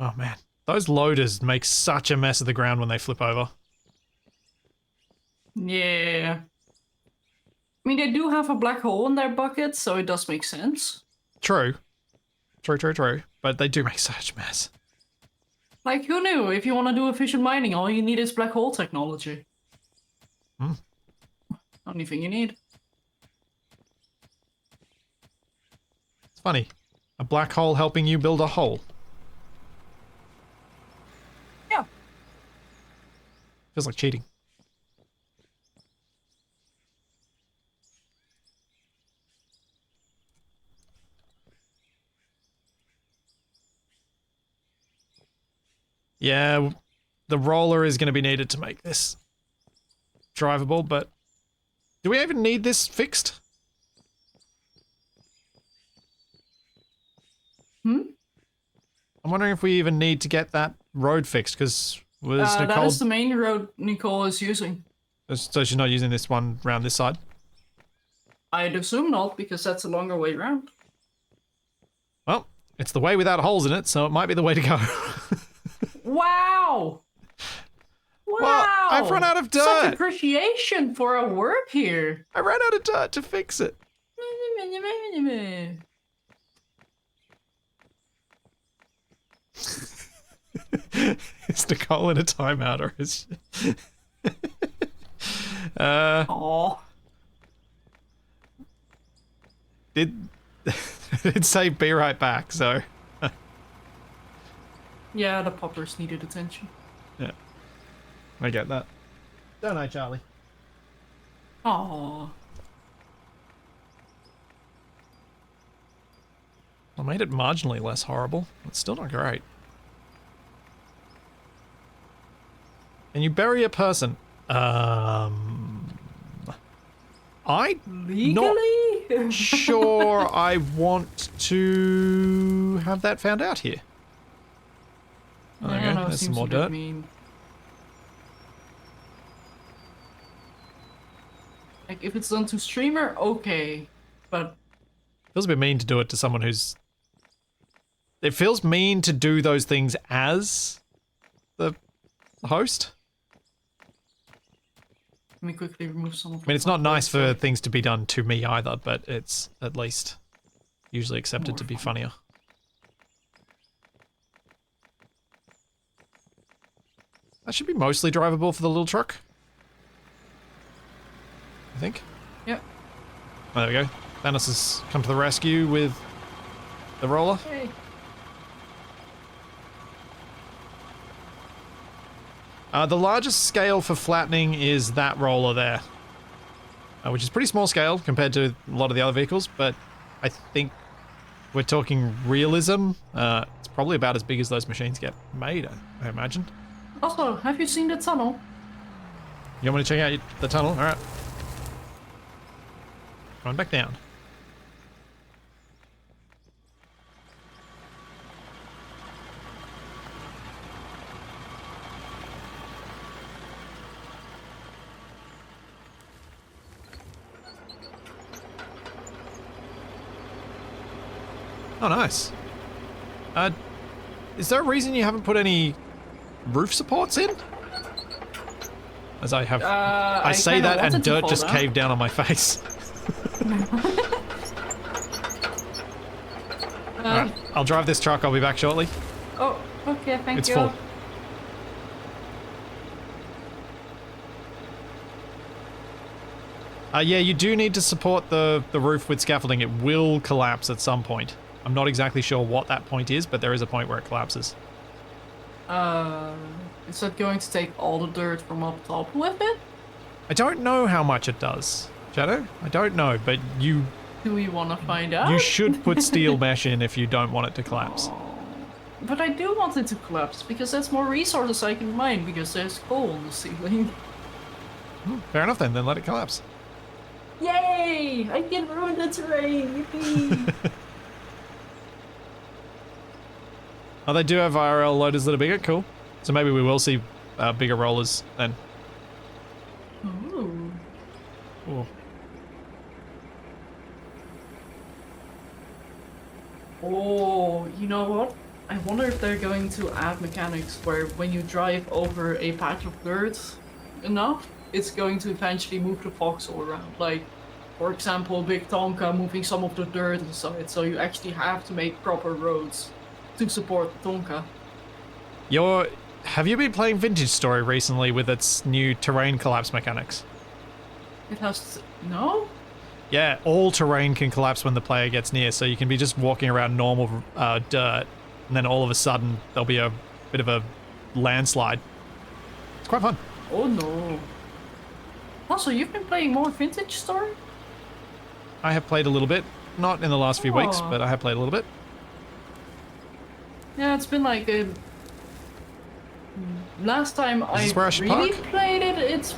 Oh man, those loaders make such a mess of the ground when they flip over. Yeah. I mean, they do have a black hole in their bucket, so it does make sense. True. True. But they do make such a mess. Like, who knew? If you want to do efficient mining, all you need is black hole technology. Hmm. Only thing you need. It's funny. A black hole helping you build a hole. Yeah. Feels like cheating. Yeah, the roller is going to be needed to make this drivable, but do we even need this fixed? Hmm? I'm wondering if we even need to get that road fixed, because was Nicole... That is the main road Nicole is using. So she's not using this one around this side? I'd assume not, because that's a longer way around. Well, it's the way without holes in it, so it might be the way to go. Wow! Wow! Well, I've run out of dirt! Such appreciation for our work here! I ran out of dirt to fix it. Is Nicole in a timeout, or is she... Oh. It say be right back, so Yeah, the poppers needed attention. yeah. I get that. Don't I, Charlie? Oh. I made it marginally less horrible. It's still not great. Can you bury a person? I'm Legally? not sure I want to have that found out here. Oh, there you go. There's some more dirt. Mean. Like, if it's done to streamer, okay. But... Feels a bit mean to do it to someone who's... It feels mean to do those things as the host. Let me quickly remove some of I mean, it's not nice for things to be done to me either, but it's at least usually accepted to be funnier. That should be mostly drivable for the little truck. I think. Yep. Oh, there we go. Thanos has come to the rescue with the roller. Hey. The largest scale for flattening is that roller there. Which is pretty small scale compared to a lot of the other vehicles, but I think we're talking realism. It's probably about as big as those machines get made, I imagine. Also, have you seen the tunnel? You want me to check out the tunnel? Alright. Run back down. Oh, nice. Is there a reason you haven't put any roof supports in? As I have... I say that and dirt just caved down on my face. Alright, I'll drive this truck, I'll be back shortly. Oh, okay, thank you. It's full. Yeah, you do need to support the roof with scaffolding. It will collapse at some point. I'm not exactly sure what that point is, but there is a point where it collapses. Is that going to take all the dirt from up top with it? I don't know how much it does, Shadow. I don't know, but you... Do we want to find out? You should put steel mesh in if you don't want it to collapse. Oh, but I do want it to collapse, because that's more resources I can mine, because there's coal on the ceiling. Fair enough then let it collapse. Yay! I can ruin the terrain, yippee! Oh, they do have IRL loaders that are bigger? Cool. So maybe we will see bigger rollers then. Ooh. Ooh. Oh, you know what? I wonder if they're going to add mechanics where when you drive over a patch of dirt enough, it's going to eventually move the voxel around. Like, for example, Big Tonka moving some of the dirt aside, so you actually have to make proper roads to support the Tonka. Have you been playing Vintage Story recently with its new terrain collapse mechanics? It has no? Yeah, all terrain can collapse when the player gets near, so you can be just walking around normal dirt, and then all of a sudden there'll be a bit of a landslide. It's quite fun. Oh no. Also, you've been playing more Vintage Story? I have played a little bit. Not in the last few weeks, but I have played a little bit. Yeah, it's been like a... Last time I really played it, it's...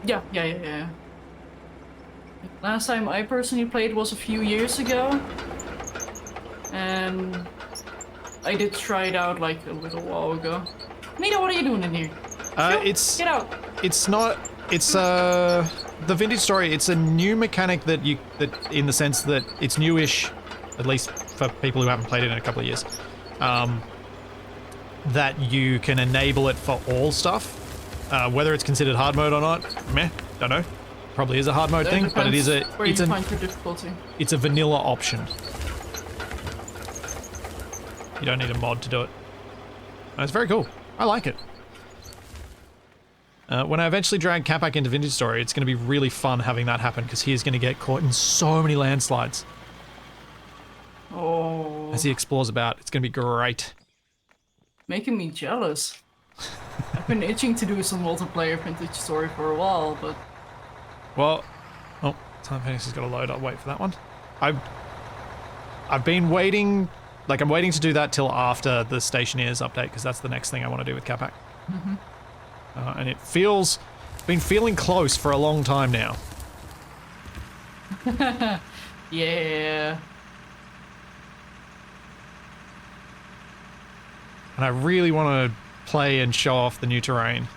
Yeah. Last time I personally played was a few years ago. And I did try it out like a little while ago. Nita, what are you doing in here? Get out. It's not... It's the Vintage Story, it's a new mechanic that in the sense that it's newish, at least for people who haven't played it in a couple of years. That you can enable it for all stuff. Whether it's considered hard mode or not, meh, don't know. Probably is a hard mode thing, but it is it's a vanilla option. You don't need a mod to do it. And it's very cool. I like it. When I eventually drag Cat back into Vintage Story, it's going to be really fun having that happen because he is going to get caught in so many landslides Oh, as he explores about. It's going to be great. making me jealous. I've been itching to do some multiplayer Vintage Story for a while, but Well, oh, Time Phoenix has got to load. I'll wait for that one. I've been waiting, like I'm waiting to do that till after the Stationeers update because that's the next thing I want to do with Capac. And it feels, been feeling close for a long time now. yeah. And I really want to play and show off the new terrain.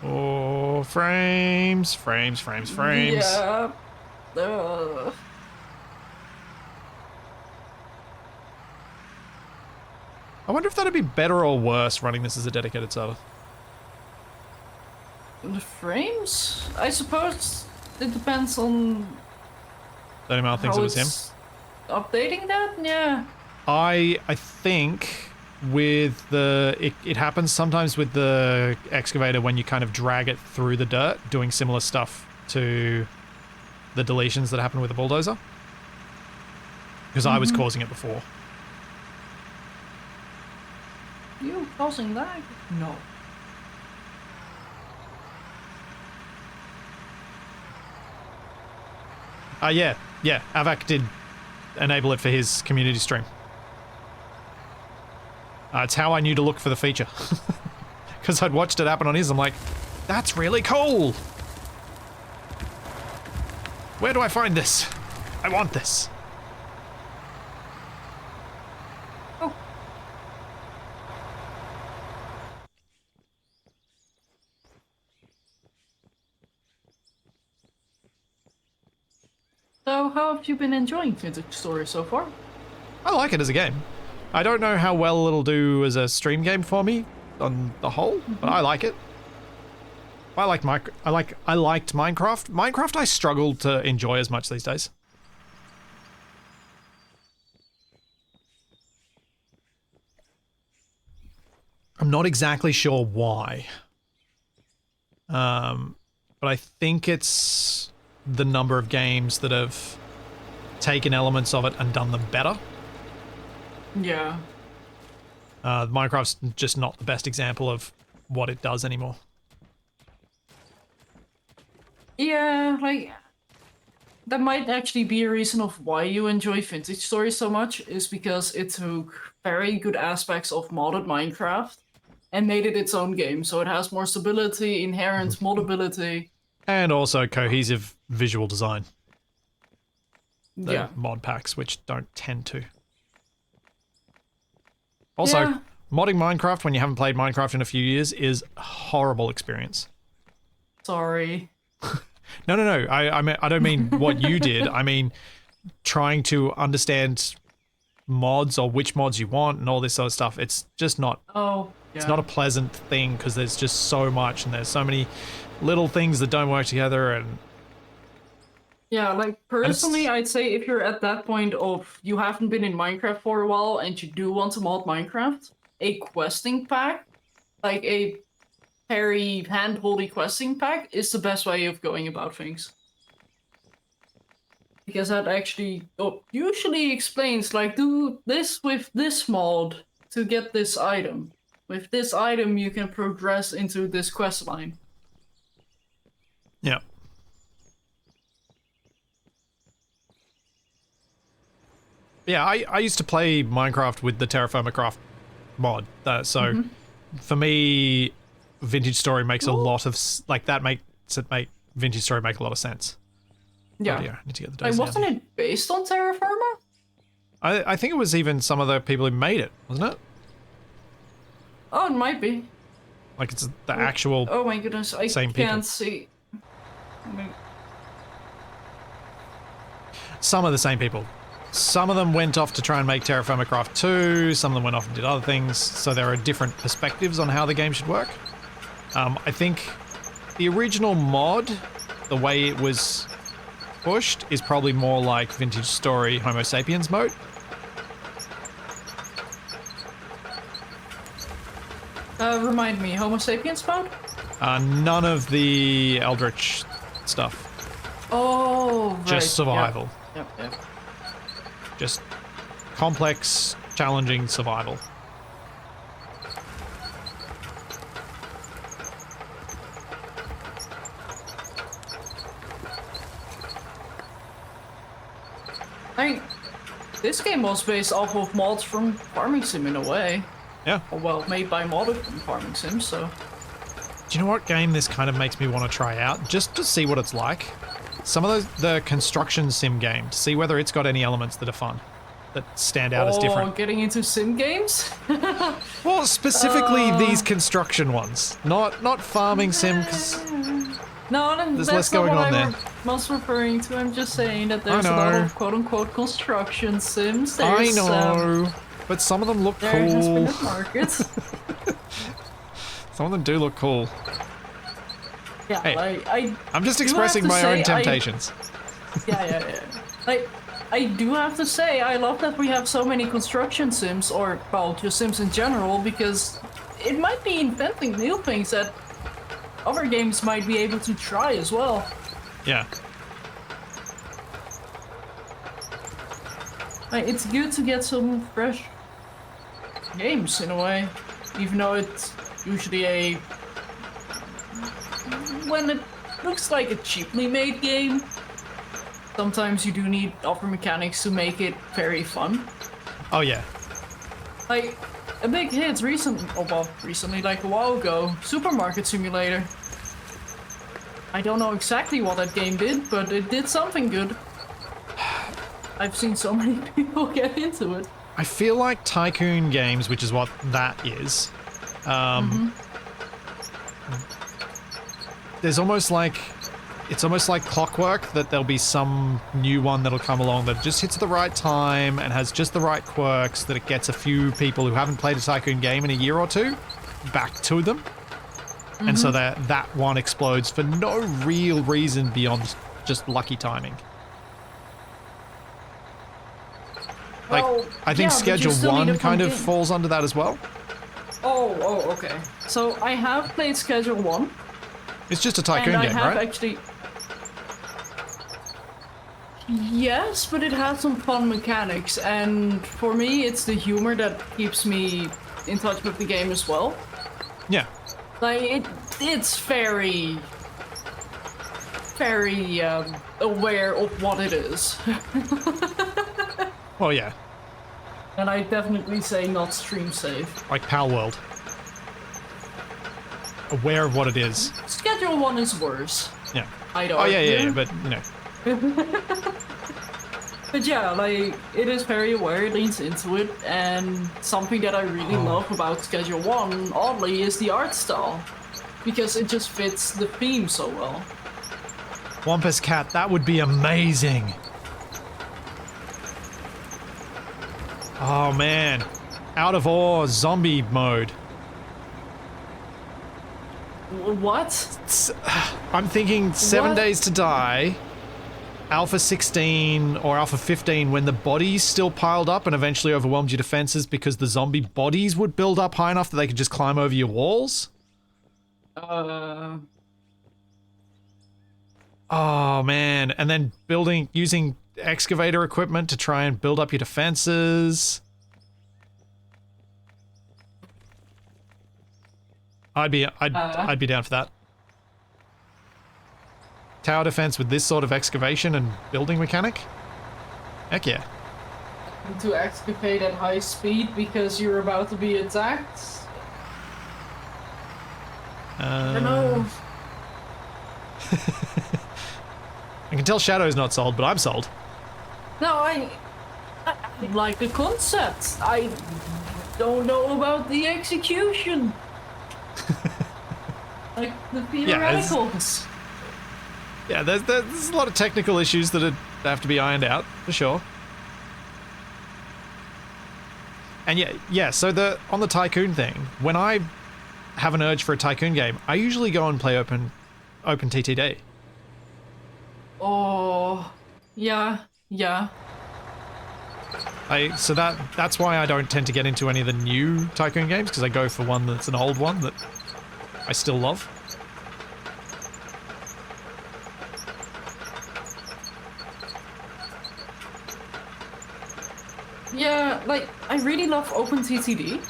Oh, frames, frames, frames, frames. Yeah. I wonder if that'd be better or worse running this as a dedicated server. The frames? I suppose it depends on The only amount of things how it was him. it's updating that. Yeah. I think with the it happens sometimes with the excavator when you kind of drag it through the dirt, doing similar stuff to the deletions that happen with the bulldozer. Because I was causing it before. You causing lag? No. Yeah, Avak did enable it for his community stream. It's how I knew to look for the feature. Because I'd watched it happen on his, I'm like, that's really cool! Where do I find this? I want this. Oh. So, how have you been enjoying Vintage Story so far? I like it as a game. I don't know how well it'll do as a stream game for me on the whole, but I like it. I liked Minecraft. Minecraft I struggle to enjoy as much these days. I'm not exactly sure why. But I think it's the number of games that have taken elements of it and done them better. Yeah. Minecraft's just not the best example of what it does anymore. Yeah, like that might actually be a reason of why you enjoy Vintage Story so much, is because it took very good aspects of modded Minecraft and made it its own game. So it has more stability, inherent modability. And also cohesive visual design. The Yeah. mod packs, which don't tend to. Also, Yeah. modding Minecraft when you haven't played Minecraft in a few years is a horrible experience. Sorry. No. I don't mean what you did. I mean trying to understand mods or which mods you want and all this sort of stuff. It's just not. Oh, yeah. It's not a pleasant thing because there's just so much and there's so many little things that don't work together and. Yeah, like personally, I'd say if you're at that point of you haven't been in Minecraft for a while and you do want to mod Minecraft, a questing pack, like a very hand-holdy questing pack, is the best way of going about things. Because that actually usually explains, like, do this with this mod to get this item. With this item, you can progress into this quest line. Yeah. Yeah, I used to play Minecraft with the Terraformacraft mod. So for me, Vintage Story makes a lot of that makes it make Vintage Story make a lot of sense. Yeah. Oh dear, I need to get the Like, dice wasn't down. it based on Terraformer? I think it was even some of the people who made it, wasn't it? Oh, it might be. Like it's the actual. Oh my goodness, I Same can't people. see. Some of the same people. Some of them went off to try and make Terraformacraft 2, some of them went off and did other things, so there are different perspectives on how the game should work. I think the original mod the way it was pushed is probably more like Vintage Story Homo sapiens mode. Remind me, Homo sapiens mode? None of the Eldritch stuff. Oh, right. Just survival. Yep. Just complex, challenging survival. This game was based off of mods from Farming Sim in a way. Yeah. Or, well, made by modded from Farming Sim, so... Do you know what game this kind of makes me want to try out? Just to see what it's like. Some of the construction sim game, to see whether it's got any elements that are fun, that stand out as different. Getting into sim games? Well, specifically these construction ones, not farming sim, because no, there's that's less not going what on there. was referring to. I'm just saying that there's a lot of quote-unquote construction sims. There's, I know, but some of them look there has been cool. a market. Some of them do look cool. Yeah, Hey, I'm just expressing my own temptations. Yeah. I do have to say, I love that we have so many construction sims, or, well, just sims in general, because it might be inventing new things that other games might be able to try as well. Yeah. It's good to get some fresh games, in a way, even though it's usually when it looks like a cheaply made game, sometimes you do need other mechanics to make it very fun. Oh yeah. Like, a big hit recently, like a while ago, Supermarket Simulator. I don't know exactly what that game did, but it did something good. I've seen so many people get into it. I feel like tycoon games, which is what that is, there's almost like, it's almost like clockwork that there'll be some new one that'll come along that just hits the right time and has just the right quirks that it gets a few people who haven't played a tycoon game in a year or two back to them. And so that one explodes for no real reason beyond just lucky timing. Like, Well, I think yeah, but Schedule you still need 1 a fun kind of game. falls under that as well. Oh, okay. So I have played Schedule 1. It's just a tycoon And I game, have right? actually... Yes, but it has some fun mechanics, and for me it's the humor that keeps me in touch with the game as well. Yeah. Like, it's very aware of what it is. Well, yeah. And I definitely say not stream safe. Like Pal World. Aware of what it is. Schedule 1 is worse. Yeah. I'd Oh, yeah, argue. but, you know. But yeah, like, it is very aware, it leans into it, and something that I really love about Schedule 1, oddly, is the art style. Because it just fits the theme so well. Wampus Cat, that would be amazing. Oh, man. Out of Awe zombie mode. What? I'm thinking 7 What? Days to Die, Alpha 16 or Alpha 15, when the bodies still piled up and eventually overwhelmed your defenses because the zombie bodies would build up high enough that they could just climb over your walls. Oh man, and then using excavator equipment to try and build up your defenses. I'd be down for that. Tower defense with this sort of excavation and building mechanic? Heck yeah. To excavate at high speed because you're about to be attacked? I don't know. I can tell Shadow's not sold, but I'm sold. No, I like the concept. I don't know about the execution. Like the theoreticals. Yeah, there's a lot of technical issues that have to be ironed out, for sure. And yeah, so on the Tycoon thing, when I have an urge for a Tycoon game, I usually go and play open TTD. Oh, yeah, yeah. So that's why I don't tend to get into any of the new Tycoon games, because I go for one that's an old one that I still love. Yeah, like, I really love OpenTTD.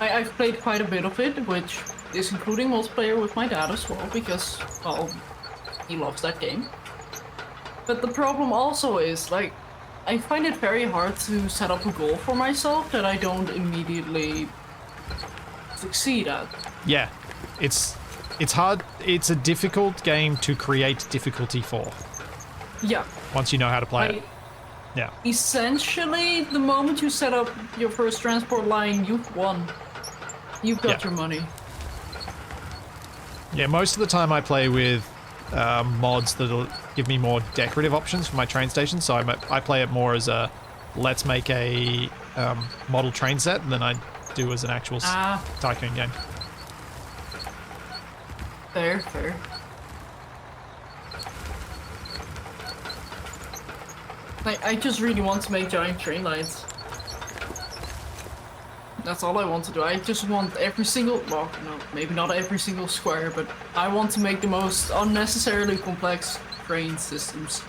I've played quite a bit of it, which is including multiplayer with my dad as well, because, well, he loves that game. But the problem also is, like, I find it very hard to set up a goal for myself that I don't immediately succeed at. Yeah, it's hard. It's a difficult game to create difficulty for. Yeah. Once you know how to play it. Yeah. Essentially, the moment you set up your first transport line, you've won. You've got your money. Yeah, most of the time I play with mods that'll give me more decorative options for my train station, so I play it more as a let's make a model train set than I do as an actual Tycoon game. Fair, fair. I just really want to make giant train lines. That's all I want to do. I just want every single, well, no, maybe not every single square, but I want to make the most unnecessarily complex train systems.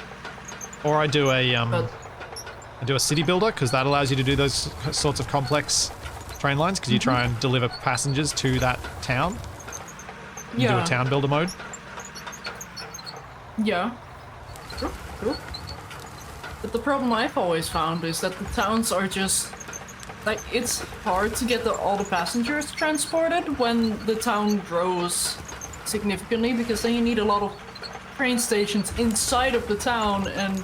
Or I do a city builder, because that allows you to do those sorts of complex train lines, because you try and deliver passengers to that town. You do a town builder mode. Yeah. True, true. But the problem I've always found is that the towns are just... like, it's hard to get all the passengers transported when the town grows significantly, because then you need a lot of train stations inside of the town, and,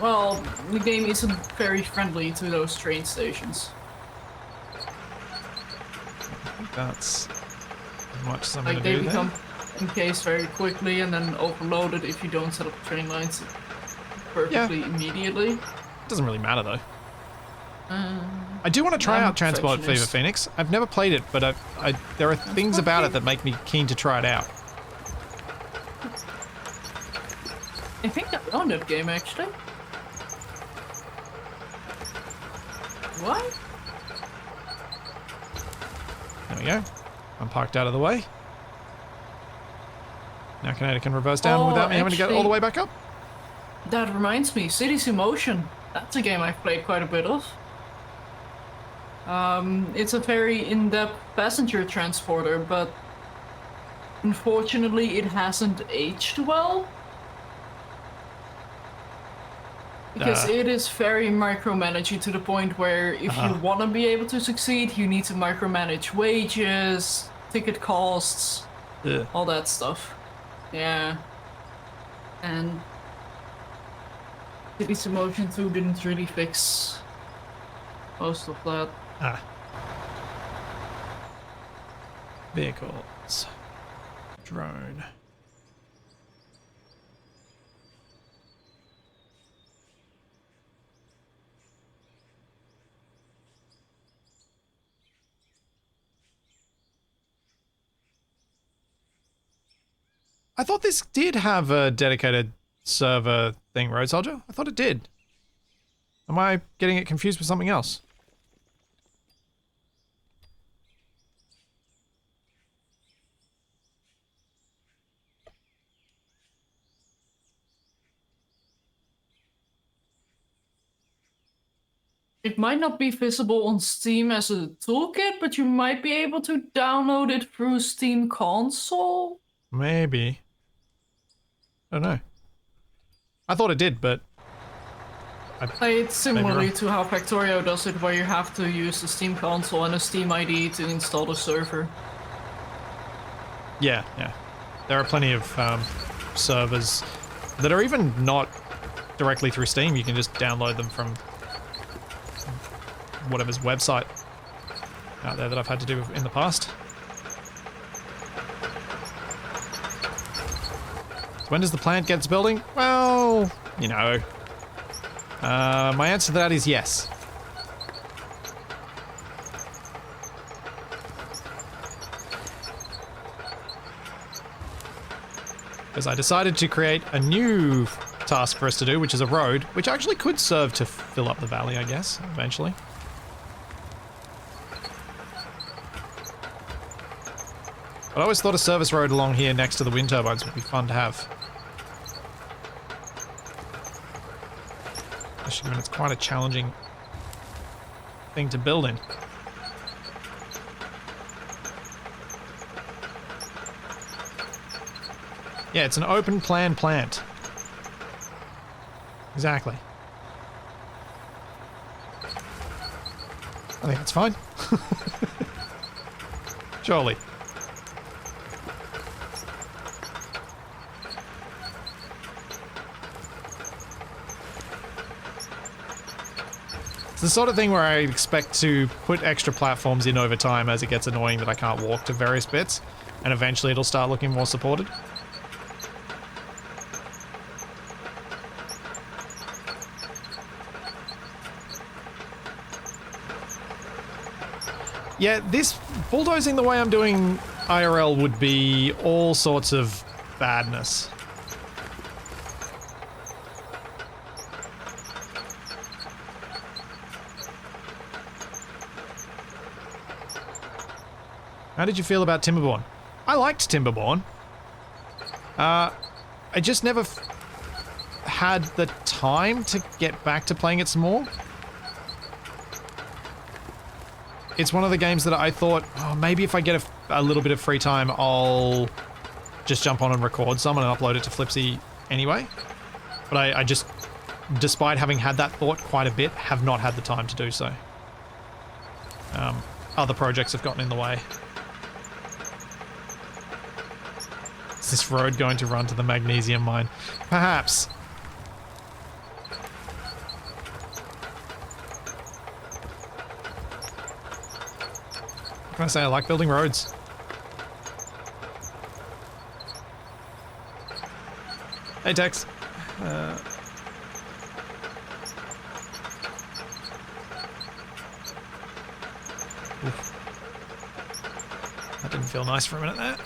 well, the game isn't very friendly to those train stations. I think that's as much as I'm Like, going to do they there. become encased very quickly and then overloaded if you don't set up train lines perfectly immediately. It doesn't really matter, though. I do want to try out Transport Fever Phoenix. I've never played it, but there are things about it that make me keen to try it out. I think I own that game, actually. What? There we go. I'm parked out of the way. Now Canada can reverse down without me having to get all the way back up. That reminds me, Cities in Motion. That's a game I've played quite a bit of. It's a very in-depth passenger transporter, but unfortunately it hasn't aged well. Because it is very micromanaging to the point where if you want to be able to succeed, you need to micromanage wages, ticket costs, all that stuff. Yeah. And Cities in Motion 2 didn't really fix most of that. Vehicles. Drone. I thought this did have a dedicated server thing, Road Soldier. I thought it did. Am I getting it confused with something else? It might not be visible on Steam as a toolkit, but you might be able to download it through Steam Console? Maybe. I don't know. I thought it did, but... It's similarly to how Factorio does it, where you have to use the Steam Console and a Steam ID to install the server. Yeah, yeah. There are plenty of servers that are even not directly through Steam. You can just download them from whatever's website out there that I've had to do in the past. So when does the plant get its building? Well, you know. My answer to that is yes. Because I decided to create a new task for us to do, which is a road, which actually could serve to fill up the valley, I guess, eventually. But I always thought a service road along here next to the wind turbines would be fun to have. Especially when it's quite a challenging thing to build in. Yeah, it's an open plan plant. Exactly. I think that's fine. Surely. It's the sort of thing where I expect to put extra platforms in over time as it gets annoying that I can't walk to various bits, and eventually it'll start looking more supported. Yeah, this bulldozing the way I'm doing IRL would be all sorts of badness. How did you feel about Timberborn? I liked Timberborn. I just never had the time to get back to playing it some more. It's one of the games that I thought, oh, maybe if I get a little bit of free time, I'll just jump on and record some and upload it to Flipsy anyway. But I just, despite having had that thought quite a bit, have not had the time to do so. Other projects have gotten in the way. Is this road going to run to the magnesium mine? Perhaps. What can I say? I like building roads. Hey, Tex. Oof. That didn't feel nice for a minute there.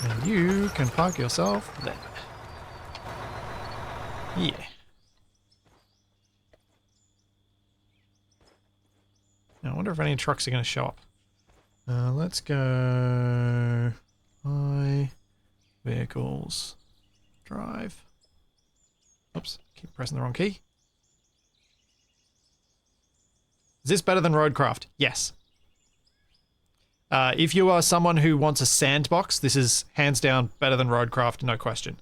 And you can park yourself there. Yeah. Now, I wonder if any trucks are going to show up. Let's go... Hi. Vehicles. Drive. Oops, keep pressing the wrong key. Is this better than Roadcraft? Yes. If you are someone who wants a sandbox, this is hands down better than Roadcraft, no question.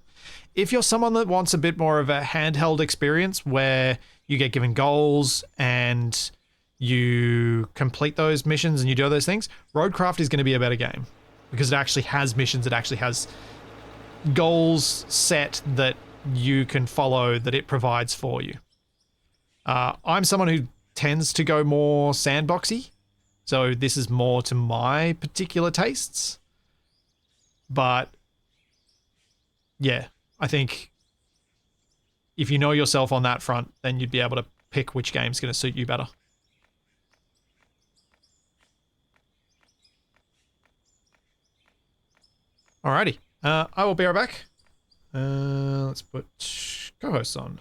If you're someone that wants a bit more of a handheld experience where you get given goals and you complete those missions and you do all those things, Roadcraft is going to be a better game because it actually has missions, it actually has goals set that you can follow that it provides for you. I'm someone who tends to go more sandboxy, so this is more to my particular tastes. But yeah, I think if you know yourself on that front, then you'd be able to pick which game's going to suit you better. Alrighty, I will be right back. Let's put co-hosts on.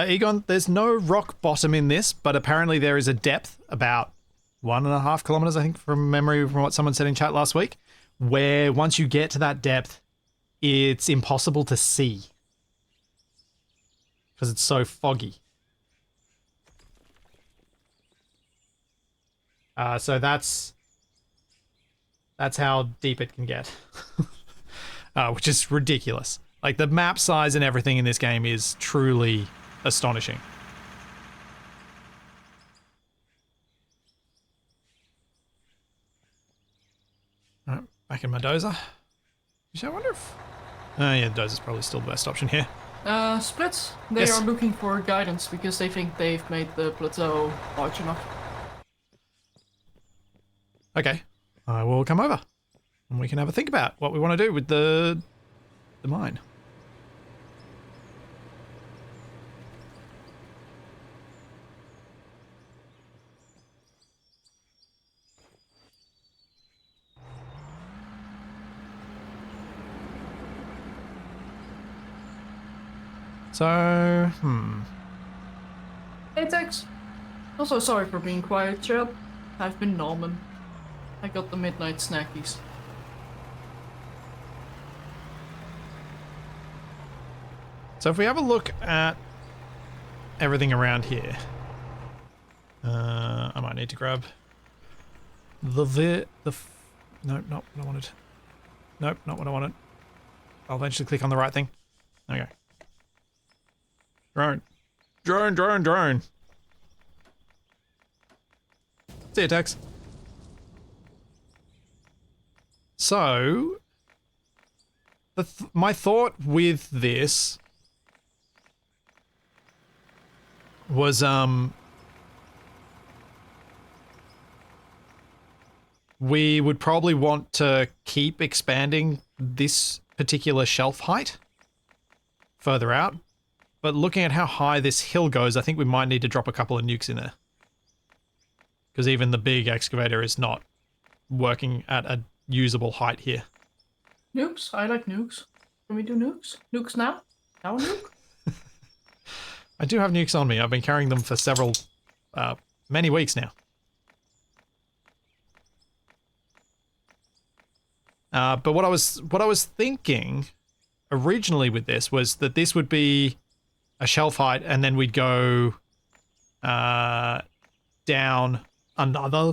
Egon, there's no rock bottom in this, but apparently there is a depth about 1.5 kilometers, I think, from memory, from what someone said in chat last week, where once you get to that depth, it's impossible to see because it's so foggy. So that's how deep it can get, which is ridiculous. Like, the map size and everything in this game is truly astonishing. All right, back in my dozer. I wonder if... yeah, the dozer's probably still the best option here. Splits, they Yes. are looking for guidance because they think they've made the plateau large enough. Okay, I will come over and we can have a think about what we want to do with the mine. So, Hey Tex. Also sorry for being quiet, chat. I've been Norman. I got the midnight snackies. So if we have a look at everything around here, I might need to grab no, not what I wanted. Nope, not what I wanted. I'll eventually click on the right thing. Okay. Drone. See ya, Tex. So, my thought with this was, we would probably want to keep expanding this particular shelf height further out. But looking at how high this hill goes, I think we might need to drop a couple of nukes in there. Because even the big excavator is not working at a usable height here. Nukes? I like nukes. Can we do nukes? Nukes now? Now a nuke? I do have nukes on me. I've been carrying them for many weeks now. But what I was thinking originally with this was that this would be a shelf height, and then we'd go down another.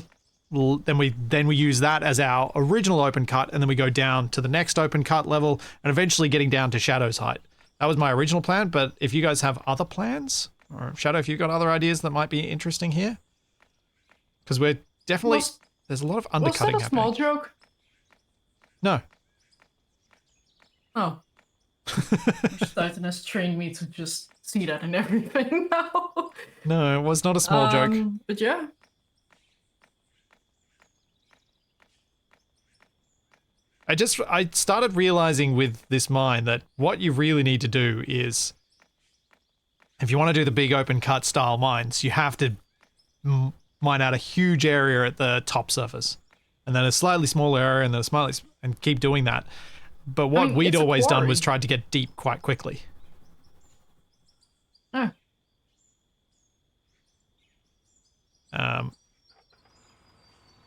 Then we use that as our original open cut, and then we go down to the next open cut level, and eventually getting down to Shadow's height. That was my original plan. But if you guys have other plans, or Shadow, if you've got other ideas that might be interesting here, because we're definitely there's a lot of undercutting was that a small happening. joke? No. Oh. Titan has trained me to just see that in everything now. No, it was not a small joke. But yeah. I started realizing with this mine that what you really need to do is, if you want to do the big open cut style mines, you have to mine out a huge area at the top surface, and then a slightly smaller area, and then and keep doing that. But what we'd always done was tried to get deep quite quickly. Oh.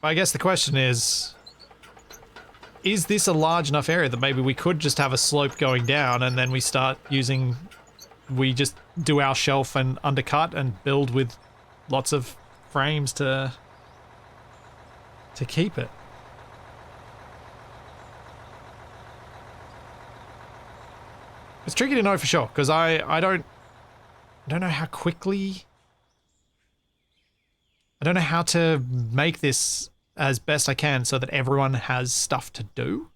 I guess the question is this a large enough area that maybe we could just have a slope going down, and then we just do our shelf and undercut and build with lots of frames to keep it? It's tricky to know for sure, because I don't know how quickly... I don't know how to make this as best I can so that everyone has stuff to do.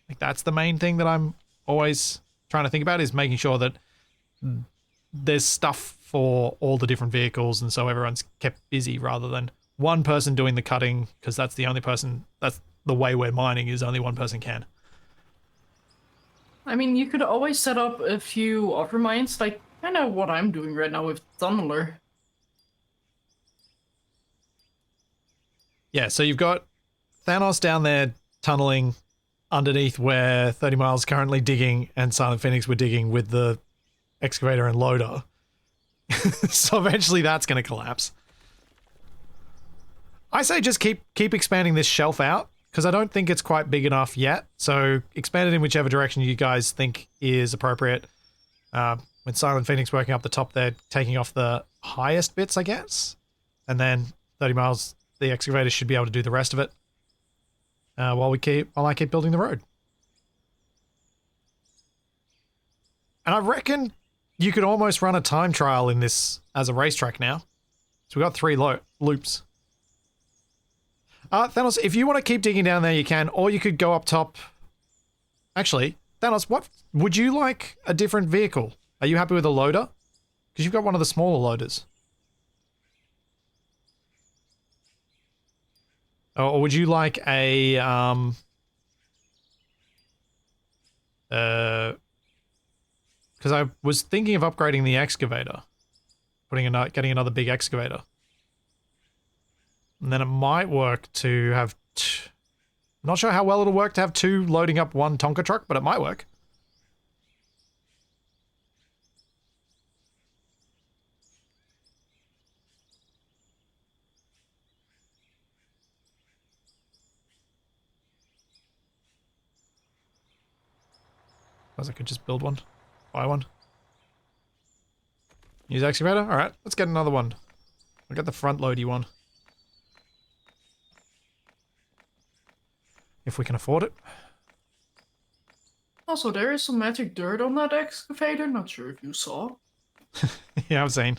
Like, that's the main thing that I'm always trying to think about, is making sure that there's stuff for all the different vehicles, and so everyone's kept busy rather than one person doing the cutting, because that's the only person, that's the way we're mining, is only one person can. I mean, you could always set up a few other mines, like kind of what I'm doing right now with Tunneler. Yeah, so you've got Thanos down there tunneling underneath where 30 Miles currently digging and Silent Phoenix were digging with the excavator and loader. So eventually that's going to collapse. I say just keep expanding this shelf out, because I don't think it's quite big enough yet. So expand it in whichever direction you guys think is appropriate. With Silent Phoenix working up the top there, taking off the highest bits, I guess. And then 30 Miles, the excavator should be able to do the rest of it. While I keep building the road. And I reckon you could almost run a time trial in this as a racetrack now. So we've got 3 loops. Thanos, if you want to keep digging down there, you can, or you could go up top. Actually, Thanos, what would you like a different vehicle? Are you happy with a loader? Because you've got one of the smaller loaders. Or would you like a because I was thinking of upgrading the excavator, getting another big excavator, and then it might work to have. I'm not sure how well it'll work to have 2 loading up 1 Tonka truck, but it might work. Suppose I could just build one, buy one. Use excavator. All right, let's get another one. I'll get the front loady one. If we can afford it. Also, there is some magic dirt on that excavator. Not sure if you saw. Yeah, I've seen.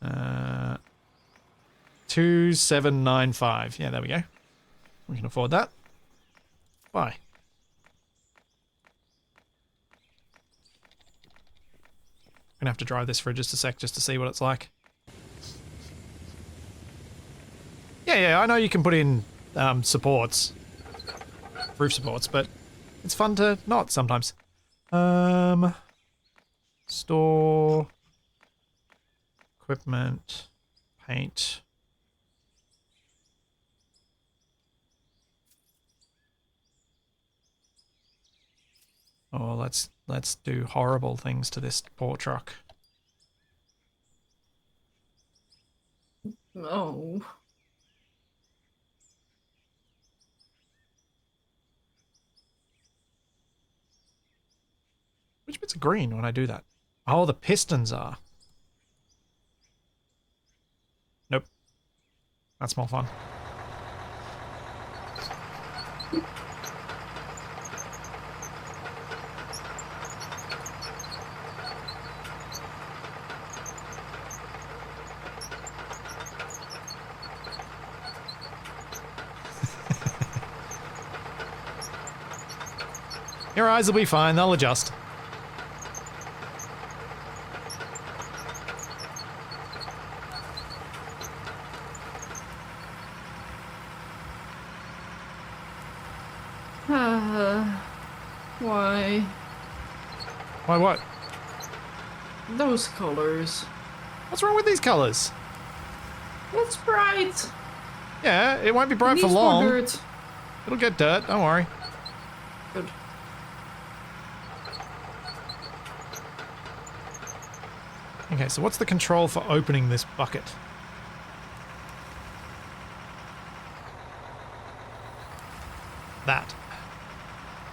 2795. Yeah, there we go. We can afford that. Buy. Gonna have to drive this for just a sec just to see what it's like. Yeah, I know you can put in supports, roof supports, but it's fun to not sometimes. Store, equipment, paint. Oh, let's do horrible things to this poor truck. Oh. Which bits are green when I do that? Oh, the pistons are. Nope. That's more fun. Your eyes will be fine, they'll adjust. Why? Why what? Those colors. What's wrong with these colors? It's bright. Yeah, it won't be bright It for needs long. more dirt. It'll get dirt, don't worry. Good. Okay, so what's the control for opening this bucket? That.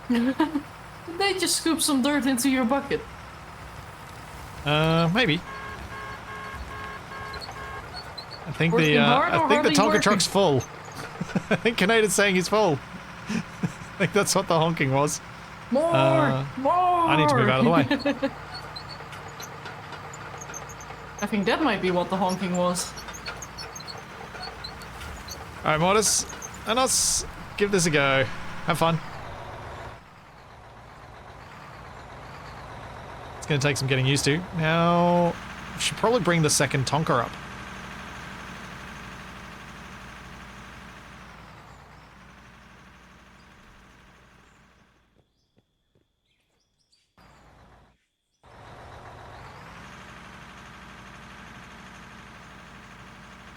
Did they just scoop some dirt into your bucket? Maybe. I think Working hard or the hardly Tonka working? truck's full. I think Canada's saying he's full. I think that's what the honking was. More! More! I need to move out of the way. I think that might be what the honking was. Alright, Mortis, and us give this a go. Have fun. It's going to take some getting used to. Now, we should probably bring the second Tonka up.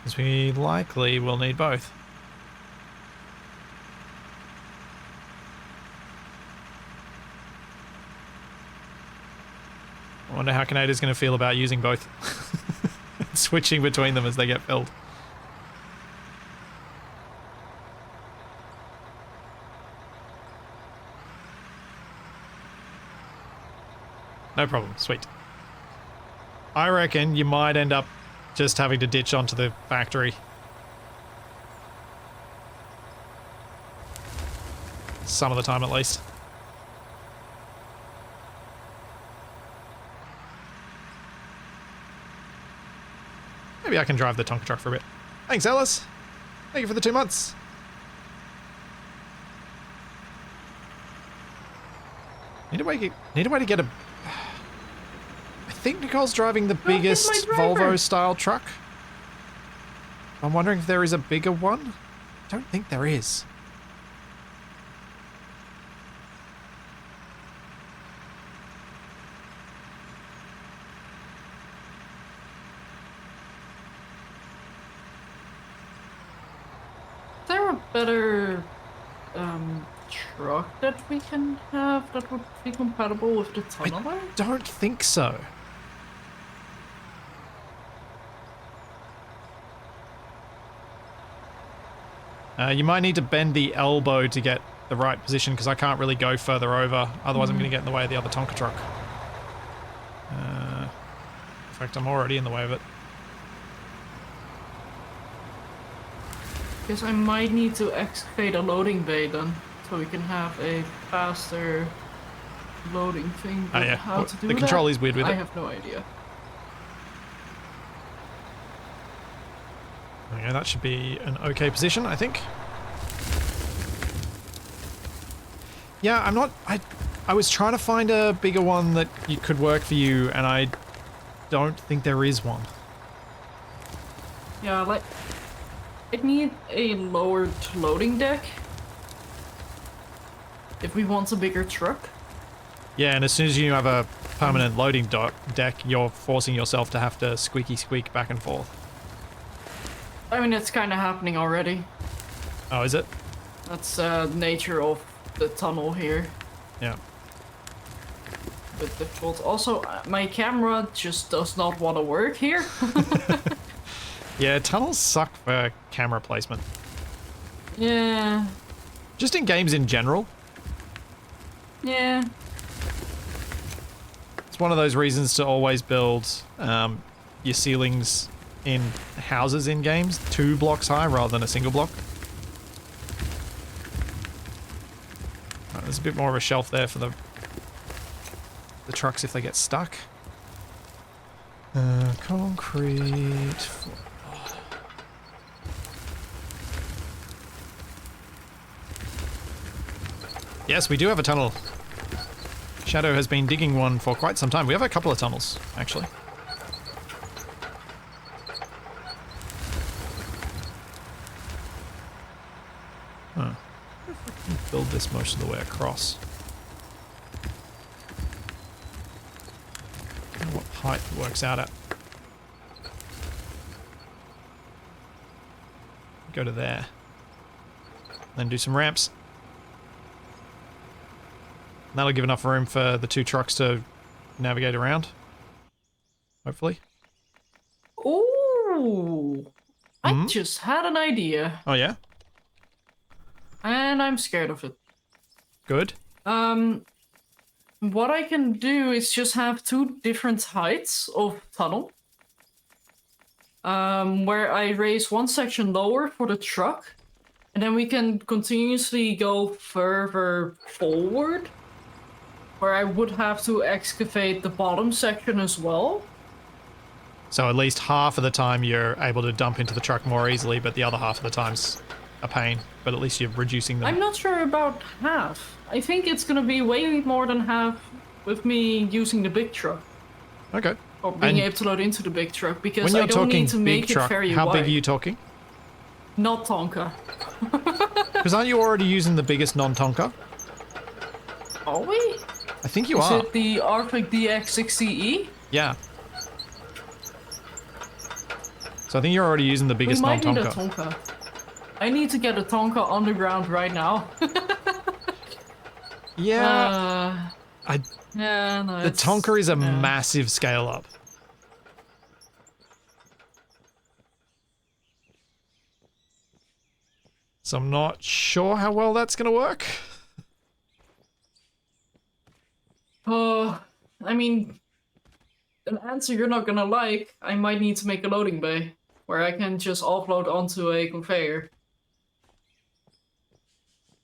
Because we likely will need both. I wonder how Canada's going to feel about using both. Switching between them as they get filled. No problem, sweet. I reckon you might end up just having to ditch onto the factory. Some of the time at least. Maybe I can drive the Tonka truck for a bit. Thanks, Ellis. Thank you for the 2 months. Need a way to get a... I think Nicole's driving the biggest Volvo-style truck. I'm wondering if there is a bigger one. I don't think there is. Is there a better truck that we can have that would be compatible with the tunneler? I don't think so. You might need to bend the elbow to get the right position because I can't really go further over. Otherwise, I'm going to get in the way of the other Tonka truck. In fact, I'm already in the way of it. Guess I might need to excavate a loading bay then, so we can have a faster loading thing. Oh yeah, how to do the that? control is weird with it. I have no idea. Okay, that should be an okay position, I think. Yeah, I'm not... I was trying to find a bigger one that could work for you, and I don't think there is one. Yeah, like... I'd need a lowered loading deck if we want a bigger truck. Yeah, and as soon as you have a permanent loading deck, you're forcing yourself to have to squeaky squeak back and forth. I mean, it's kind of happening already. Oh, is it? That's the nature of the tunnel here. Yeah. Bit difficult. Also, my camera just does not want to work here. Yeah, tunnels suck for camera placement. Yeah. Just in games in general. Yeah. It's one of those reasons to always build your ceilings in houses in games 2 blocks high rather than a single block. Right, there's a bit more of a shelf there for the trucks if they get stuck. Concrete. Yes, we do have a tunnel. Shadow has been digging one for quite some time. We have a couple of tunnels, actually. Huh. If I can build this most of the way across. I don't know what height it works out at. Go to there. Then do some ramps. And that'll give enough room for the 2 trucks to navigate around. Hopefully. Ooh! I just had an idea. Oh yeah? And I'm scared of it. Good. What I can do is just have 2 different heights of tunnel. Where I raise one section lower for the truck. And then we can continuously go further forward. Where I would have to excavate the bottom section as well. So at least half of the time you're able to dump into the truck more easily, but the other half of the time's a pain. But at least you're reducing them. I'm not sure about half. I think it's gonna be way more than half with me using the big truck. Okay. Or being able to load into the big truck, because when you're I don't talking need to big make truck, it very how wide. big are you talking? Not Tonka. Because aren't you already using the biggest non-Tonka? Are we? I think you Is are. it the Arctic DX60E? Yeah. So So I think you're already using the We biggest might need a non-Tonka. Tonka. I need to get a Tonka on the ground right now. Yeah, Yeah, no, the it's... Tonka is a yeah. massive scale up. So I'm not sure how well that's going to work. I mean, an answer you're not gonna like, I might need to make a loading bay where I can just offload onto a conveyor.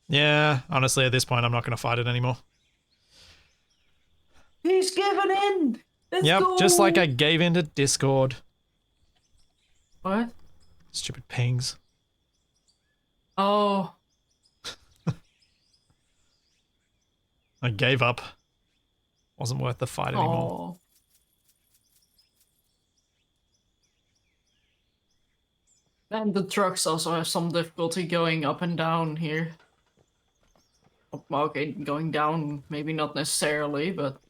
Yeah, honestly, at this point, I'm not going to fight it anymore. He's given in! Let's Yep, go! just like I gave into Discord. What? Stupid pings. Oh. I gave up. Wasn't worth the fight anymore. Oh. And the trucks also have some difficulty going up and down here. Well, okay, going down, maybe not necessarily, but...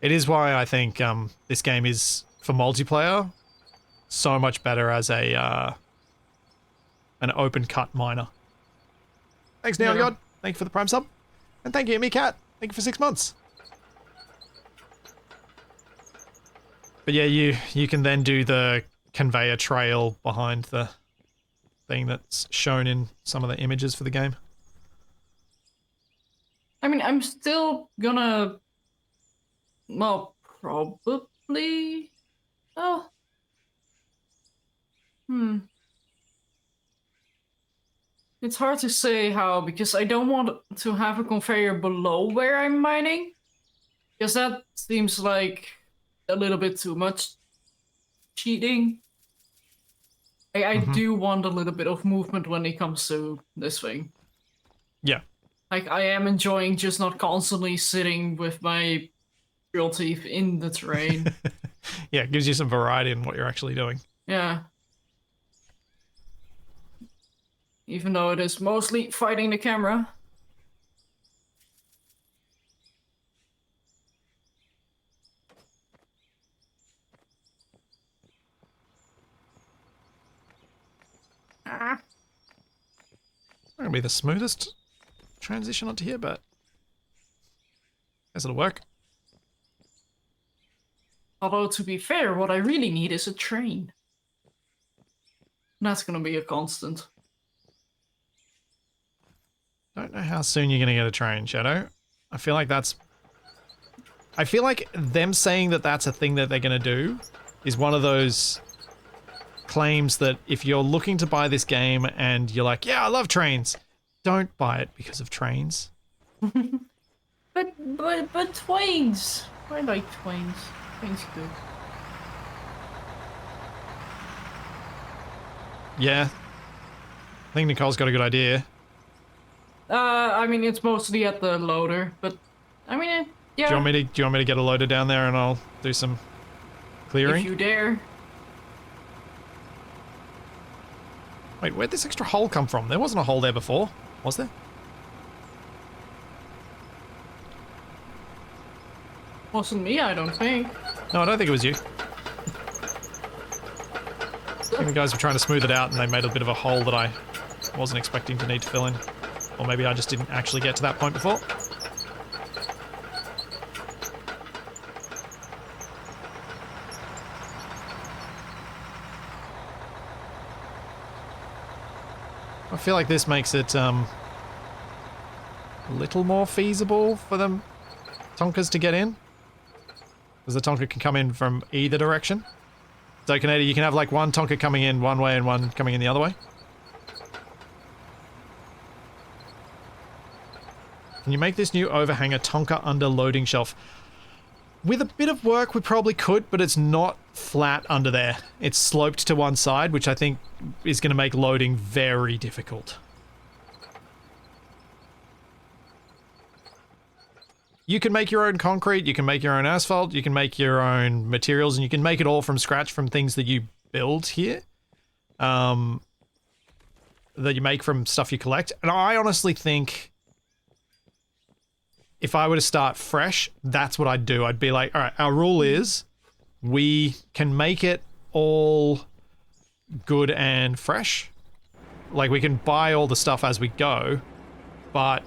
It is why I think this game is, for multiplayer, so much better as a an open cut miner. Thanks, Neon God. Thank you for the Prime sub. And thank you, Cat. Thank you for 6 months. But yeah, you can then do the conveyor trail behind the thing that's shown in some of the images for the game. I mean, I'm still gonna... Well, probably... Oh. It's hard to say how, because I don't want to have a conveyor below where I'm mining. Because that seems like a little bit too much cheating. I do want a little bit of movement when it comes to this thing. Yeah. Like, I am enjoying just not constantly sitting with my drill teeth in the terrain. Yeah, it gives you some variety in what you're actually doing. Yeah. Even though it is mostly fighting the camera. Not gonna be the smoothest transition onto here, but I guess it'll work. Although, to be fair, what I really need is a train. That's gonna be a constant. Don't know how soon you're gonna get a train, Shadow. I feel like them saying that that's a thing that they're gonna do is one of those claims that if you're looking to buy this game and you're like, yeah, I love trains, don't buy it because of trains. But twains. I like twains. Twains good. Yeah. I think Nicole's got a good idea. I mean, it's mostly at the loader, but I mean, yeah. Do you want me to get a loader down there and I'll do some clearing? If you dare. Wait, where'd this extra hole come from? There wasn't a hole there before, was there? Wasn't me, I don't think. No, I don't think it was you. I think the guys were trying to smooth it out and they made a bit of a hole that I wasn't expecting to need to fill in. Or maybe I just didn't actually get to that point before. I feel like this makes it a little more feasible for them Tonkas to get in. Because the Tonka can come in from either direction. So Canada, you can have like one Tonka coming in one way and one coming in the other way. Can you make this new overhang a Tonka under loading shelf? With a bit of work, we probably could, but it's not flat under there. It's sloped to one side, which I think is going to make loading very difficult. You can make your own concrete, you can make your own asphalt, you can make your own materials, and you can make it all from scratch from things that you build here. That you make from stuff you collect. And I honestly think if I were to start fresh, that's what I'd do. I'd be like, all right, our rule is we can make it all good and fresh. Like, we can buy all the stuff as we go, but...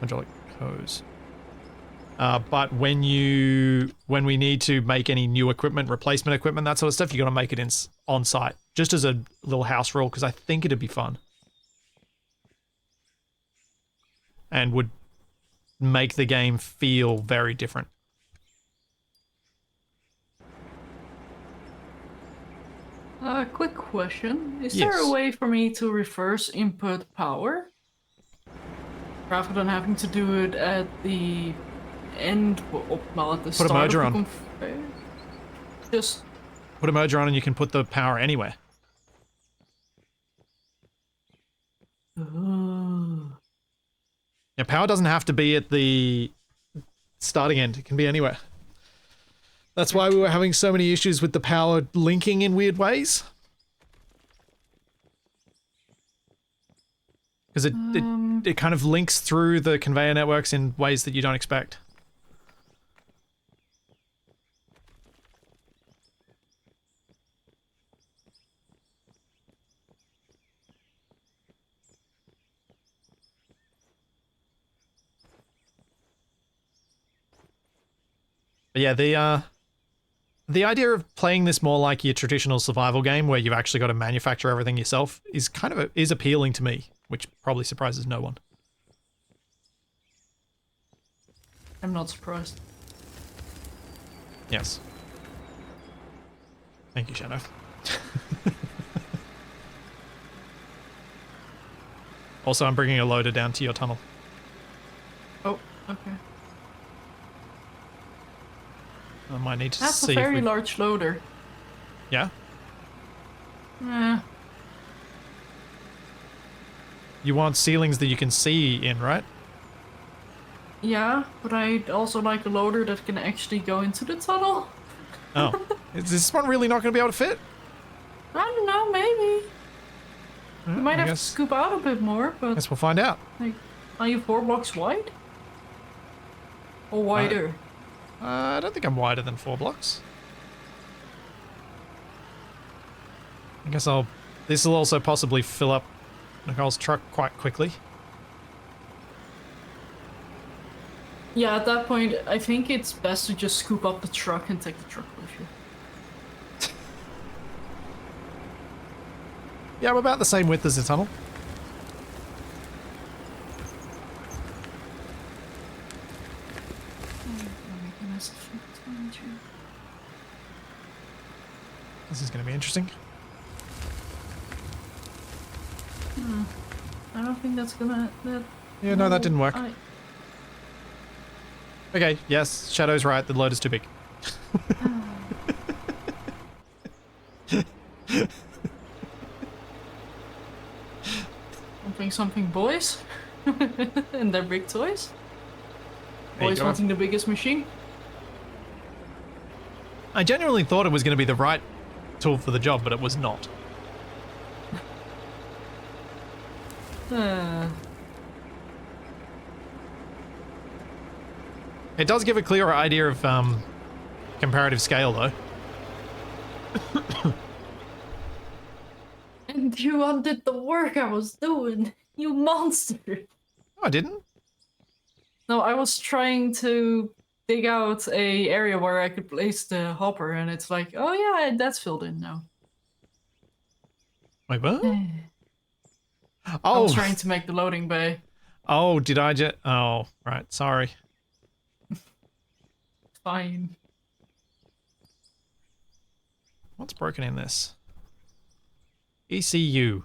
hydraulic hose. But when we need to make any new equipment, replacement equipment, that sort of stuff, you got to make it on site, just as a little house rule, because I think it'd be fun. And would make the game feel very different. Quick question. Is Yes. there a way for me to reverse input power? Rather than having to do it at the end, well, at the start merger of the on. conveyor? Just... Put a merger on and you can put the power anywhere. Yeah, power doesn't have to be at the starting end. It can be anywhere. That's why we were having so many issues with the power linking in weird ways. Because it kind of links through the conveyor networks in ways that you don't expect. But yeah, the idea of playing this more like your traditional survival game where you've actually got to manufacture everything yourself is kind of is appealing to me, which probably surprises no one. I'm not surprised. Yes. Thank you, Shadow. Also, I'm bringing a loader down to your tunnel. Oh, okay. I might need to That's see a very if we... large loader. Yeah? Eh. You want ceilings that you can see in, right? Yeah, but I'd also like a loader that can actually go into the tunnel. Oh. Is this one really not going to be able to fit? I don't know, maybe. You might I have guess, to scoop out a bit more, but guess we'll find out. like, are you 4 blocks wide? Or wider? I don't think I'm wider than 4 blocks. I guess this will also possibly fill up Nicole's truck quite quickly. Yeah, at that point, I think it's best to just scoop up the truck and take the truck with you. Yeah, I'm about the same width as the tunnel. This is going to be interesting. I don't think that's gonna... Yeah, no, that didn't work. I... Okay, yes, Shadow's right, the load is too big. Something boys? And their big toys? There you Boys go. wanting the biggest machine? I genuinely thought it was going to be the right tool for the job, but it was not. It does give a clearer idea of comparative scale, though. And you undid the work I was doing, you monster! No, I didn't. No, I was trying to dig out a area where I could place the hopper, and it's like, oh yeah, that's filled in now. Wait, what? I Oh, was trying to make the loading bay. oh, did I just... Oh, right, sorry. Fine. What's broken in this? ECU.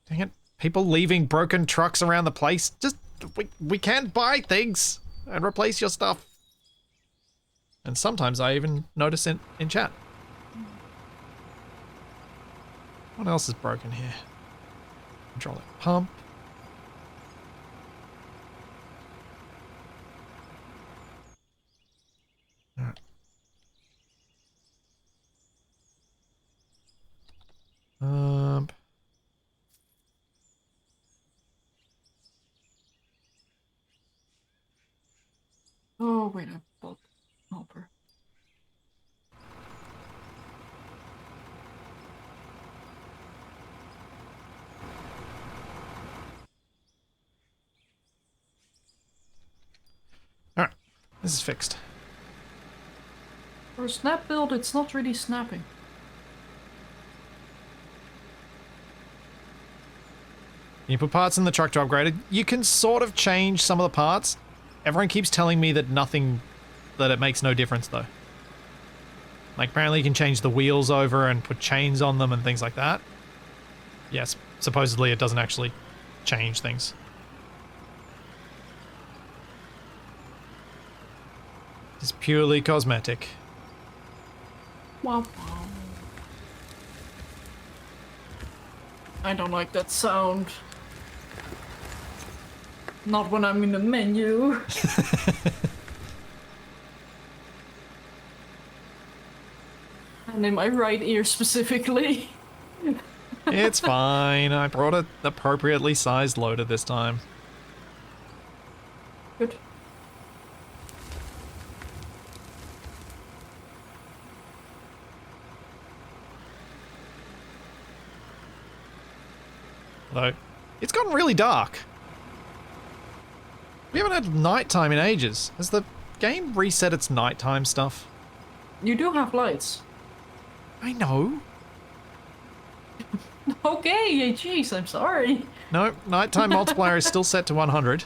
Dang it. People leaving broken trucks around the place. Just, we can't buy things and replace your stuff. And sometimes I even notice in chat. What else is broken here? Hydraulic pump. Alright. Oh, wait, I bought helper. Alright, this is fixed. For a snap build, it's not really snapping. You put parts in the truck to upgrade it. You can sort of change some of the parts. Everyone keeps telling me that it makes no difference though. Like apparently you can change the wheels over and put chains on them and things like that. Yes, supposedly it doesn't actually change things. It's purely cosmetic. Wow. I don't like that sound. Not when I'm in the menu. And in my right ear specifically. It's fine. I brought an appropriately sized loader this time. Good. Although, it's gotten really dark. We haven't had nighttime in ages. Has the game reset its nighttime stuff? You do have lights. I know. Okay, jeez, I'm sorry. No, nighttime multiplier is still set to 100.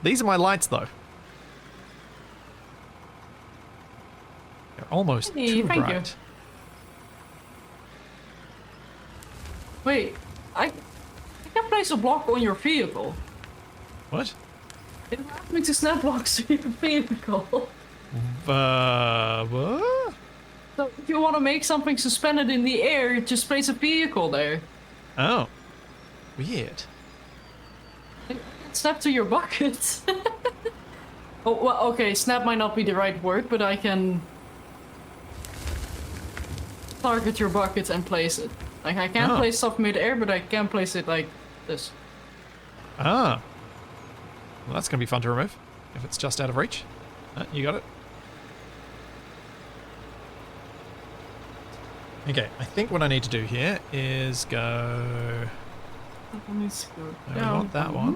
These are my lights, though. They're almost Hey, too thank you. bright. Wait, I can place a block on your vehicle. What? It allows me to snap blocks to your vehicle. What? So if you want to make something suspended in the air, just place a vehicle there. Oh. Weird. Snap to your bucket. Oh, well, okay, snap might not be the right word, but I can target your bucket and place it. Like, I can't place stuff mid-air, but I can place it like this. Ah. Well, that's going to be fun to remove, if it's just out of reach. You got it. Okay, I think what I need to do here is go... Let's go I down. want that one.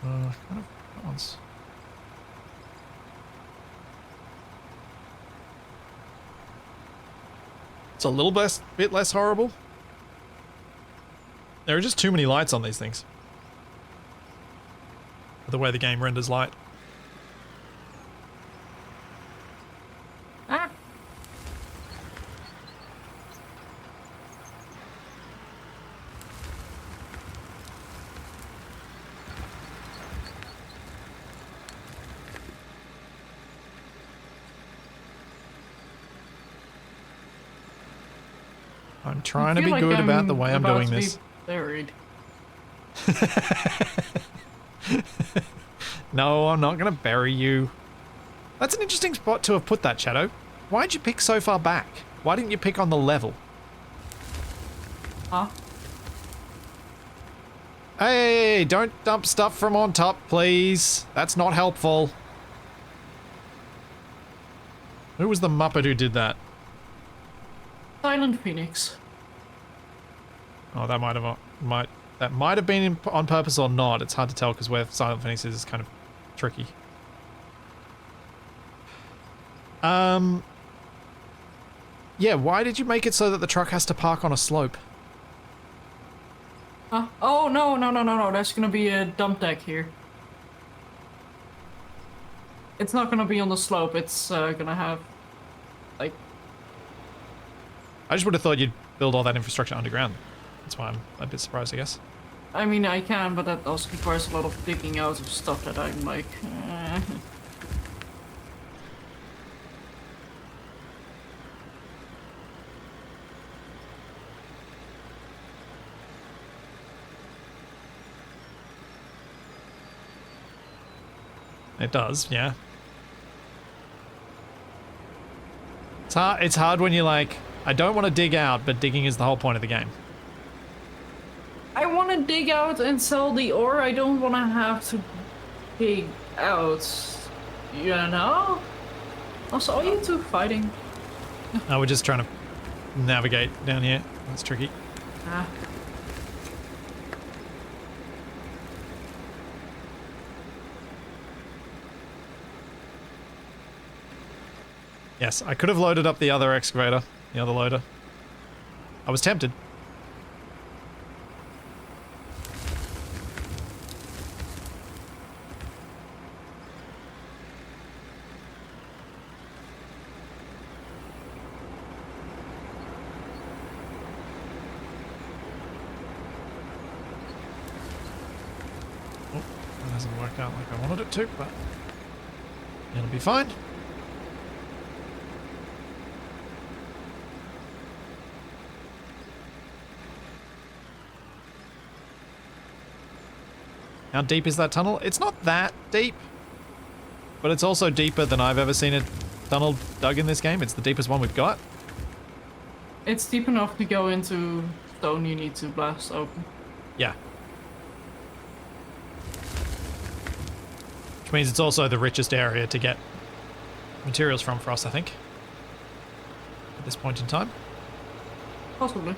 Kind of that one's... It's a little bit less horrible. There are just too many lights on these things. The way the game renders light. Ah. I'm trying I to feel be like good about the way I'm about doing to be this. buried. No, I'm not going to bury you. That's an interesting spot to have put that, Shadow. Why'd you pick so far back? Why didn't you pick on the level? Huh? Hey, don't dump stuff from on top, please. That's not helpful. Who was the Muppet who did that? Silent Phoenix. Oh, that might have been on purpose or not. It's hard to tell because where Silent Phoenix is kind of tricky. Yeah, why did you make it so that the truck has to park on a slope? Huh? Oh, no. There's gonna be a dump deck here. It's not gonna be on the slope. It's gonna have, like... I just would have thought you'd build all that infrastructure underground. That's why I'm a bit surprised, I guess. I mean, I can, but that also requires a lot of digging out of stuff that I'm like... It does, yeah. It's hard when you're like, I don't want to dig out, but digging is the whole point of the game. I want to dig out and sell the ore. I don't want to have to dig out. You know? Also, are you two fighting? No, we're just trying to navigate down here. That's tricky. Ah. Yes, I could have loaded up the other excavator, the other loader. I was tempted. Oh, that hasn't worked out like I wanted it to, but it'll be fine. How deep is that tunnel? It's not that deep, but it's also deeper than I've ever seen a tunnel dug in this game. It's the deepest one we've got. It's deep enough to go into stone you need to blast open. Yeah. Which means it's also the richest area to get materials from for us, I think. At this point in time. Possibly.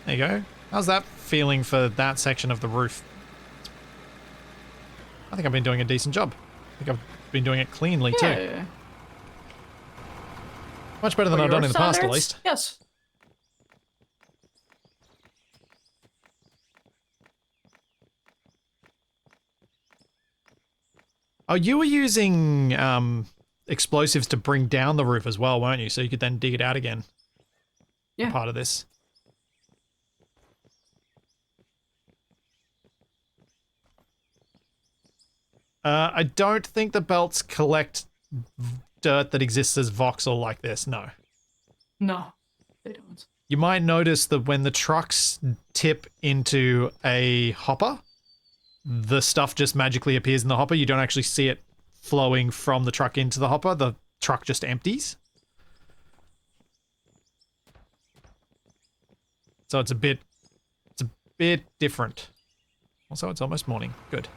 There you go. How's that feeling for that section of the roof? I think I've been doing a decent job. I think I've been doing it cleanly too. Yeah. Much better than For I've done your in the past, at standards, least. Yes. Oh, you were using explosives to bring down the roof as well, weren't you? So you could then dig it out again. Yeah. Part of this. I don't think the belts collect dirt that exists as voxel like this, no. No, they don't. You might notice that when the trucks tip into a hopper, the stuff just magically appears in the hopper. You don't actually see it flowing from the truck into the hopper. The truck just empties. So it's a bit different. Also, it's almost morning. Good.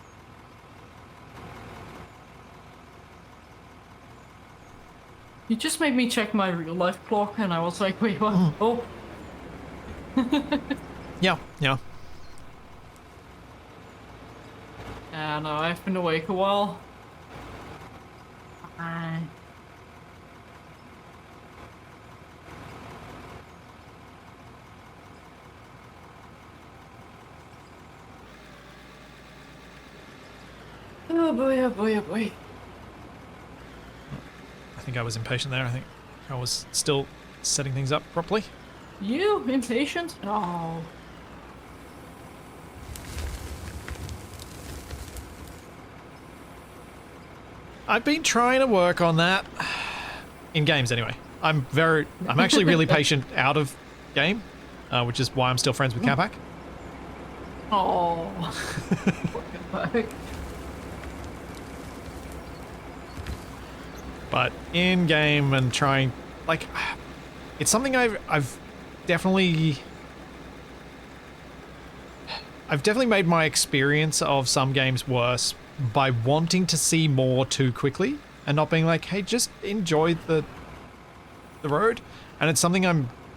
You just made me check my real life clock, and I was like, wait, what? Oh. Yeah. Yeah, no, I've been awake a while. Fine. Oh boy, oh boy, oh boy. I think I was impatient there. I think I was still setting things up properly. You impatient? Oh. I've been trying to work on that in games anyway. I'm actually really patient out of game, which is why I'm still friends with Capac. Oh. But in game and trying, like, it's something I've definitely made my experience of some games worse by wanting to see more too quickly and not being like, hey, just enjoy the road. And it's something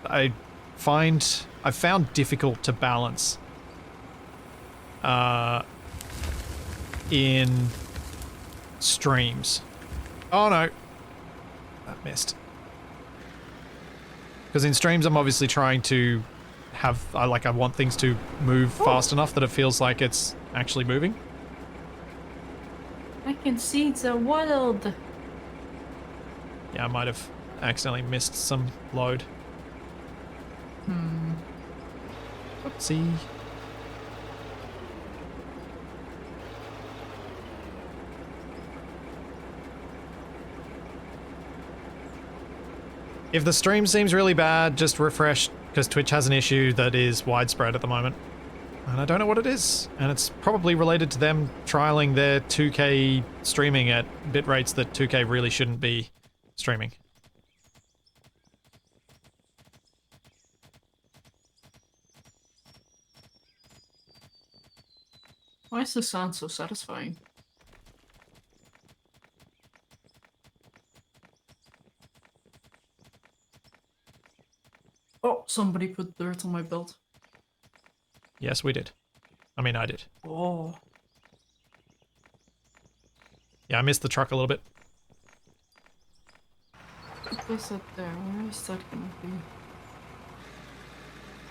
I've found difficult to balance in streams. Oh no, that missed. Because in streams I'm obviously trying to I want things to move fast enough that it feels like it's actually moving. I can see the world. Yeah, I might have accidentally missed some load. Oopsie. If the stream seems really bad, just refresh, because Twitch has an issue that is widespread at the moment. And I don't know what it is. And it's probably related to them trialing their 2K streaming at bit rates that 2K really shouldn't be streaming. Why is this sound so satisfying? Oh, somebody put dirt on my belt. Yes, we did. I mean, I did. Oh. Yeah, I missed the truck a little bit. What was that there? Where is that gonna be?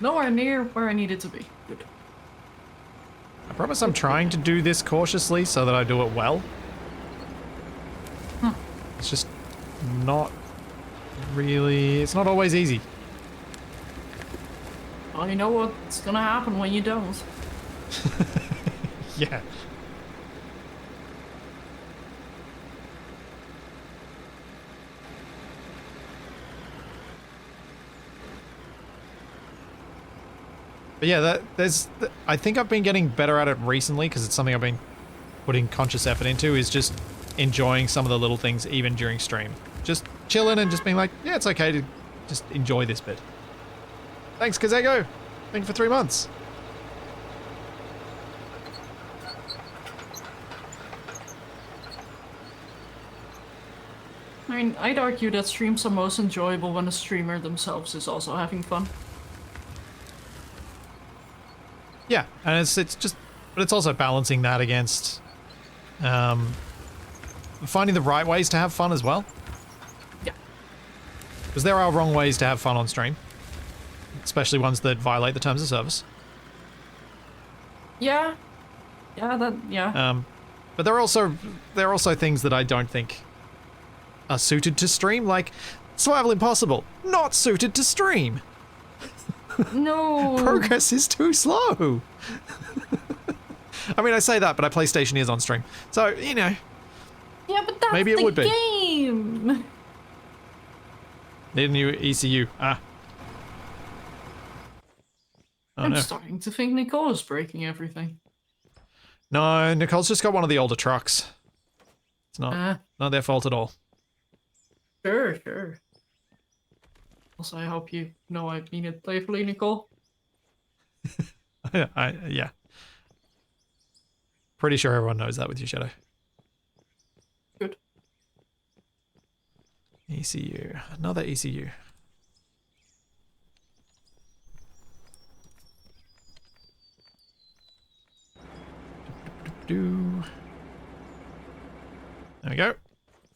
Nowhere near where I need it to be. Good. I promise I'm trying to do this cautiously so that I do it well. Huh. It's just not really... It's not always easy. Well, you know what's gonna happen when you don't. Yeah. But yeah, I think I've been getting better at it recently because it's something I've been putting conscious effort into, is just enjoying some of the little things even during stream. Just chilling and just being like, yeah, it's okay to just enjoy this bit. Thanks, Kazego. Thank you for 3 months. I mean, I'd argue that streams are most enjoyable when the streamer themselves is also having fun. Yeah, and it's just, but it's also balancing that against finding the right ways to have fun as well. Yeah. Because there are wrong ways to have fun on stream, especially ones that violate the terms of service. Yeah. Yeah. But there are also things that I don't think are suited to stream, like Survival Impossible, not suited to stream. No. Progress is too slow. I mean, I say that, but I play Stationeers on stream, so you know. Yeah, but that's maybe it the would be. game. Need a new ECU. Ah. Oh, I'm no. starting to think Nicole is breaking everything. No, Nicole's just got one of the older trucks. It's not their fault at all. Sure. Also, I hope you know I mean it playfully, Nicole. Yeah. Pretty sure everyone knows that with you, Shadow. Good. ECU. Another ECU. There we go.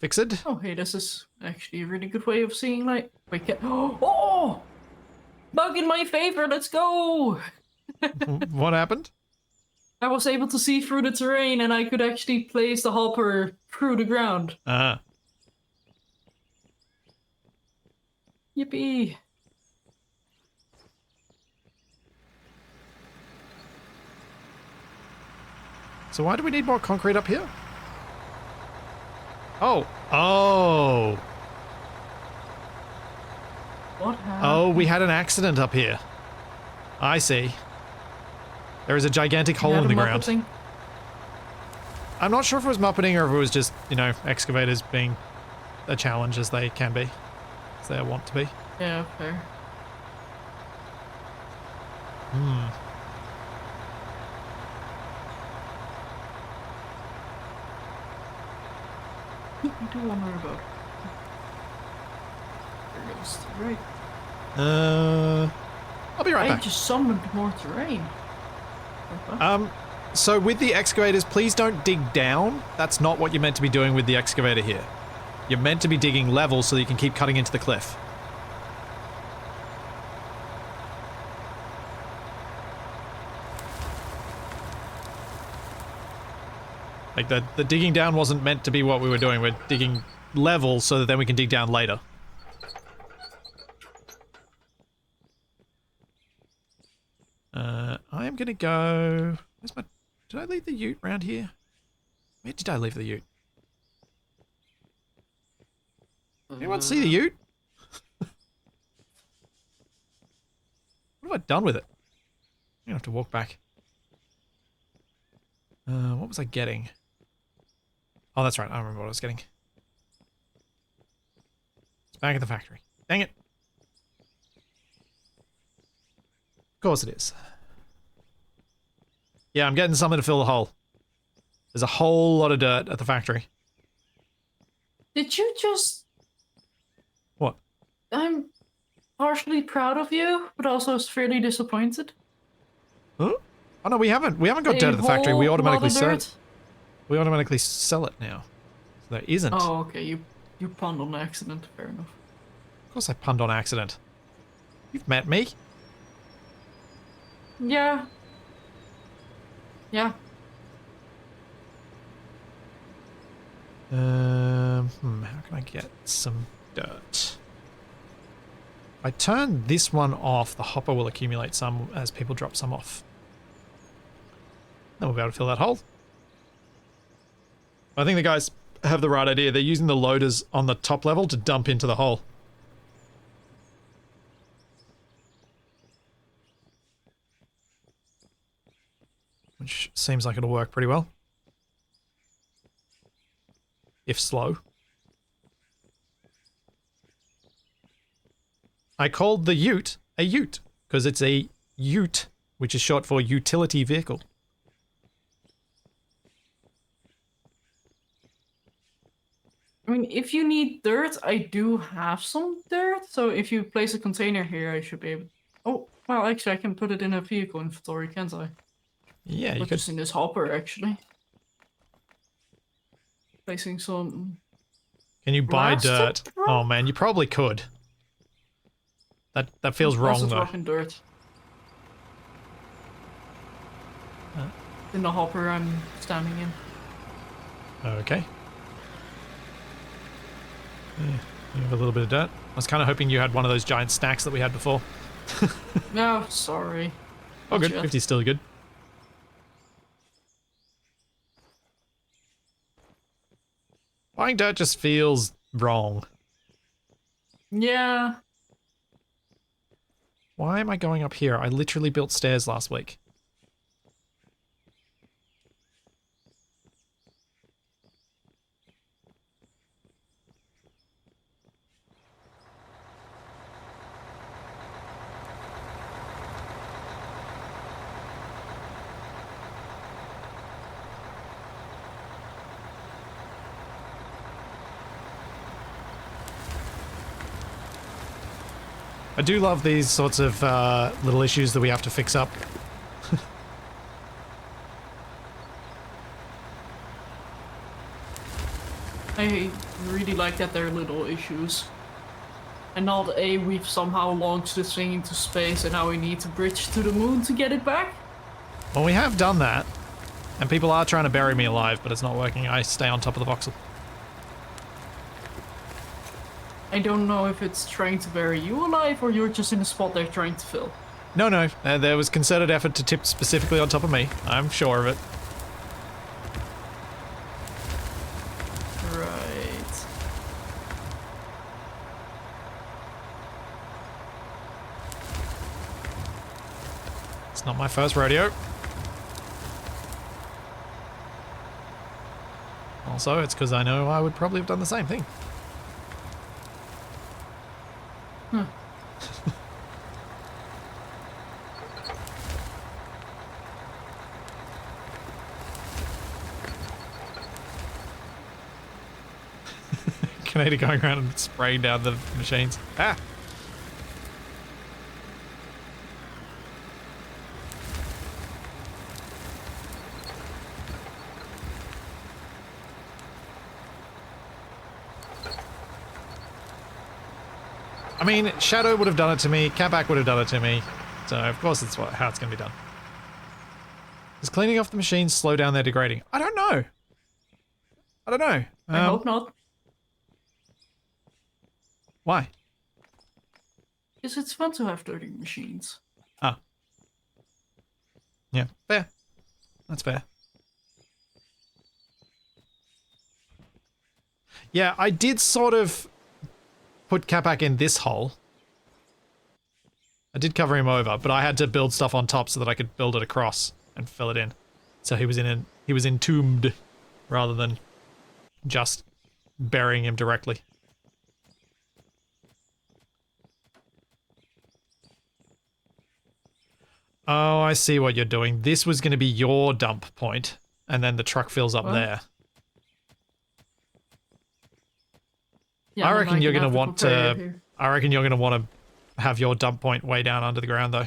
Fixed. Oh, hey, this is actually a really good way of seeing light. Wait, oh! Bug in my favor, let's go! What happened? I was able to see through the terrain and I could actually place the hopper through the ground. Ah. Yippee! So why do we need more concrete up here? Oh. What happened? Oh, we had an accident up here. I see. There is a gigantic hole in the ground. Muppet-ing? I'm not sure if it was muppeting or if it was just, you know, excavators being a challenge as they can be. As they want to be. Yeah, fair. I do wonder about. There goes the right. I'll be right I back. just summoned more terrain. So with the excavators, please don't dig down. That's not what you're meant to be doing with the excavator here. You're meant to be digging level so that you can keep cutting into the cliff. Like the digging down wasn't meant to be what we were doing. We're digging level so that then we can dig down later. I am gonna go... Where's my... Did I leave the ute around here? Where did I leave the ute? Anyone see the ute? What have I done with it? I'm gonna have to walk back. What was I getting? Oh, that's right. I remember what I was getting. It's back at the factory. Dang it. Of course it is. Yeah, I'm getting something to fill the hole. There's a whole lot of dirt at the factory. Did you just... What? I'm partially proud of you, but also fairly disappointed. Huh? Oh no, we haven't. We haven't got dirt at the factory. We automatically sell it. We automatically sell it now. So there isn't. Oh, okay. You punned on accident. Fair enough. Of course I punned on accident. You've met me. Yeah. Yeah. How can I get some dirt? If I turn this one off, the hopper will accumulate some as people drop some off. Then we'll be able to fill that hole. I think the guys have the right idea. They're using the loaders on the top level to dump into the hole. Which seems like it'll work pretty well. If slow. I called the ute a ute because it's a ute, which is short for utility vehicle. I mean, if you need dirt, I do have some dirt. So if you place a container here, I should be able... Oh, well, actually, I can put it in a vehicle inventory, can't I? Yeah, you But could. just in this hopper, actually. Placing some... Can you buy Blasted dirt? rock? Oh man, you probably could. That feels wrong though. Rock and dirt. In the hopper I'm standing in. Okay. Yeah, you have a little bit of dirt. I was kind of hoping you had one of those giant stacks that we had before. No, sorry. Oh, good. Not yet. 50's still good. Buying dirt just feels wrong. Yeah. Why am I going up here? I literally built stairs last week. I do love these sorts of little issues that we have to fix up. I really like that they're little issues. And not we've somehow launched this thing into space and now we need to bridge to the moon to get it back. Well, we have done that. And people are trying to bury me alive, but it's not working. I stay on top of the voxel. I don't know if it's trying to bury you alive or you're just in a spot they're trying to fill. No, no. There was concerted effort to tip specifically on top of me. I'm sure of it. Right. It's not my first rodeo. Also, it's because I know I would probably have done the same thing. Huh. Canada going around and spraying down the machines. Ah! I mean, Shadow would have done it to me, Catback would have done it to me, so of course that's how it's going to be done. Does cleaning off the machines slow down their degrading? I don't know. I don't know. I hope not. Why? Because it's fun to have dirty machines. Ah. Yeah, fair. That's fair. Yeah, I did sort of put Catback in this hole. I did cover him over, but I had to build stuff on top so that I could build it across and fill it in. So he was entombed rather than just burying him directly. Oh, I see what you're doing. This was going to be your dump point, and then the truck fills up there. Yeah, I reckon you're going to have the want conveyor to. here. I reckon you're going to want to have your dump point way down under the ground, though.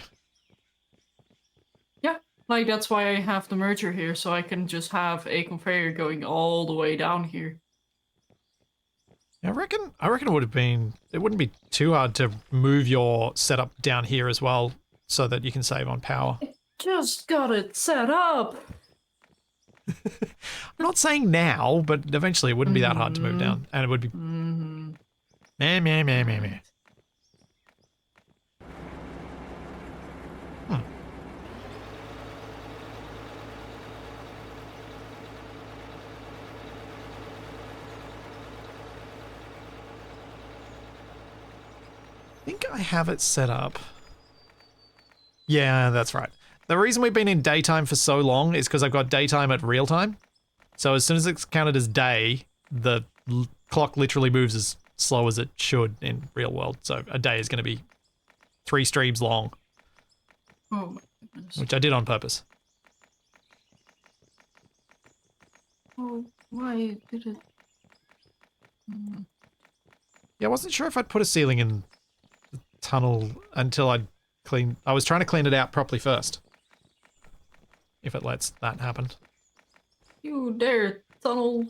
Yeah, like that's why I have the merger here, so I can just have a conveyor going all the way down here. I reckon it would have been. It wouldn't be too hard to move your setup down here as well, so that you can save on power. Just got it set up. I'm not saying now, but eventually it wouldn't be that hard to move down, and it would be. Meh, meh, meh, meh, meh. I think I have it set up. Yeah, that's right. The reason we've been in daytime for so long is because I've got daytime at real time. So as soon as it's counted as day, the clock literally moves as slow as it should in real world. So a day is going to be 3 streams long. Oh my goodness. Which I did on purpose. Oh, why did it? Yeah, I wasn't sure if I'd put a ceiling in the tunnel until I'd clean. I was trying to clean it out properly first. If it lets that happen. You dare tunnel?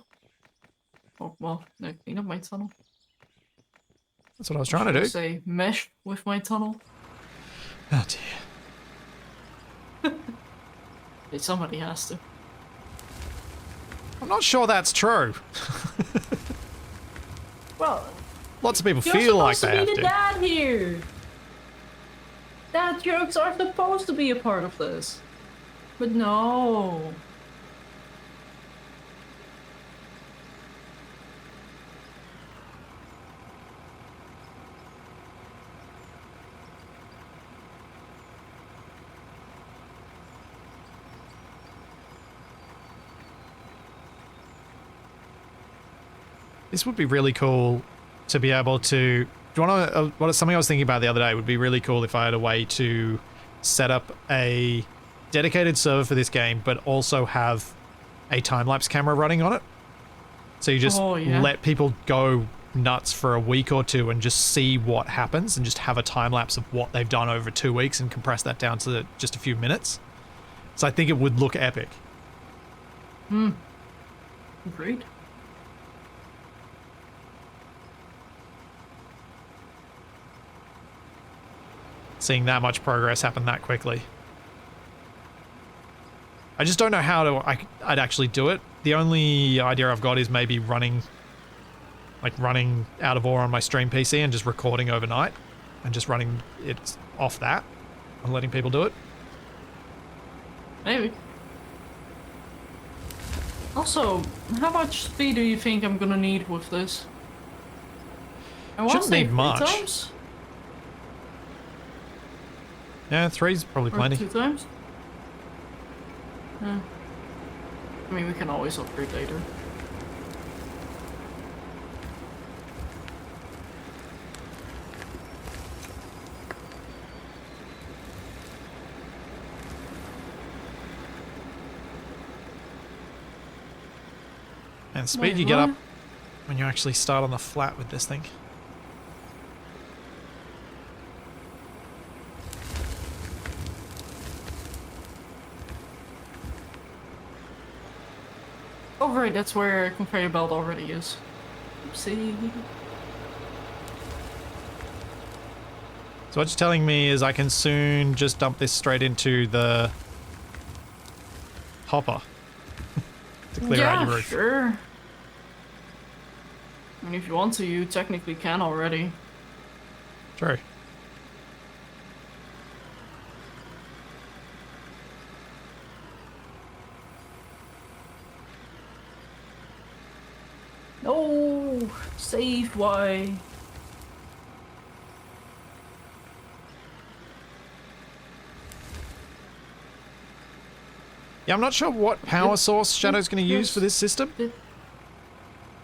Oh well, no, clean up my tunnel. That's what I was trying to do. Say mesh with my tunnel. Oh dear. Hey, somebody has to. I'm not sure that's true. Well, Lots of people you're feel like supposed they have to be to. the dad here. Dad jokes are supposed to be a part of this, but no. This would be really cool to be able to. Do you want to? What something I was thinking about the other day would be really cool if I had a way to set up a dedicated server for this game, but also have a time-lapse camera running on it. So you just let people go nuts for a week or two and just see what happens, and just have a time-lapse of what they've done over 2 weeks and compress that down to just a few minutes. So I think it would look epic. Agreed. Seeing that much progress happen that quickly. I just don't know how I'd actually do it. The only idea I've got is maybe running out of ore on my stream PC and just recording overnight and just running it off that and letting people do it. Maybe. Also, how much speed do you think I'm gonna need with this? Shouldn't need much. 3 times? Yeah, 3's probably Or plenty. 2 times? Yeah. I mean, we can always upgrade later. And speed you get up when you actually start on the flat with this thing. Oh right, that's where conveyor belt already is. Oopsie. So what you're telling me is I can soon just dump this straight into the hopper to clear out your roof. Sure. I mean, if you want to, you technically can already. True. No! Save, why? Yeah, I'm not sure what power source Shadow's going to use for this system.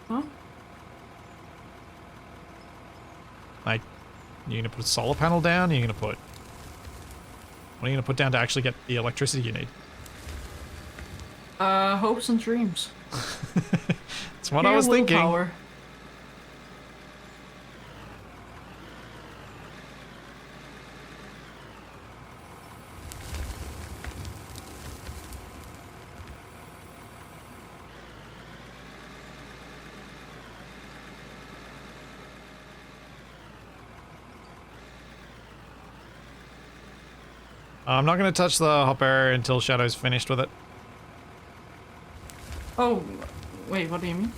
Huh? Like, you're going to put a solar panel down? You're going to put... What are you going to put down to actually get the electricity you need? Hopes and dreams. That's what I was thinking. Power. I'm not going to touch the hop area until Shadow's finished with it. Oh, wait, what do you mean?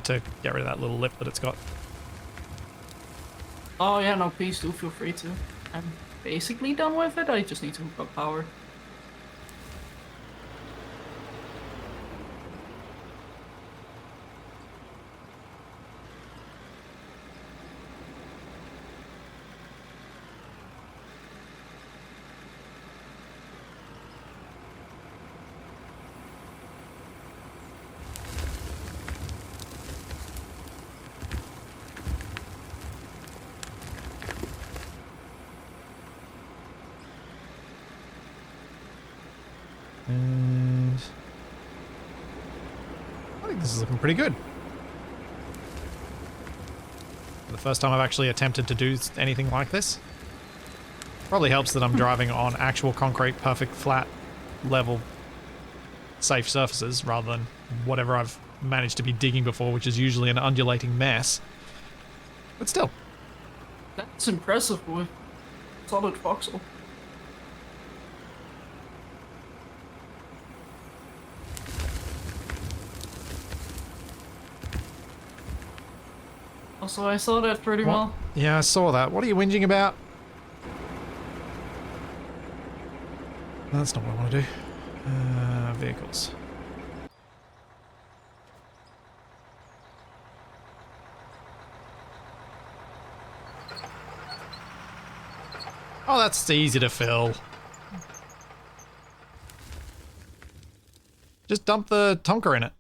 To get rid of that little lip that it's got. Oh yeah, no, please do feel free to. I'm basically done with it, I just need to hook up power. And I think this is looking pretty good. For the first time I've actually attempted to do anything like this. Probably helps that I'm driving on actual concrete, perfect, flat, level, safe surfaces rather than whatever I've managed to be digging before, which is usually an undulating mess. But still. That's impressive with solid voxel. Also, I saw that pretty What? well. Yeah, I saw that. What are you whinging about? That's not what I want to do. Vehicles. Oh, that's easy to fill. Just dump the Tonka in it.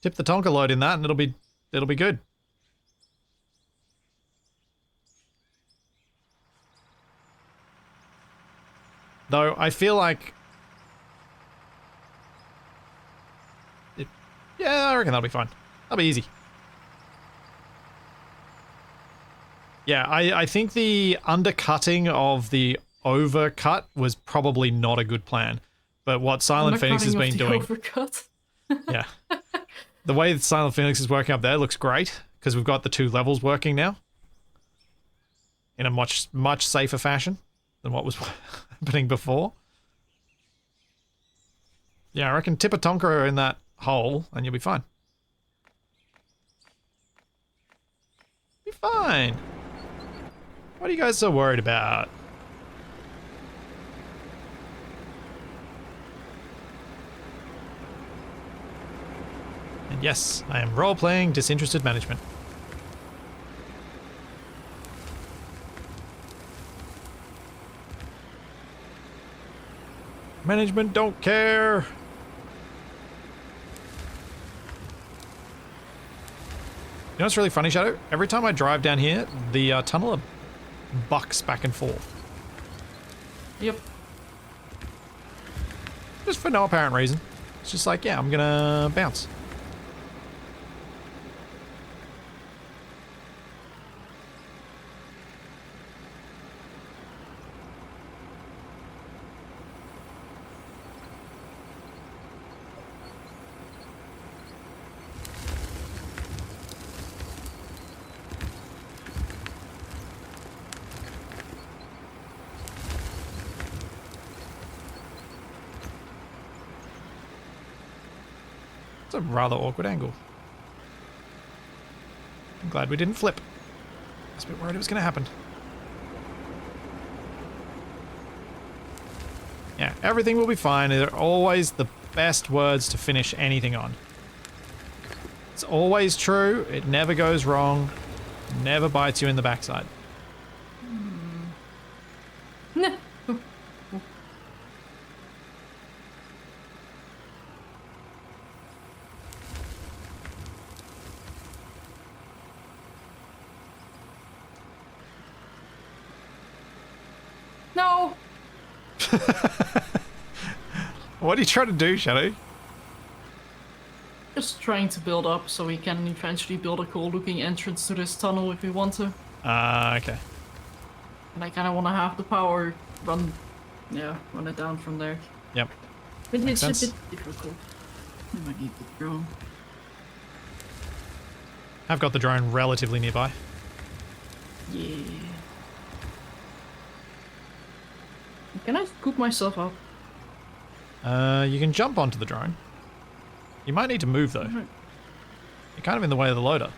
Tip the Tonka load in that and it'll be good. Though I feel like yeah, I reckon that'll be fine. That'll be easy. Yeah, I think the undercutting of the overcut was probably not a good plan. But what Silent Phoenix has been doing... Overcut. Yeah. The way that Silent Phoenix is working up there looks great, because we've got the two levels working now. In a much safer fashion than what was happening before. Yeah, I reckon tip a Tonka in that hole and you'll be fine. Be fine. What are you guys so worried about? And yes, I am role-playing disinterested management. Management don't care. You know what's really funny, Shadow? Every time I drive down here, the tunneler bucks back and forth. Yep. Just for no apparent reason. It's just like, yeah, I'm gonna bounce. It's a rather awkward angle. I'm glad we didn't flip. I was a bit worried it was going to happen. Yeah, everything will be fine. They're always the best words to finish anything on. It's always true. It never goes wrong. Never bites you in the backside. No. What are you trying to do, Shadow? Just trying to build up so we can eventually build a cool looking entrance to this tunnel if we want to. Okay. And I kind of want to have the power run it down from there. Yep. But Makes it's sense. a bit difficult. I might need the drone. I've got the drone relatively nearby. Yeah. Can I scoop myself up? You can jump onto the drone. You might need to move though. You're kind of in the way of the loader.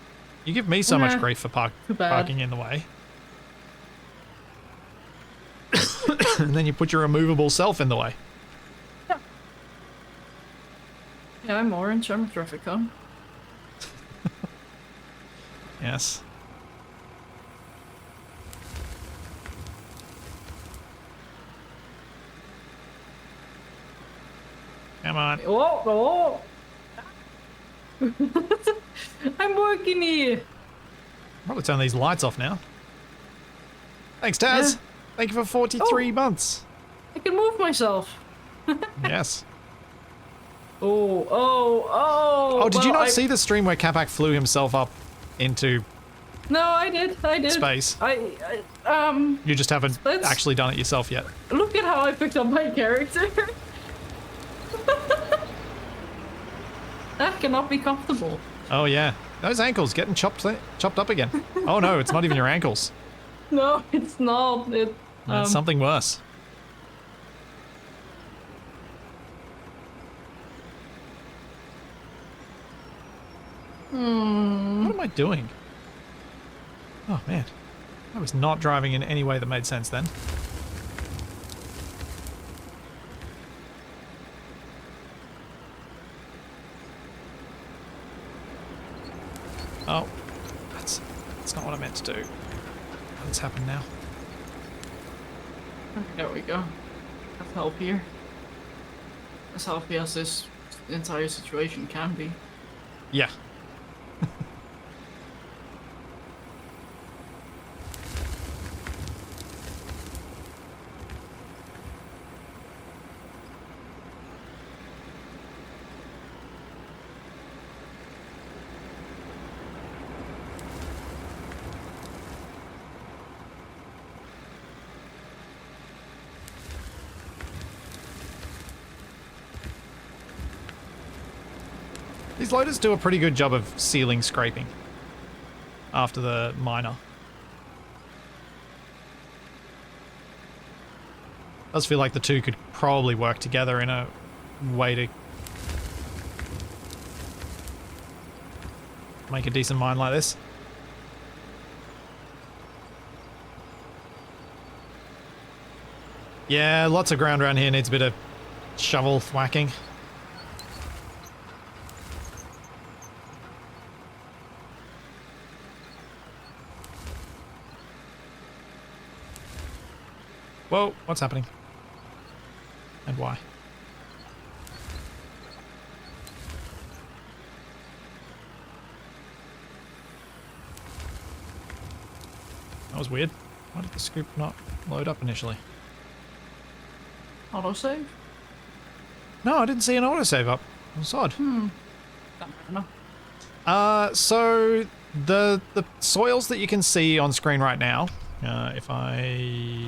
You give me so much grief for Too bad. parking in the way. And then you put your removable self in the way. Yeah, I'm orange. I'm a traffic cone. Yes. Come on. Oh! I'm working here. Probably turn these lights off now. Thanks, Taz. Yeah. Thank you for 43 Oh. months. I can move myself. Yes. Oh! Oh, did you well, not see the stream where Capac flew himself up into No, I did. space? I You just haven't Let's- actually done it yourself yet. look at how I picked up my character. That cannot be comfortable. Oh yeah, those ankles getting chopped up again. Oh no, it's not even your ankles. No, it's not. It's something worse. What am I doing? Oh man, I was not driving in any way that made sense then. Oh, that's not what I meant to do. What's happened now? There we go. That's help here. As healthy as this entire situation can be. Yeah. These loaders do a pretty good job of sealing scraping after the miner. Does feel like the two could probably work together in a way to make a decent mine like this. Yeah, lots of ground around here needs a bit of shovel whacking. Whoa, what's happening? And why? That was weird. Why did the scoop not load up initially? Autosave? No, I didn't see an autosave up. It's odd. Don't know. So the soils that you can see on screen right now, if I...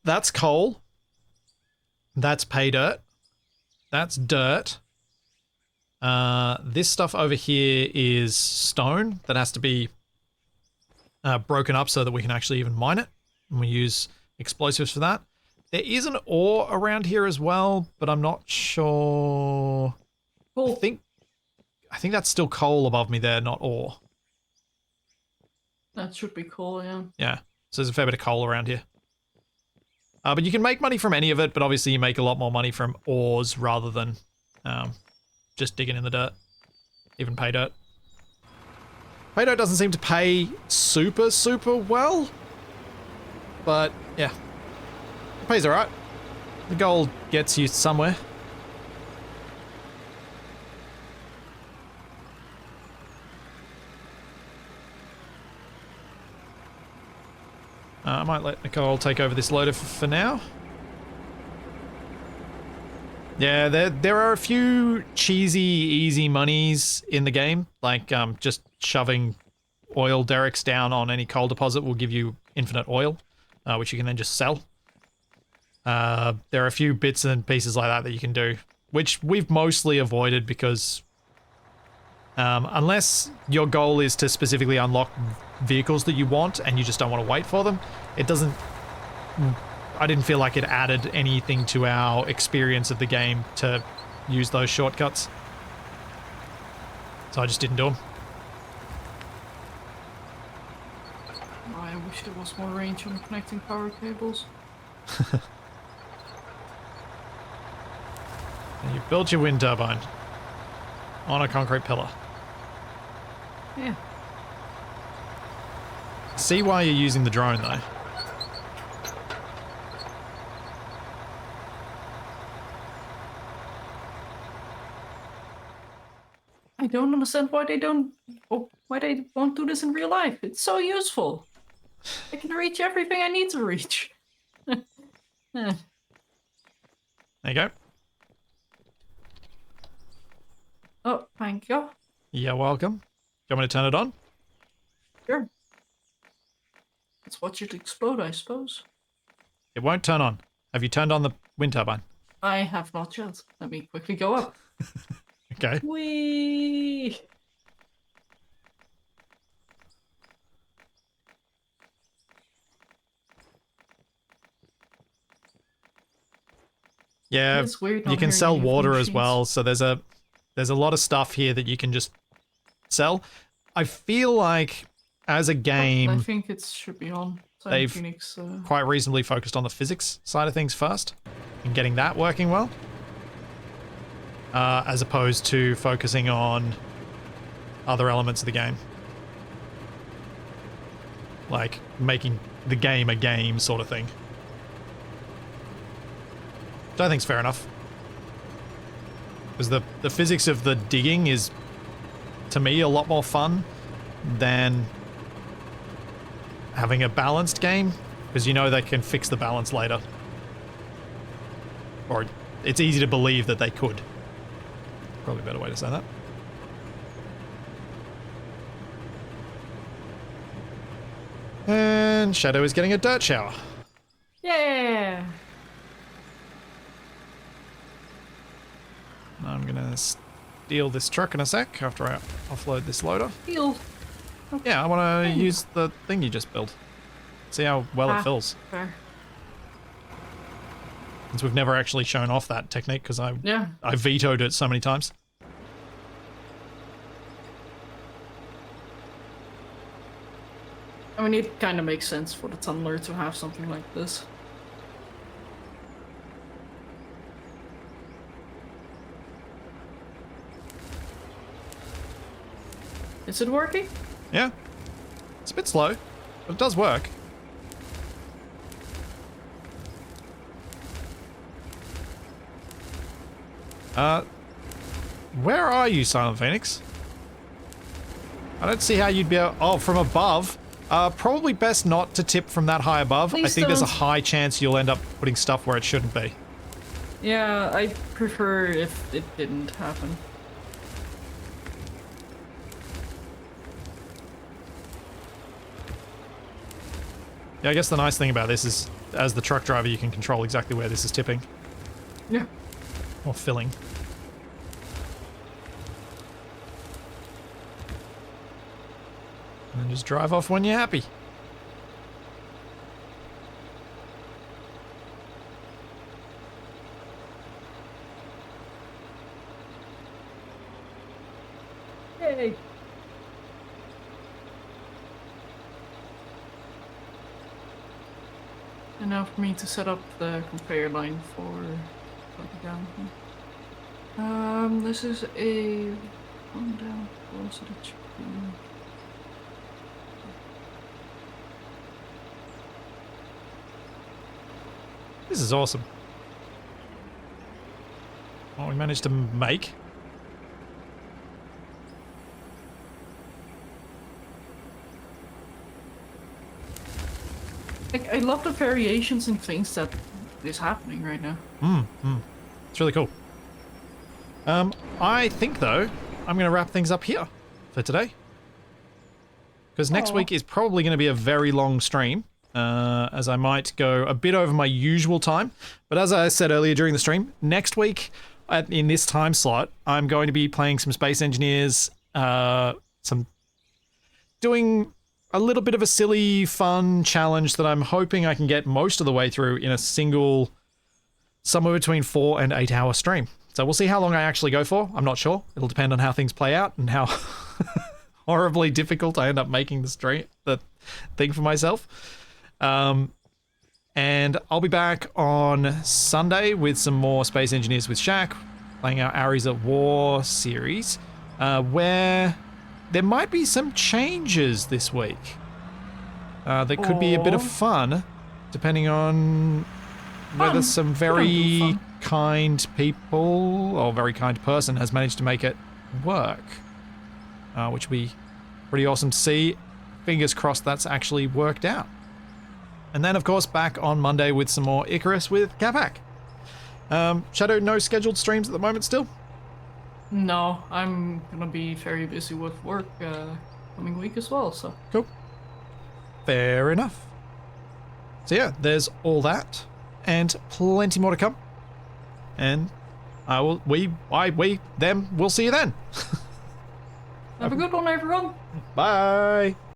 That's coal. That's pay dirt. That's dirt. This stuff over here is stone that has to be broken up so that we can actually even mine it. And we use explosives for that. There is an ore around here as well, but I'm not sure. Cool. I think that's still coal above me there, not ore. That should be cool, yeah. Yeah, so there's a fair bit of coal around here. But you can make money from any of it, but obviously you make a lot more money from ores rather than just digging in the dirt. Even pay dirt. Pay dirt doesn't seem to pay super, super well. But, yeah. It pays alright. The gold gets you somewhere. I might let Nicole take over this loader for now. Yeah, there are a few cheesy, easy monies in the game, like just shoving oil derricks down on any coal deposit will give you infinite oil, which you can then just sell. There are a few bits and pieces like that you can do, which we've mostly avoided because unless your goal is to specifically unlock vehicles that you want and you just don't want to wait for them, it doesn't... I didn't feel like it added anything to our experience of the game to use those shortcuts. So I just didn't do them. I wish there was more range on connecting power cables. And you built your wind turbine on a concrete pillar. Yeah. See why you're using the drone though. I don't understand why they don't, or why they won't do this in real life. It's so useful. I can reach everything I need to reach. There you go. Oh, thank you. You're welcome. Do you want me to turn it on? Sure. Let's watch it explode, I suppose. It won't turn on. Have you turned on the wind turbine? I have not yet. Let me quickly go up. Okay. Whee! Yeah, It's weird you not can hearing sell any of the water as machines. well, so there's a lot of stuff here that you can just sell. I feel like as a I game, think it should be on. They've- Phoenix, quite reasonably focused on the physics side of things first and getting that working well, as opposed to focusing on other elements of the game, like making the game a game sort of thing. Which I think's fair enough, because the physics of the digging is, to me, a lot more fun than having a balanced game, because you know they can fix the balance later. Or it's easy to believe that they could. Probably a better way to say that. And Shadow is getting a dirt shower. yeah! I'm gonna steal this truck in a sec after I offload this loader. Heal. Yeah, I want to use the thing you just built. See how well it fills. Fair. Since we've never actually shown off that technique because I Yeah. vetoed it so many times. I mean, it kind of makes sense for the tunneler to have something like this. Is it working? Yeah. It's a bit slow, but it does work. Where are you, Silent Phoenix? I don't see how you'd be able... Oh, from above? Probably best not to tip from that high above. I Please think there's a don't. high chance you'll end up putting stuff where it shouldn't be. Yeah, I'd prefer if it didn't happen. Yeah, I guess the nice thing about this is, as the truck driver, you can control exactly where this is tipping. Yeah. Or filling. And then just drive off when you're happy. Yay! And now for me to set up the conveyor line for putting down here. This is a one down, four, so that should be... This is awesome. What we managed to make. Like, I love the variations in things that is happening right now. It's really cool. I think, though, I'm going to wrap things up here for today. Because next week is probably going to be a very long stream, as I might go a bit over my usual time. But as I said earlier during the stream, next week, in this time slot, I'm going to be playing some Space Engineers, doing a little bit of a silly, fun challenge that I'm hoping I can get most of the way through in a single, somewhere between 4 and 8 hour stream. So we'll see how long I actually go for. I'm not sure. It'll depend on how things play out and how horribly difficult I end up making the thing for myself. And I'll be back on Sunday with some more Space Engineers with Shaq, playing our Ares at War series, where there might be some changes this week. That could be a bit of fun, depending on whether some very kind people or very kind person has managed to make it work, which would be pretty awesome to see. Fingers crossed that's actually worked out. And then, of course, back on Monday with some more Icarus with Capac. Shadow, no scheduled streams at the moment still? No, I'm gonna be very busy with work coming week as well, so. Cool. Fair enough. So yeah, there's all that, and plenty more to come. And them, we'll see you then. Have a good one, everyone. Bye.